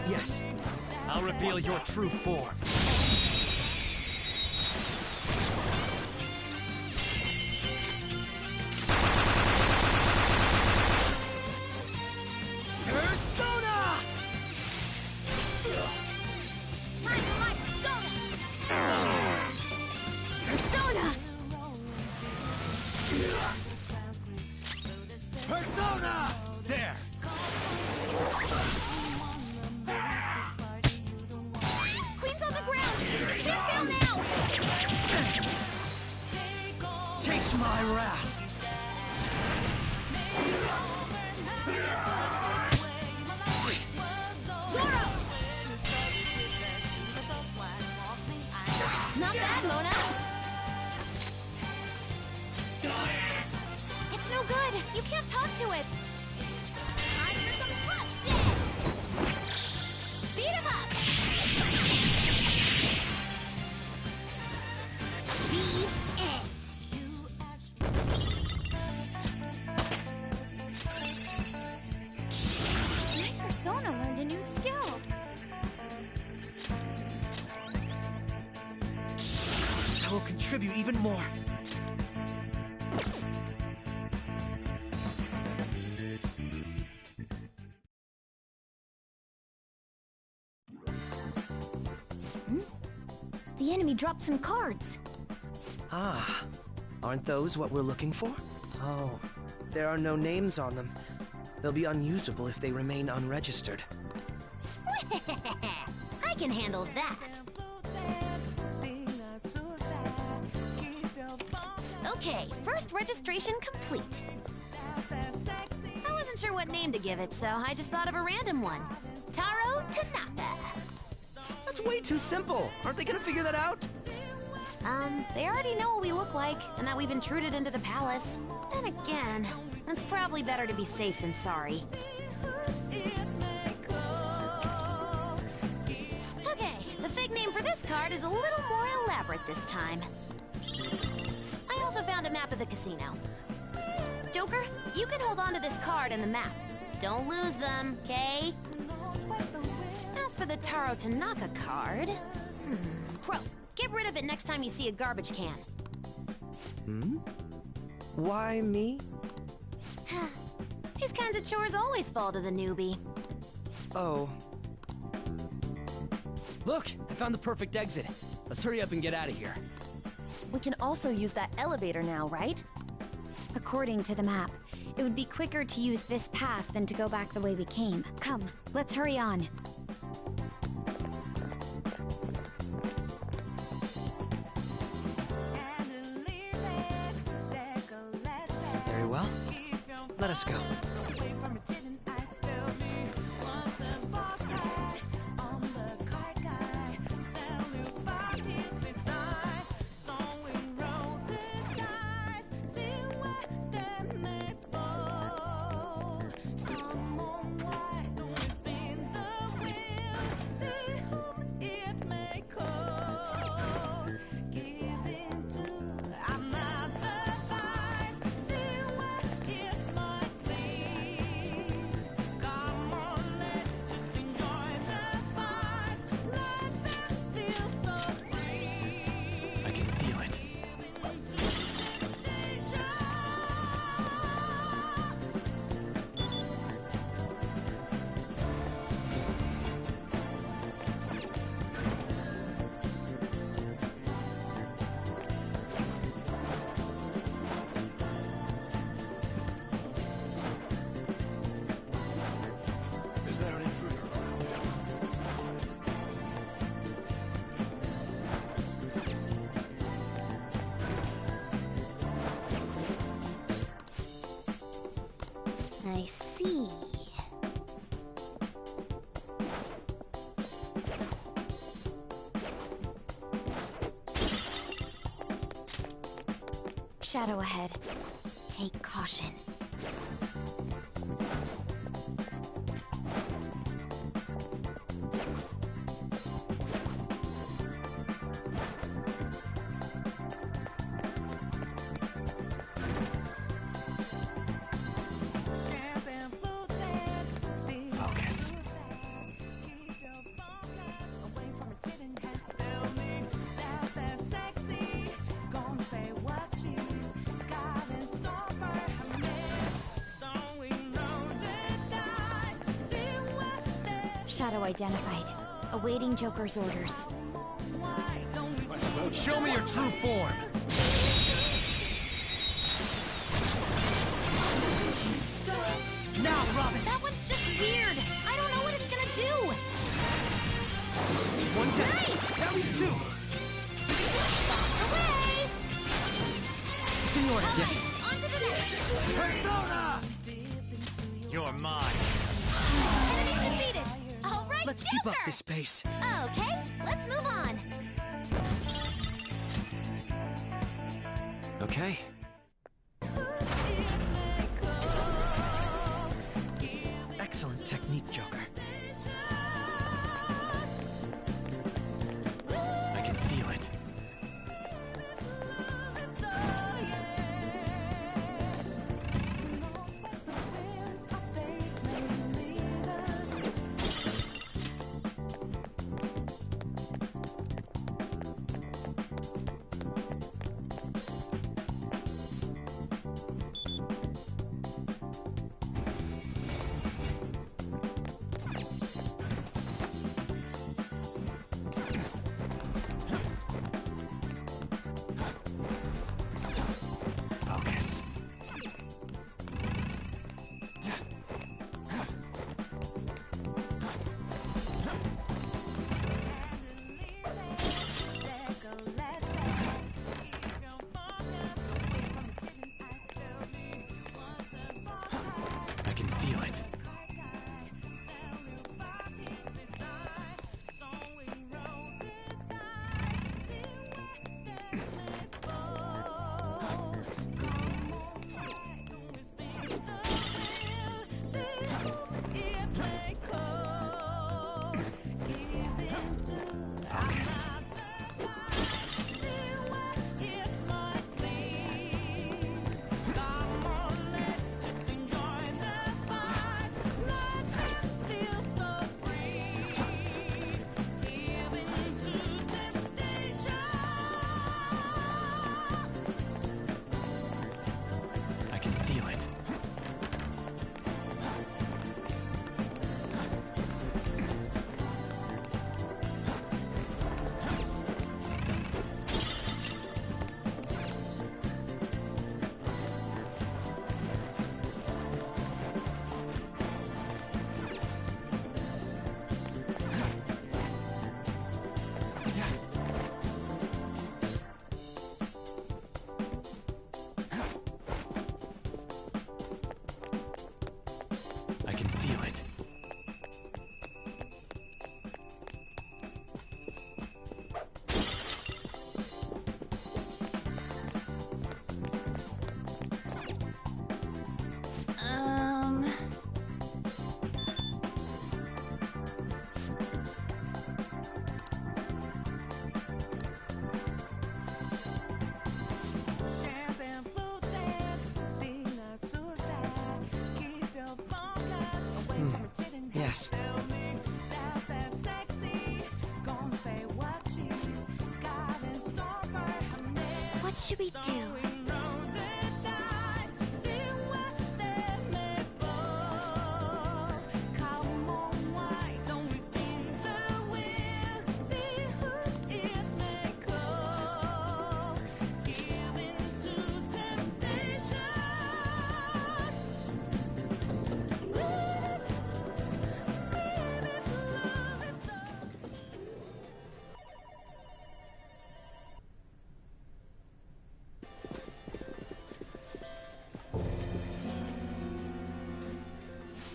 Yes. I'll reveal your true form. Persona! Time for my persona! Persona! Persona! There! Queen's on the ground! Get down now! Taste my wrath! Not bad, Mona! It's no good! You can't talk to it! Time for some bloodshed! Beat him up! The end! My persona learned a new skill. I will contribute even more. The enemy dropped some cards. Ah, aren't those what we're looking for? Oh, there are no names on them. They'll be unusable if they remain unregistered. I can handle that! Okay, first registration complete. I wasn't sure what name to give it, so I just thought of a random one. Taro Tanaka. That's way too simple. Aren't they gonna figure that out? They already know what we look like, and that we've intruded into the palace. Then again, it's probably better to be safe than sorry. Okay, the fake name for this card is a little more elaborate this time. I also found a map of the casino. Joker, you can hold on to this card and the map. Don't lose them, okay? As for the Taro Tanaka card... Crow, get rid of it next time you see a garbage can. Why me? These kinds of chores always fall to the newbie. Oh. Look, I found the perfect exit. Let's hurry up and get out of here. We can also use that elevator now, right? According to the map, it would be quicker to use this path than to go back the way we came. Come, let's hurry on. Very well. Let us go. I see. Shadow ahead. Take caution. Focus. Shadow identified. Awaiting Joker's orders. Show me your true form. Now, Robin! That one's just weird. I don't know what it's gonna do. One down. Nice! That leaves two. Away! It's in order. Yes. On to the next. Persona! You're mine. Enemy defeated. All right, Let's Joker. keep up this pace. Okay, let's move on. Okay. Excellent technique, Joker. I can feel it. should we do?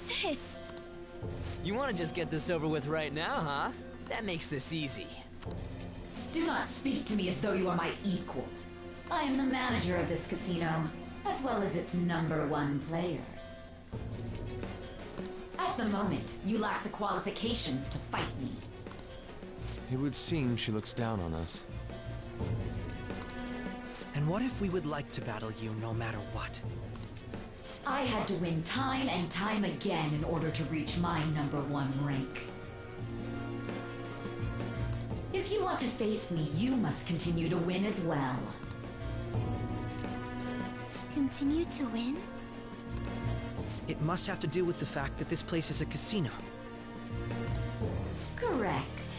Sis! You want to just get this over with right now, huh? That makes this easy. Do not speak to me as though you are my equal. I am the manager of this casino, as well as its #1 player. At the moment, you lack the qualifications to fight me. It would seem she looks down on us. And what if we would like to battle you no matter what? I had to win time and time again in order to reach my #1 rank. If you want to face me, you must continue to win as well. Continue to win? It must have to do with the fact that this place is a casino. Correct.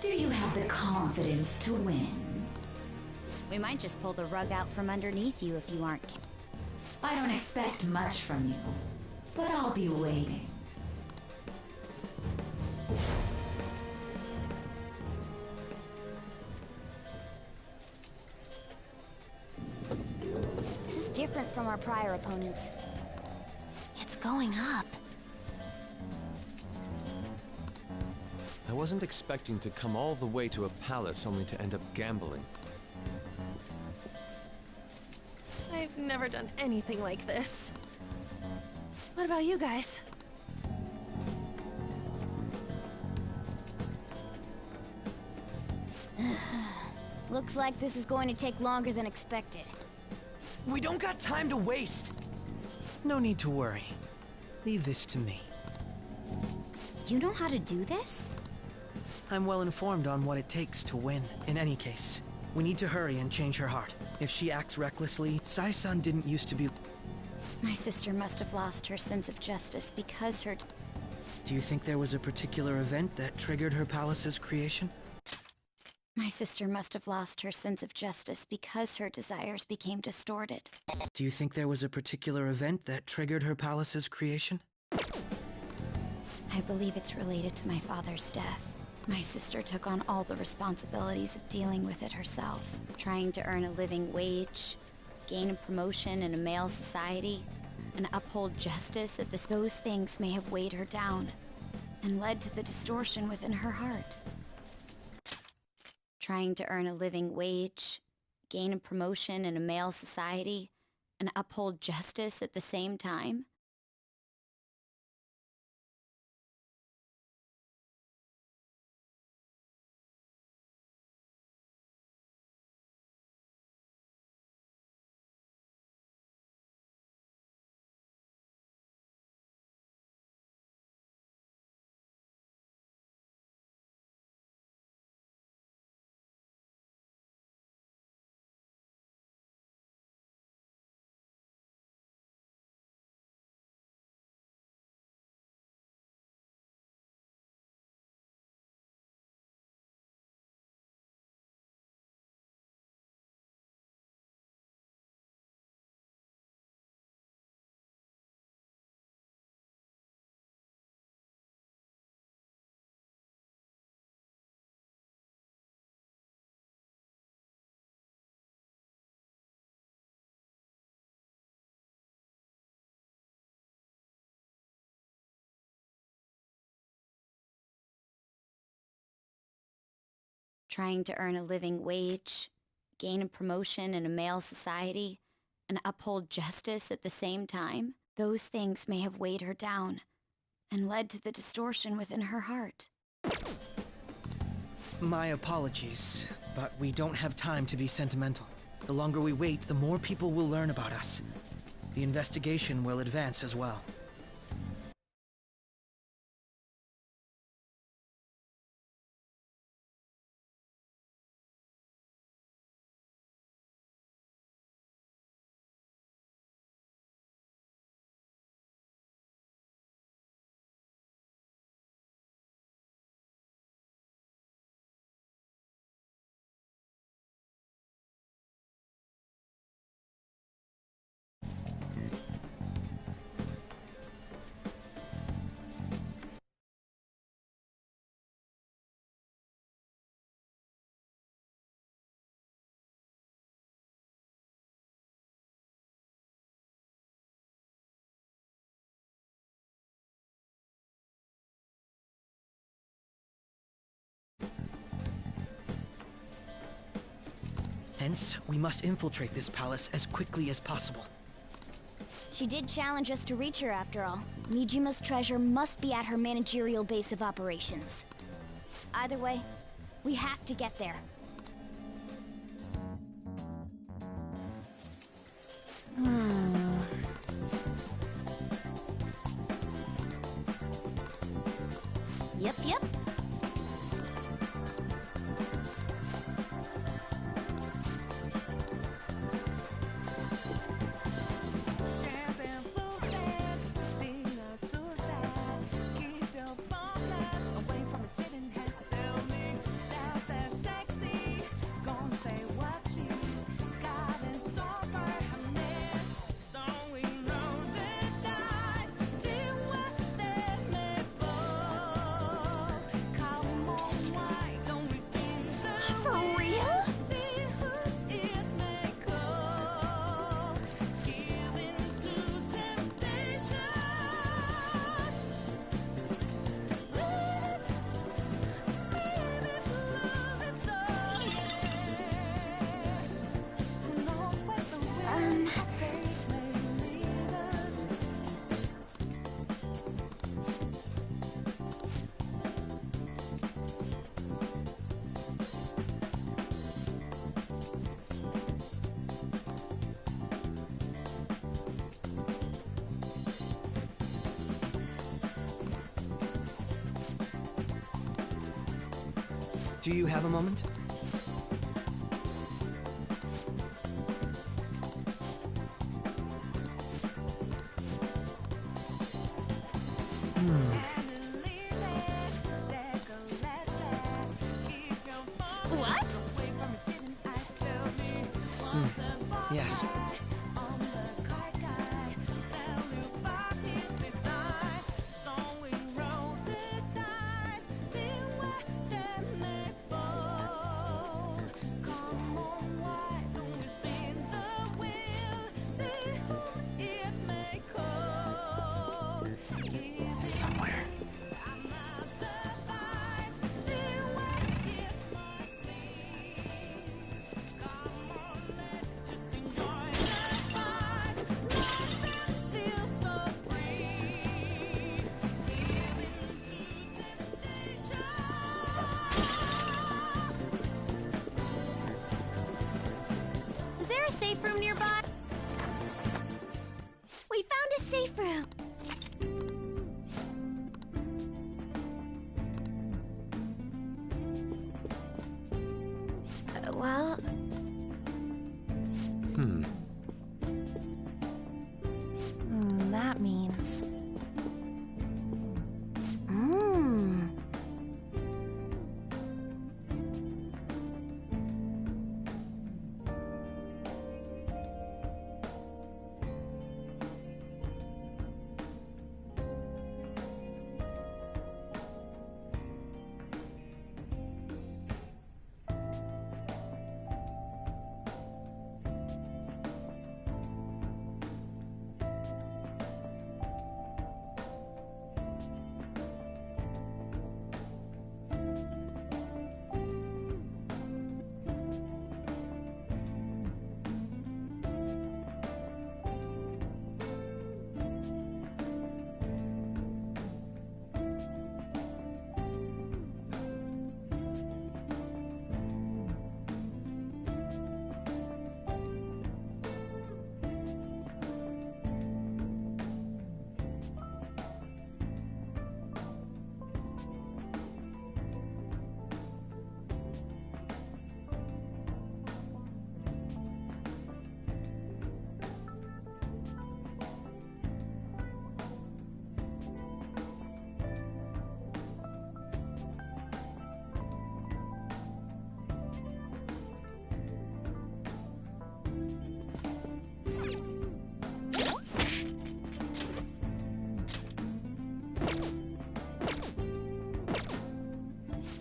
Do you have the confidence to win? We might just pull the rug out from underneath you if you aren't. I don't expect much from you, but I'll be waiting. This is different from our prior opponents. It's going up. I wasn't expecting to come all the way to a palace only to end up gambling. I've never done anything like this. What about you guys? Looks like this is going to take longer than expected. We don't got time to waste. No need to worry. Leave this to me. You know how to do this? I'm well informed on what it takes to win. In any case, we need to hurry and change her heart. If she acts recklessly, Sai-san didn't used to be... My sister must have lost her sense of justice because her... Do you think there was a particular event that triggered her palace's creation? My sister must have lost her sense of justice because her desires became distorted. Do you think there was a particular event that triggered her palace's creation? I believe it's related to my father's death. My sister took on all the responsibilities of dealing with it herself, trying to earn a living wage, gain a promotion in a male society, and uphold justice at this. Those things may have weighed her down and led to the distortion within her heart. Trying to earn a living wage, gain a promotion in a male society, and uphold justice at the same time. Trying to earn a living wage, gain a promotion in a male society, and uphold justice at the same time. Those things may have weighed her down and led to the distortion within her heart. My apologies, but we don't have time to be sentimental. The longer we wait, the more people will learn about us. The investigation will advance as well. Hence, we must infiltrate this palace as quickly as possible. She did challenge us to reach her after all. Nijima's treasure must be at her managerial base of operations. Either way, we have to get there. Yep. Do you have a moment? What? Yes. Somewhere. Is there a safe room nearby? We found a safe room! Well... That means...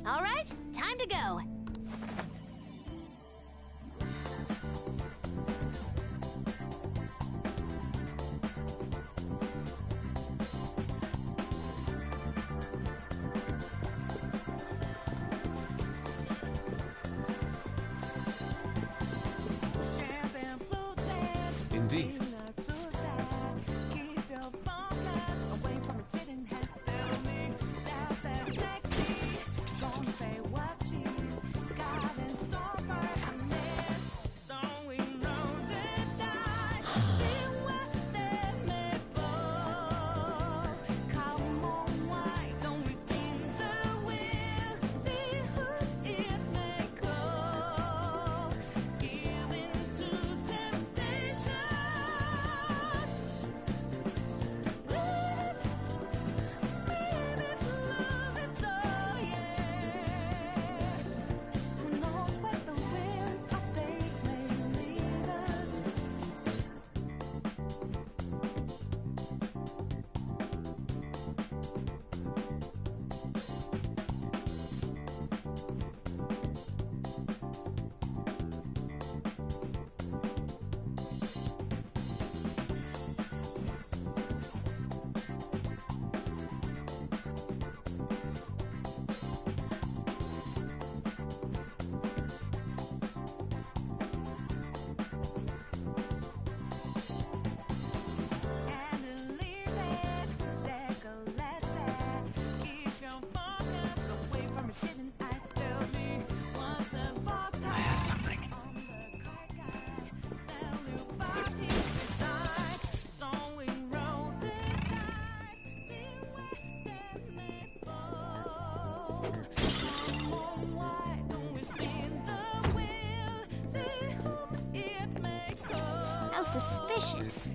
All right, time to go. seat. How suspicious.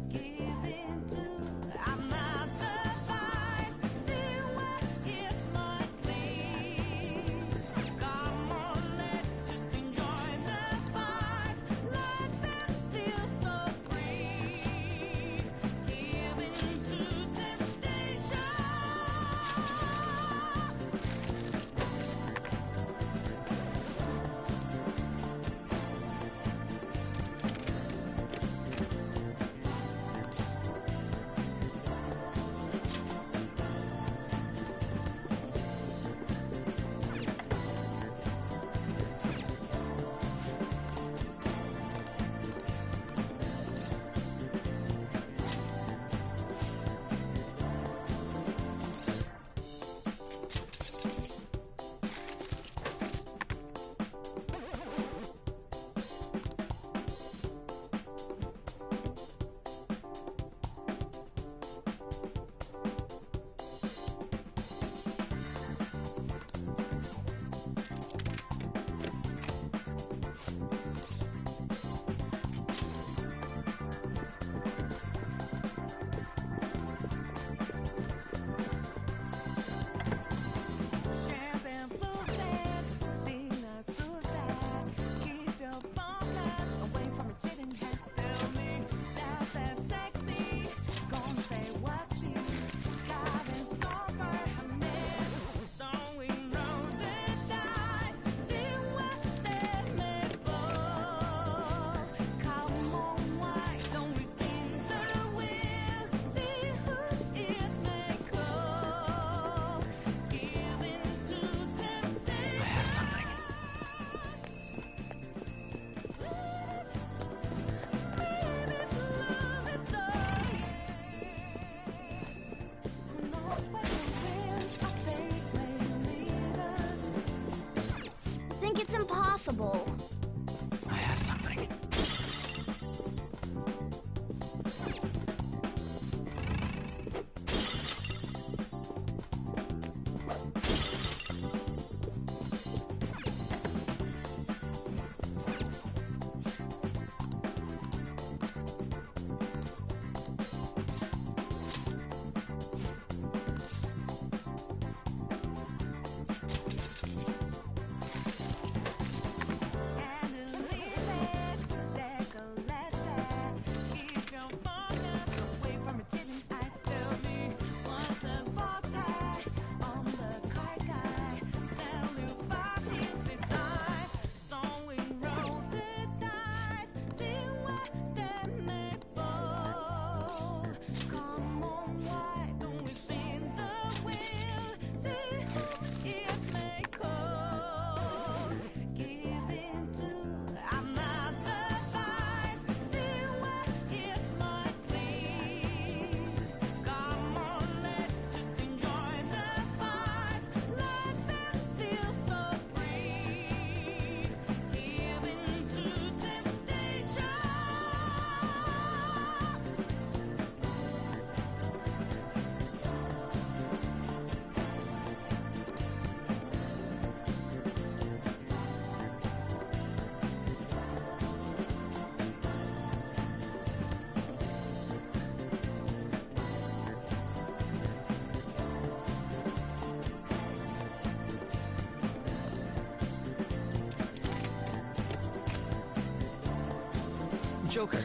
Joker.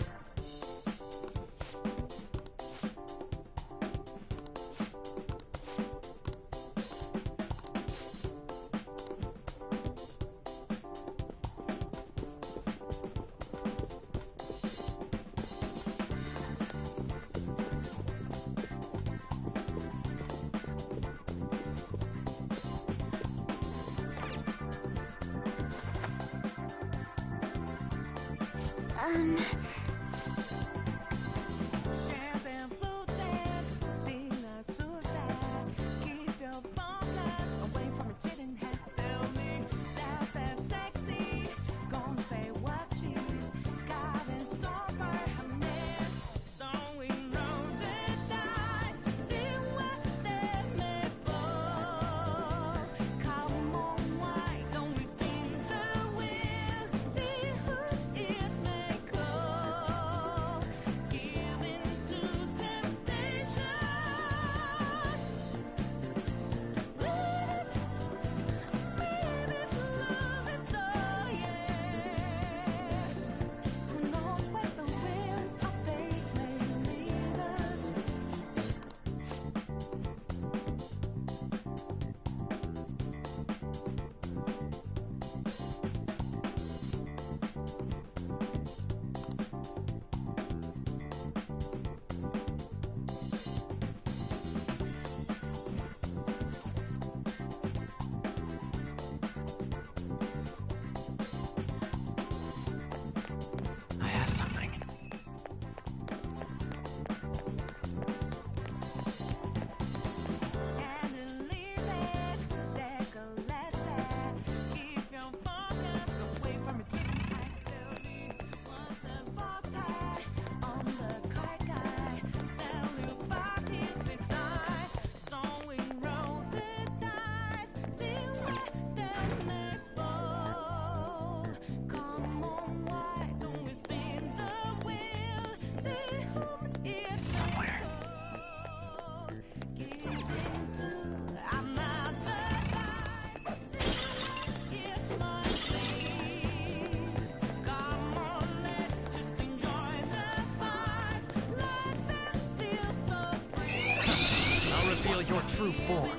Your true form.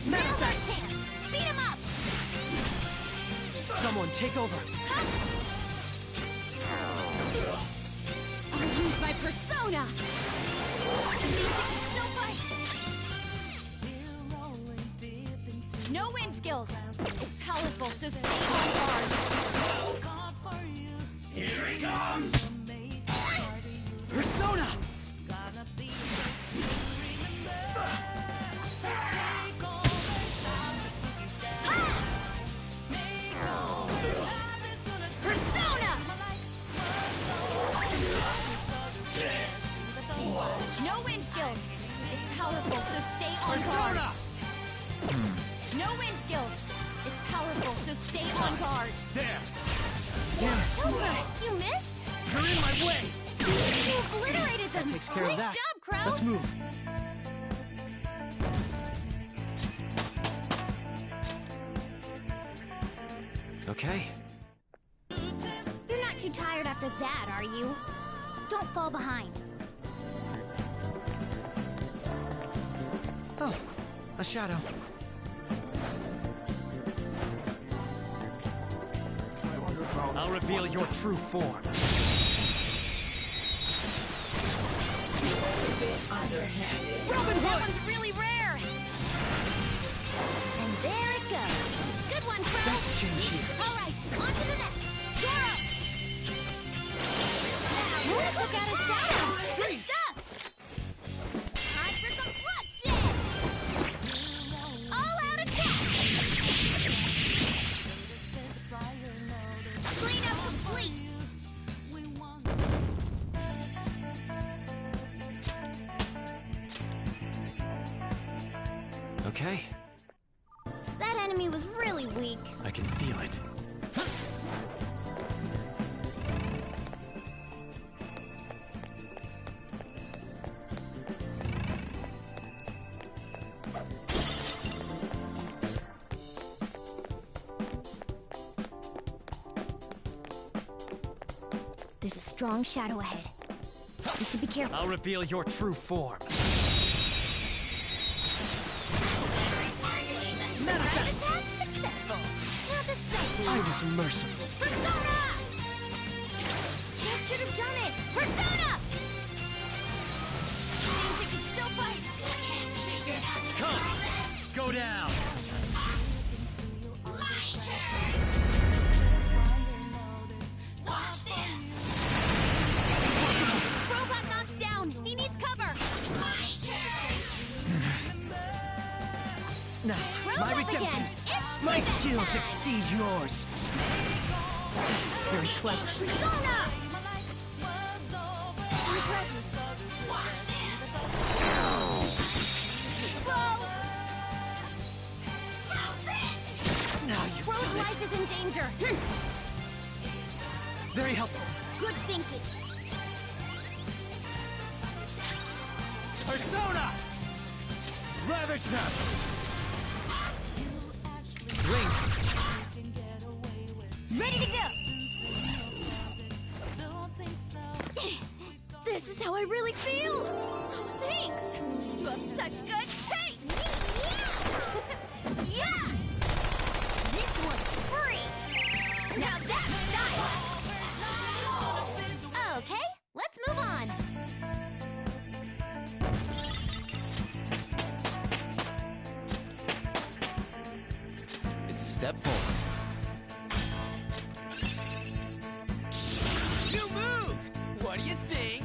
Now's our chance! Beat him up! Someone take over. I'll use my persona! No wind skills. It's powerful, so stay on guard. Here he comes! Persona! Persona! No wind skills. It's powerful, so stay on guard. No wind skills. It's powerful, so stay on guard. There! You missed? You're in my way! You obliterated them! That takes care of Nice that. job, Crow! Let's move. Okay. You're not too tired after that, are you? Don't fall behind. Oh, a shadow. I'll reveal your true form. Robin Hood! That one's really rare! And there it goes. Good one, Crow! Best change here. All right, on to the next. Goro! Now, who took out a shadow? Good stuff! Time for some bloodshed! All-out attack! Cleanup complete! Okay. That enemy was really weak. I can feel it. There's a strong shadow ahead. We should be careful. I'll reveal your true form. Manifest! Attack successful! Now this thing! I was merciful. Persona! You should have done it! Persona! Means it can still fight! Come! Go down! My turn! Watch this! Bro got knocked down! He needs cover! My turn! Now, my redemption! My skills exceed yours! Very clever. Persona! Watch this! Bro! How's this? Now you've Bro's done life is in danger! Very helpful. Good thinking! Persona! Ravage them! Ring! Ready to go! This is how I really feel! Oh, thanks! You have such good taste! Yeah! This one's free! Now that's style! Okay, let's move on! It's a step forward. New move! What do you think?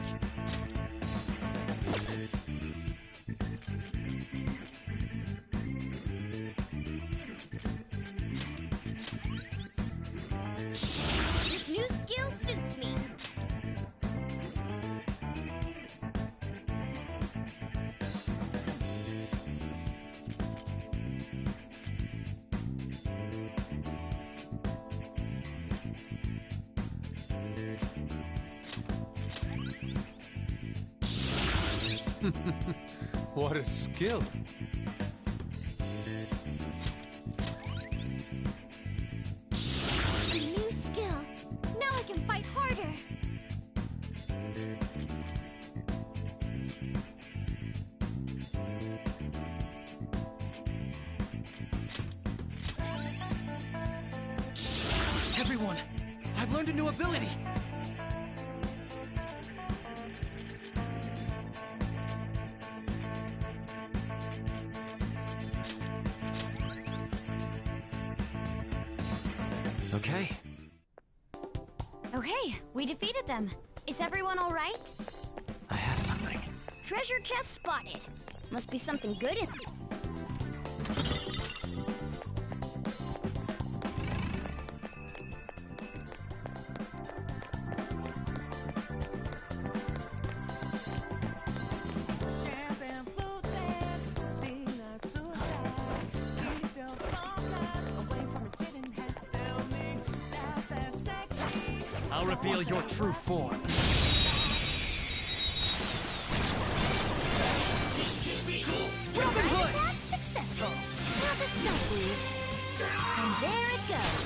This new skill suits me! What a skill. A new skill! Now I can fight harder! Everyone, I've learned a new ability. Okay. Okay, we defeated them. Is everyone all right? I have something. Treasure chest spotted. Must be something good in... I'll reveal your true form. Robin Hood! Attack successful! Now this go, please. And there it goes.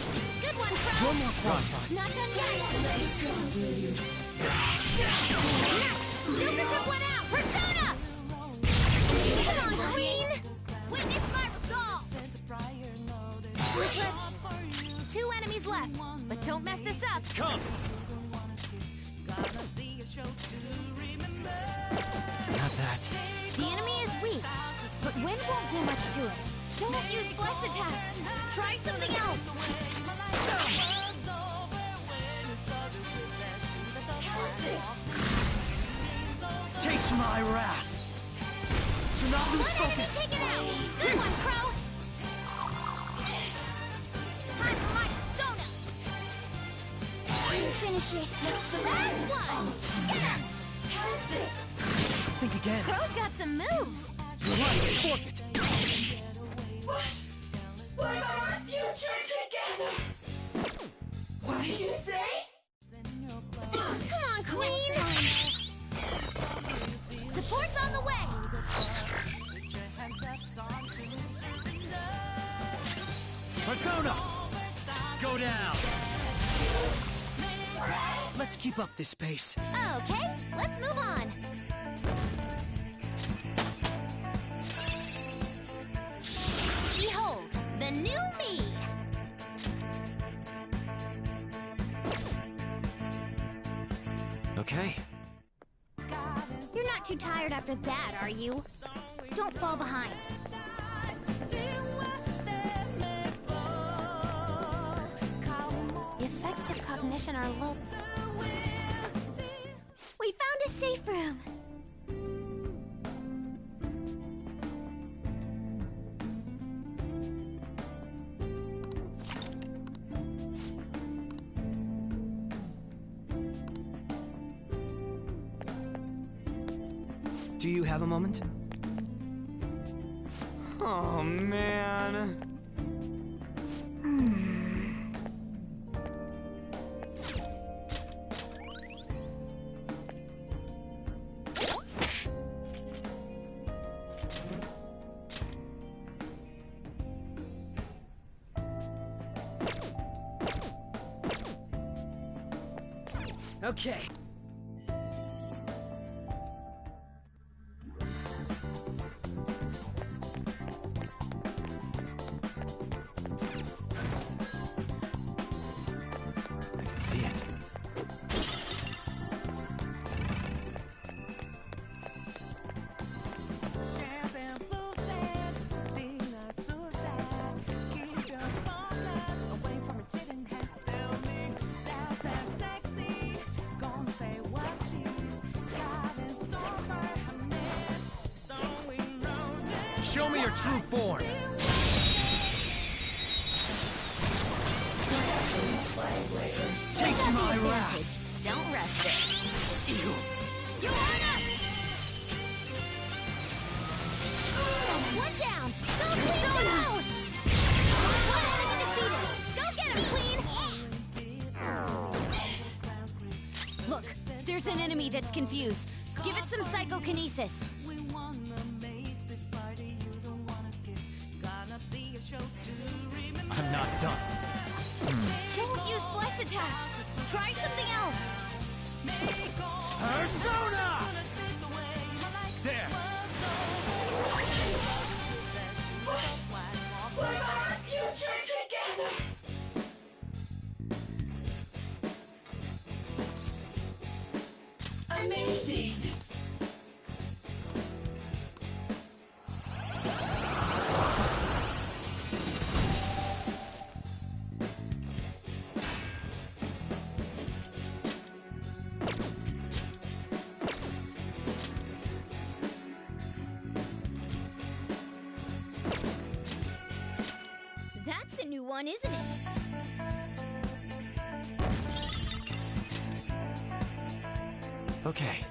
Good one, Crow! One more qualifier. Not done yet! Next! Super took one out! Persona! Come on, Queen! Witness my resolve! Ruthless! 2 enemies left, but don't mess this up! Come! Not that. The enemy is weak, but wind won't do much to us. Don't use bless attacks. Try something else. Taste my wrath. Do not lose One enemy focus. taken out! Good one, Crow! Time for my persona! Finish it. Last one! Get him! Think again. Crow's got some moves! Your life is forfeit. What about our future together? What did you say? Come on, Queen! Support's on the way! Persona! Go down! Let's keep up this pace. Okay, let's move on. Behold, the new me. Okay. You're not too tired after that, are you? Don't fall behind. The effects of cognition are low. We found a safe room. Do you have a moment? Oh, man. Okay. See it. Show me your true form. Taste my wrath. Don't rush this. You're on up. One down. Go Persona. One enemy defeated. Go get him, Queen. Look, there's an enemy that's confused. Give it some psychokinesis. I'm not done. Don't use bless attacks. Try something else. Persona! There. We're our future together! Amazing! That's a new one, isn't it? Okay.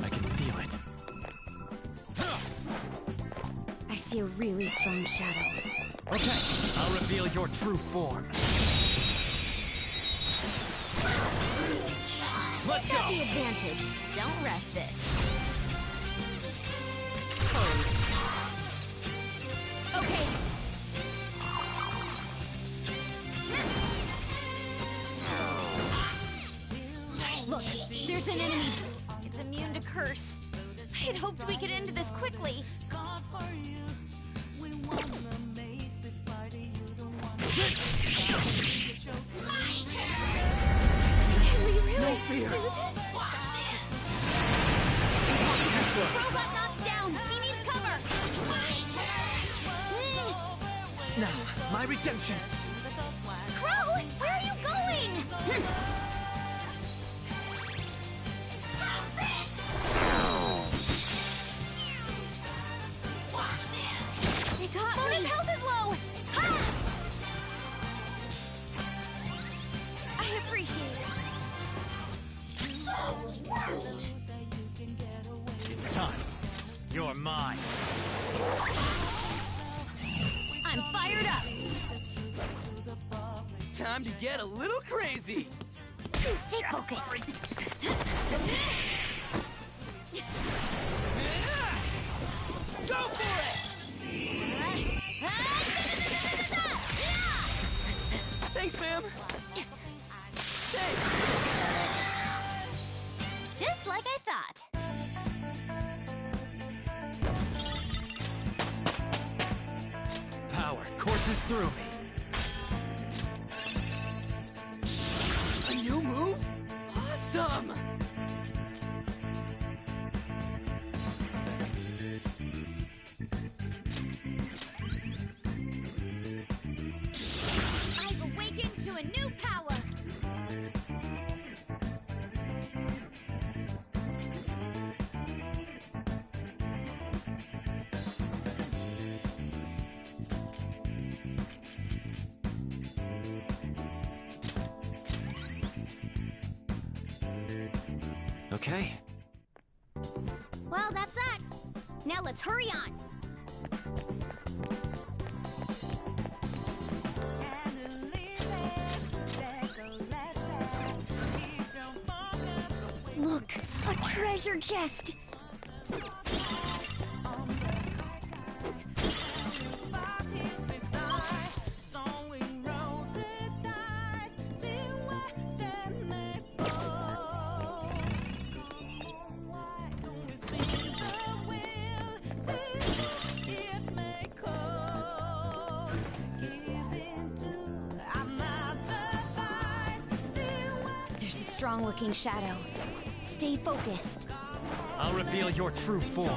I can feel it. I see a really strong shadow. Okay, I'll reveal your true form. Let's go! Got the advantage. Don't rush this. Okay. Look, there's an enemy. It's immune to curse. I had hoped we could end this quickly. Can we really No fear. do this? Watch this! Robot knocked down. He needs cover. Now, my redemption. Crow, where are you going? mine. I'm fired up! Time to get a little crazy! Stay focused. Go for it! Thanks, ma'am. Thanks. Just like I thought. Power courses through me. A new move? Awesome! I've awakened to a new power. Okay. Well, that's that. Now let's hurry on. Look, a treasure chest. There's a strong-looking shadow. Stay focused. I'll reveal your true form.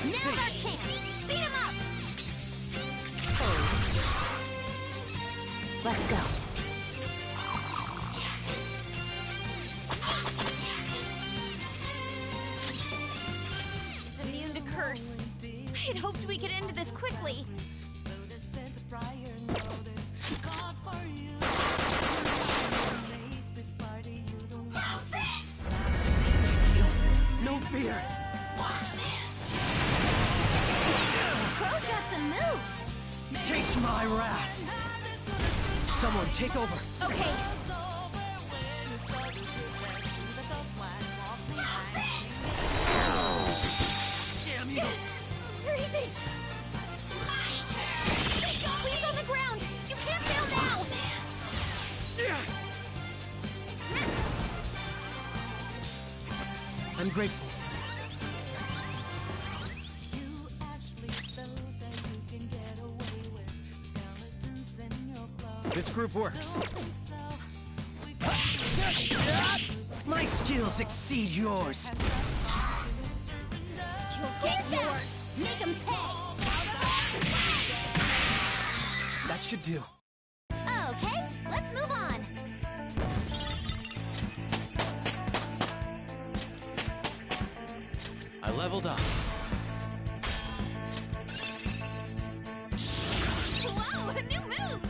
Now's our chance. Beat him up. Let's go. It's immune to curse. I'd hoped we could end this quickly. No fear. Crow's got some moves. Taste my wrath. Someone take over. Okay. Damn you. Freezing. Please on the ground. You can't fail now. I'm grateful. This group works. My skills exceed yours. You'll get yours. Make him pay. That should do. Okay, let's move on. I leveled up. Whoa, a new move.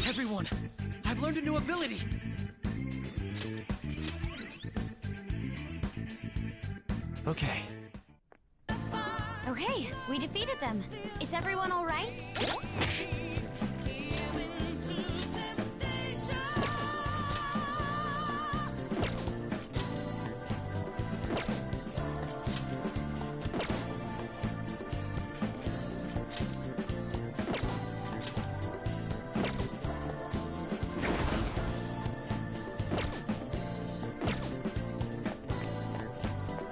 Everyone, I've learned a new ability. Okay. Okay, we defeated them. Is everyone all right?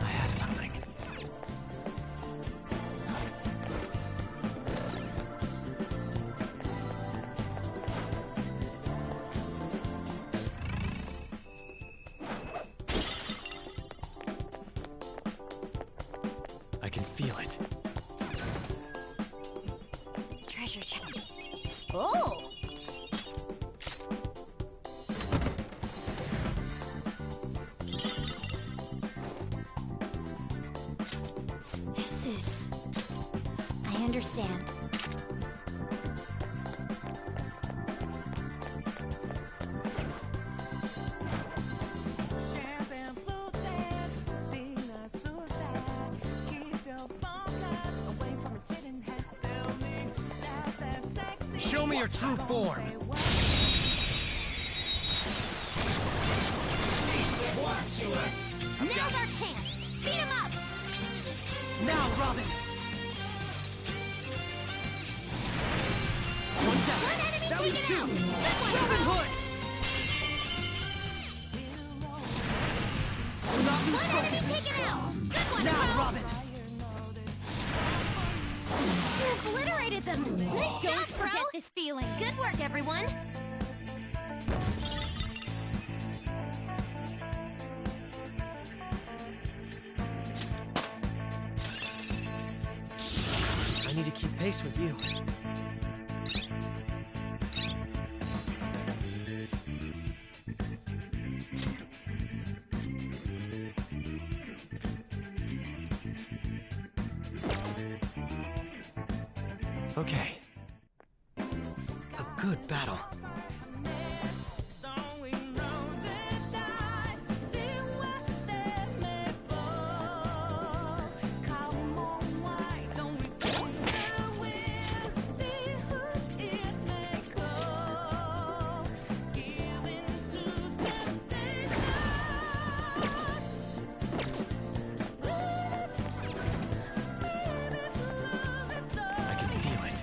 I have something. I can feel it. Treasure chest. Oh! This is... I understand. Show me your true form. Now's our chance. Beat him up. Now, Robin. One down. One enemy That leaves taken two. out. Good one, Robin Carl. Hood. Do not lose One enemy focus. taken out. Good one, Now, Carl. Robin. You obliterated them. Nice job, Don't forget bro. this feeling. Good work, everyone. I need to keep pace with you. Okay. A good battle. I can feel it.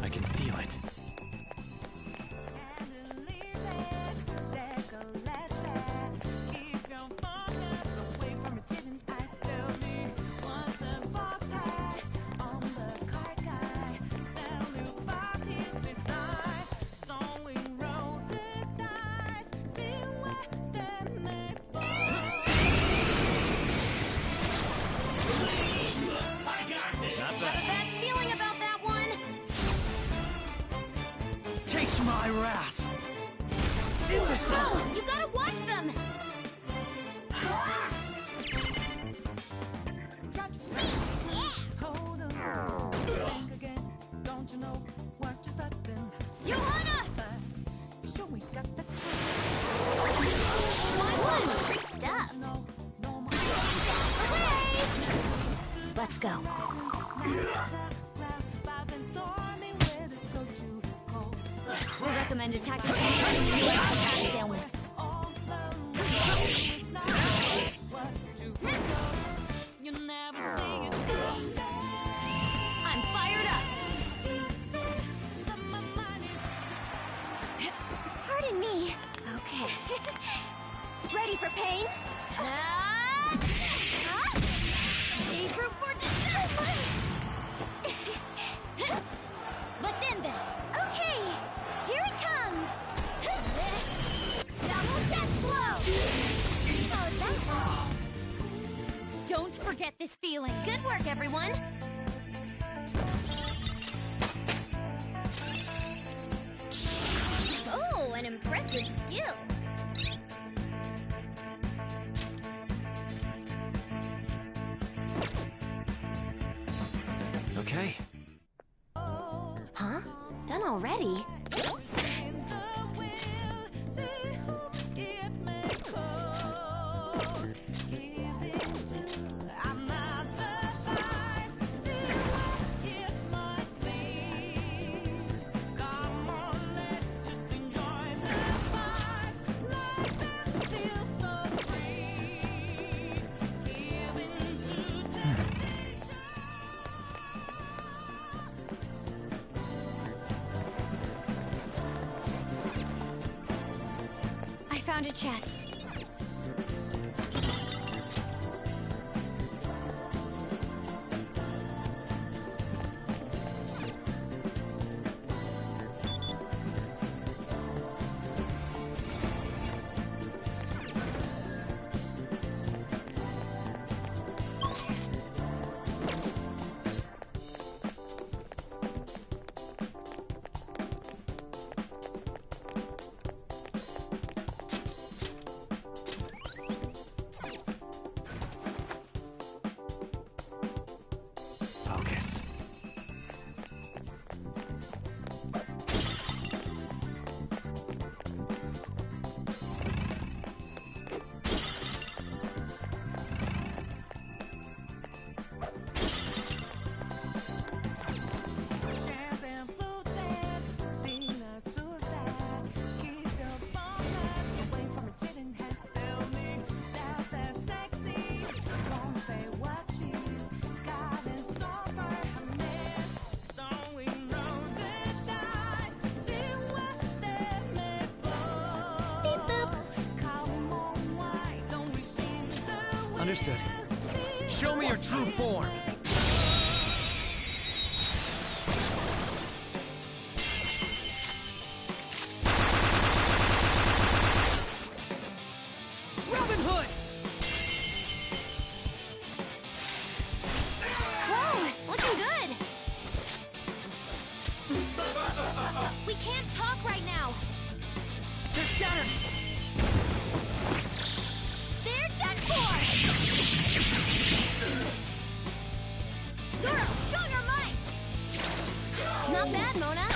I can feel it. Got a bad feeling about that one. Taste my wrath. Imbecile. Bro, you gotta watch them. Johanna! One, great stuff. Hooray! Let's go. We'll recommend attacking any assailant. I'm fired up. Pardon me. Okay. Ready for pain? Save room for dessert. Let's end this. Okay, here it comes. Double death blow. How's that? Don't forget this feeling. Good work, everyone. Oh, an impressive skill. Okay. Huh? Done already? I found a chest. Understood. Show me your true form. Robin Hood! Whoa, looking good! We can't talk right now. They're scattered! They're done for! Zoro, show your might! Not bad, Mona.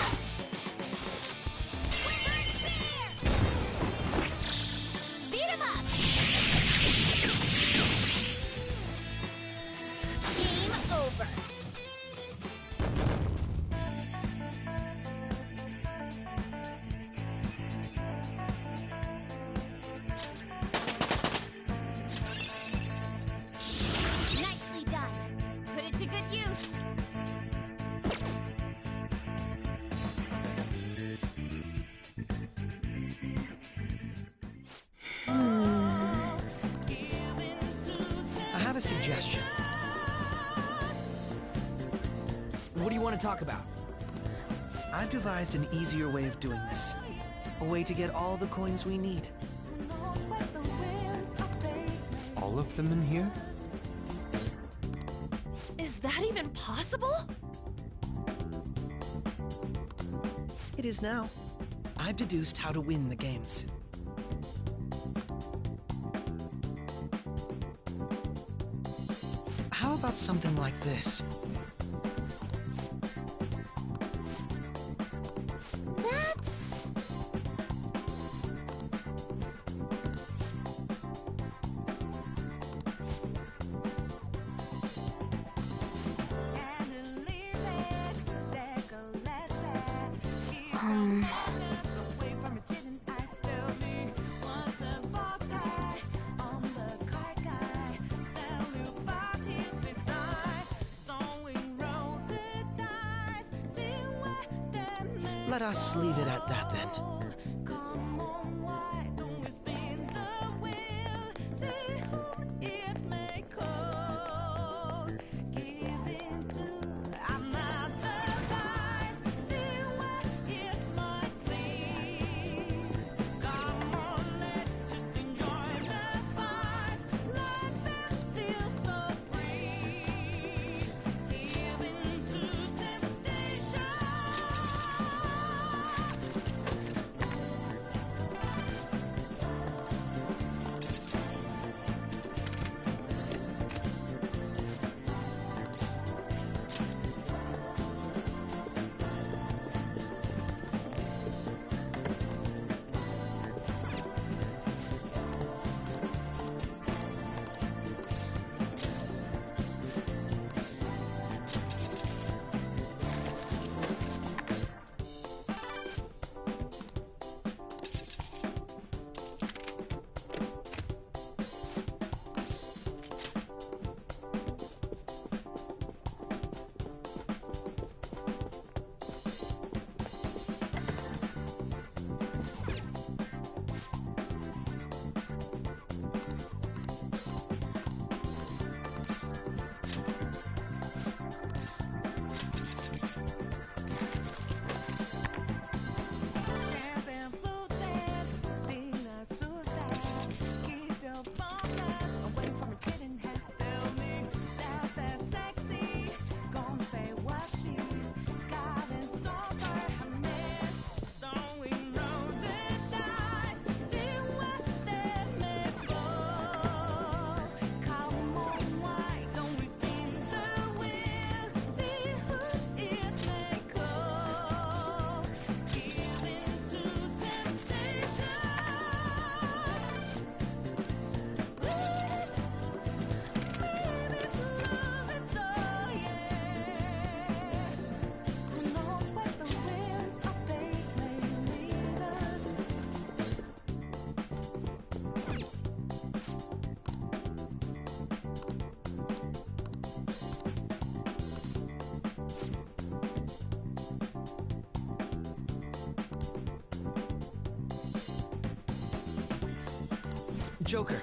Beat him up! Game over. Nicely done. Put it to good use. I have a suggestion. What do you want to talk about? I've devised an easier way of doing this. A way to get all the coins we need. All of them in here? Is that even possible? It is now. I've deduced how to win the games. How about something like this? That's... Let us leave it at that then. Joker.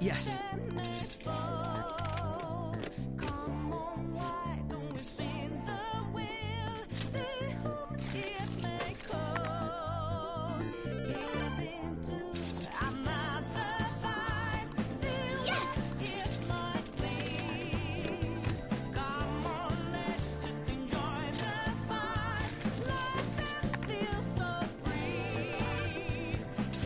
Yes.